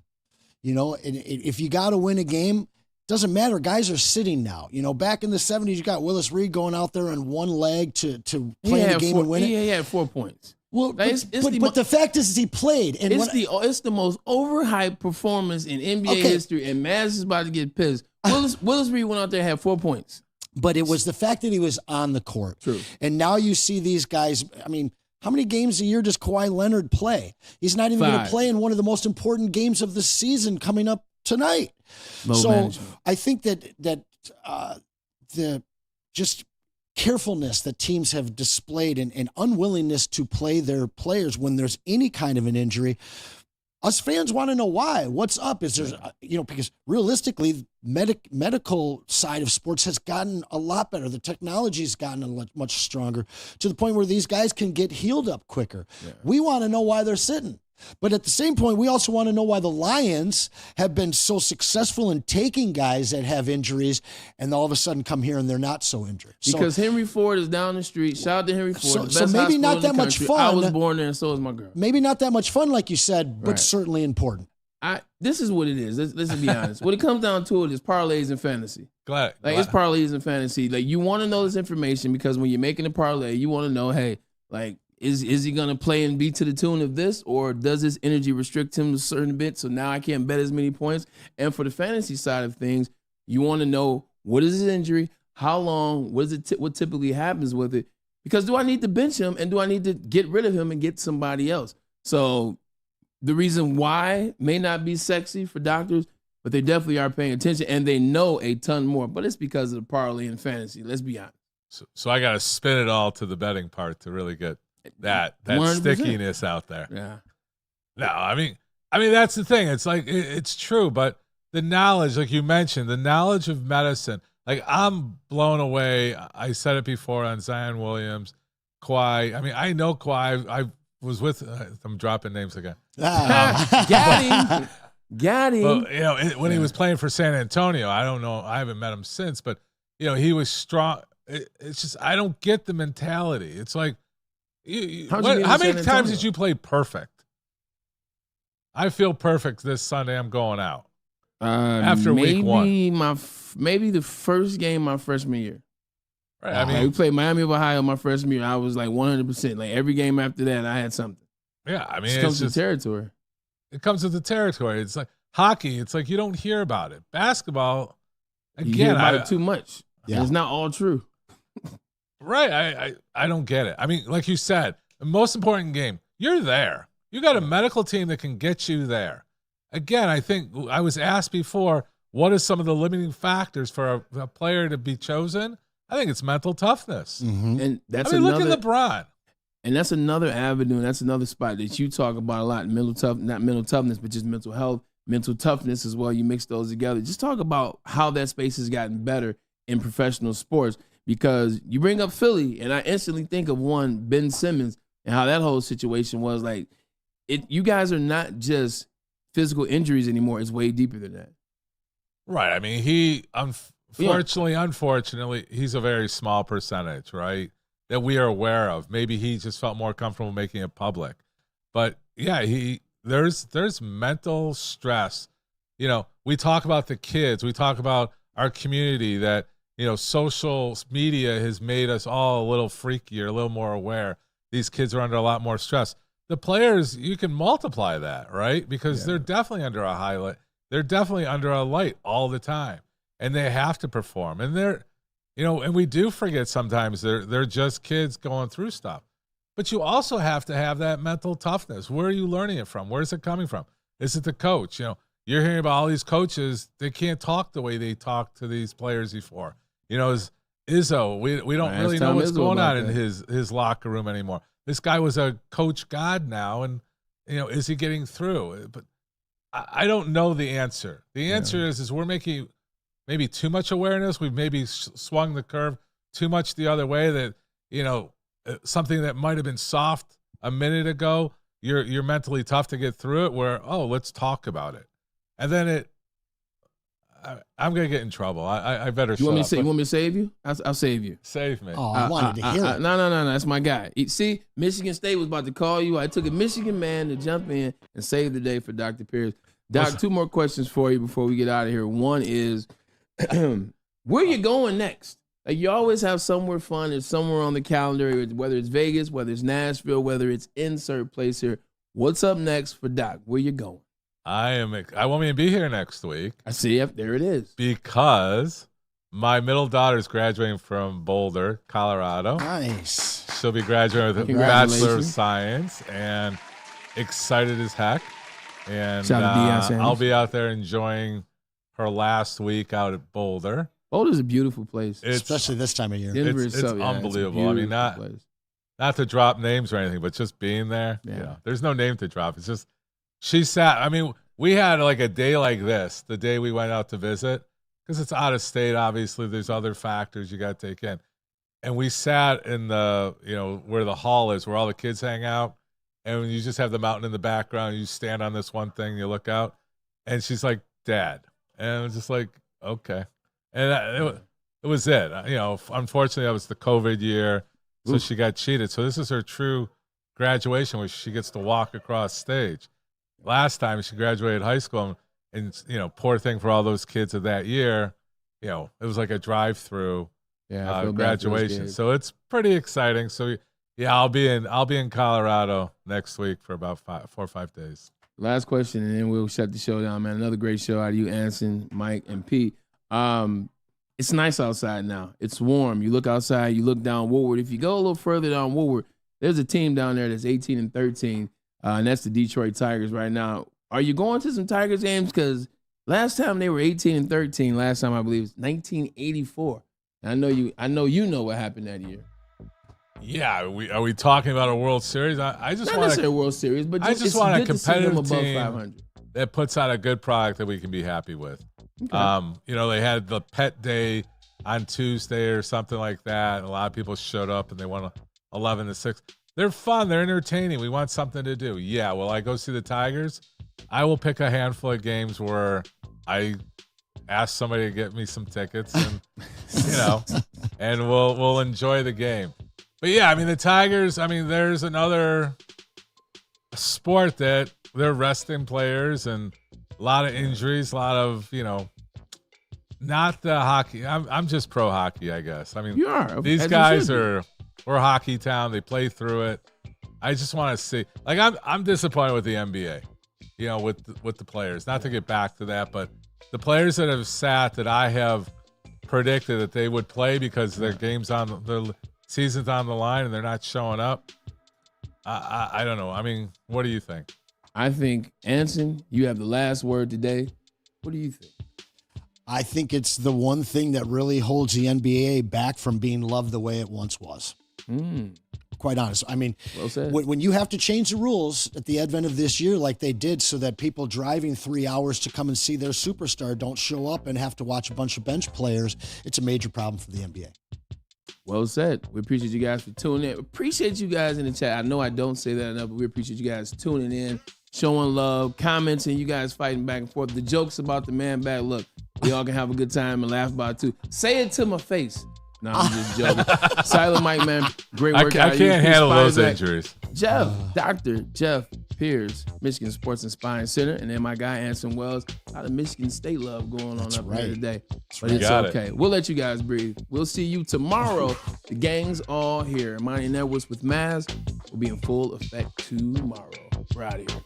And if you got to win a game, doesn't matter. Guys are sitting now. Back in the 70s, you got Willis Reed going out there on one leg to play the game and win it. He had 4 points. Well, but the fact is he played. And it's the most overhyped performance in NBA history, and Maz is about to get pissed. Willis Reed went out there and had 4 points. But it was the fact that he was on the court. True. And now you see these guys, I mean, how many games a year does Kawhi Leonard play? He's not even going to play in one of the most important games of the season coming up tonight. I think that the just carefulness that teams have displayed and unwillingness to play their players when there's any kind of an injury, us fans want to know why. What's up? Is there, because realistically, medical side of sports has gotten a lot better. The technology's gotten much stronger to the point where these guys can get healed up quicker. Yeah. We want to know why they're sitting. But at the same point, we also want to know why the Lions have been so successful in taking guys that have injuries and all of a sudden come here and they're not so injured. Because Henry Ford is down the street. Shout out to Henry Ford. So maybe not that much fun. I was born there and so is my girl. Maybe not that much fun, like you said, but certainly important. This is what it is. Let's be honest. What it comes down to it is parlays and fantasy. It's parlays and fantasy. Like, you want to know this information because when you're making a parlay, you want to know, hey, like, is he going to play and be to the tune of this, or does this energy restrict him a certain bit so now I can't bet as many points? And for the fantasy side of things, you want to know, what is his injury, how long, what typically happens with it, because do I need to bench him and do I need to get rid of him and get somebody else? So the reason why may not be sexy for doctors, but they definitely are paying attention and they know a ton more, but it's because of the parlay and fantasy. Let's be honest. So I got to spin it all to the betting part to really get that 100%. Stickiness out there. Yeah. No, I mean that's the thing. It's like it's true, but the knowledge, like you mentioned, the knowledge of medicine. Like, I'm blown away. I said it before on Zion Williams, Kawhi. I mean, I know Kawhi. I was with. I'm dropping names again. Got him. Well, when he was playing for San Antonio, I don't know. I haven't met him since, but he was strong. It's just I don't get the mentality. It's like. How many times did you play perfect? I feel perfect this Sunday. I'm going out after week one. Maybe the first game my freshman year. Right. I mean, we played Miami of Ohio my freshman year. I was like 100%. Like, every game after that, I had something. Yeah, I mean, it comes with the territory. It comes with the territory. It's like hockey. It's like you don't hear about it. Basketball, again, you hear about it too much. Yeah, it's not all true. Right. I don't get it. I mean, like you said, the most important game, you're there. You got a medical team that can get you there. Again, I think I was asked before, what are some of the limiting factors for a player to be chosen? I think it's mental toughness. Mm-hmm. And that's look at LeBron. And that's another avenue, and that's another spot that you talk about a lot. Not mental toughness, but just mental health, mental toughness as well. You mix those together. Just talk about how that space has gotten better in professional sports. Because you bring up Philly, and I instantly think of Ben Simmons, and how that whole situation was like. You guys are not just physical injuries anymore. It's way deeper than that. Right. I mean, he unfortunately, he's a very small percentage, right, that we are aware of. Maybe he just felt more comfortable making it public. But yeah, there's mental stress. We talk about the kids. We talk about our community that. Social media has made us all a little freakier, a little more aware. These kids are under a lot more stress. The players, you can multiply that, right? Because they're definitely under a highlight. They're definitely under a light all the time, and they have to perform. And and we do forget sometimes they're just kids going through stuff. But you also have to have that mental toughness. Where are you learning it from? Where's it coming from? Is it the coach? You're hearing about all these coaches. They can't talk the way they talked to these players before. Izzo, we don't really know what's going on in his locker room anymore. This guy was a coach god now, and is he getting through? But I don't know the answer. The answer is we're making maybe too much awareness. We've maybe swung the curve too much the other way. That something that might have been soft a minute ago, you're mentally tough to get through it. Where let's talk about it, and then I'm gonna get in trouble. I better. You want me to save you? I'll save you. Save me. Oh, I wanted to hear it. No. That's my guy. See, Michigan State was about to call you. I took a Michigan man to jump in and save the day for Dr. Pierce. Doc, 2 more questions for you before we get out of here. One is, where you going next? Like, you always have somewhere fun. There's somewhere on the calendar, whether it's Vegas, whether it's Nashville, whether it's insert place here. What's up next for Doc? Where you going? I want me to be here next week. I see. Yep, there it is. Because my middle daughter's graduating from Boulder, Colorado. Nice. She'll be graduating with a Bachelor of Science, and excited as heck. And I'll be out there enjoying her last week out at Boulder. Boulder's a beautiful place, especially this time of year. It's unbelievable. I mean, not to drop names or anything, but just being there. Yeah. There's no name to drop. It's just she sat. I mean, we had like a day like this, the day we went out to visit, because it's out of state. Obviously, there's other factors you got to take in. And we sat in the where the hall is, where all the kids hang out. And you just have the mountain in the background. You stand on this one thing, you look out, and she's like, "Dad," and I was just like, "Okay." And it was it. Unfortunately, that was the COVID year, so she got cheated. So this is her true graduation, where she gets to walk across stage. Last time she graduated high school, and poor thing for all those kids of that year. It was like a drive-through graduation. So it's pretty exciting. So. Yeah, I'll be in Colorado next week for about 4 or 5 days. Last question, and then we'll shut the show down, man. Another great show out of you, Anson, Mike, and Pete. It's nice outside now. It's warm. You look outside, you look down Woodward. If you go a little further down Woodward, there's a team down there that's 18-13, and that's the Detroit Tigers right now. Are you going to some Tigers games? Because last time they were 18-13, last time I believe it was 1984. And I know you know what happened that year. Yeah, are we talking about a World Series? I just want a World Series, but I just want a competitive team 500. that puts out a good product that we can be happy with. Okay. They had the pet day on Tuesday or something like that. And a lot of people showed up and they won 11-6. They're fun. They're entertaining. We want something to do. Yeah. Will I go see the Tigers? I will pick a handful of games where I ask somebody to get me some tickets, and and we'll enjoy the game. But yeah, I mean, the Tigers, there's another sport that they're resting players and a lot of injuries, a lot of, not the hockey. I'm just pro hockey, I guess. You are. These guys we're hockey town. They play through it. I just want to see, I'm disappointed with the NBA, with the players. Not to get back to that, but the players that have sat that I have predicted that they would play because their game's on their season's on the line and they're not showing up. I don't know. What do you think? I think, Anson, you have the last word today. What do you think? I think it's the one thing that really holds the NBA back from being loved the way it once was. Quite honest. Well said. When you have to change the rules at the advent of this year like they did so that people driving 3 hours to come and see their superstar don't show up and have to watch a bunch of bench players, it's a major problem for the NBA. Well said. We appreciate you guys for tuning in. Appreciate you guys in the chat. I know I don't say that enough, but we appreciate you guys tuning in, showing love, commenting, you guys fighting back and forth. The jokes about the man back. Look, we all can have a good time and laugh about it too. Say it to my face. No, I'm just joking. Silent Mike, man, great work. I can't handle those injuries. Dr. Jeff Pierce, Michigan Sports and Spine Center, and then my guy Anson Wells. A lot of Michigan State love going on up here today. But it's okay. We'll let you guys breathe. We'll see you tomorrow. The gang's all here. Ermanni Networks with Maz will be in full effect tomorrow. We're out of here.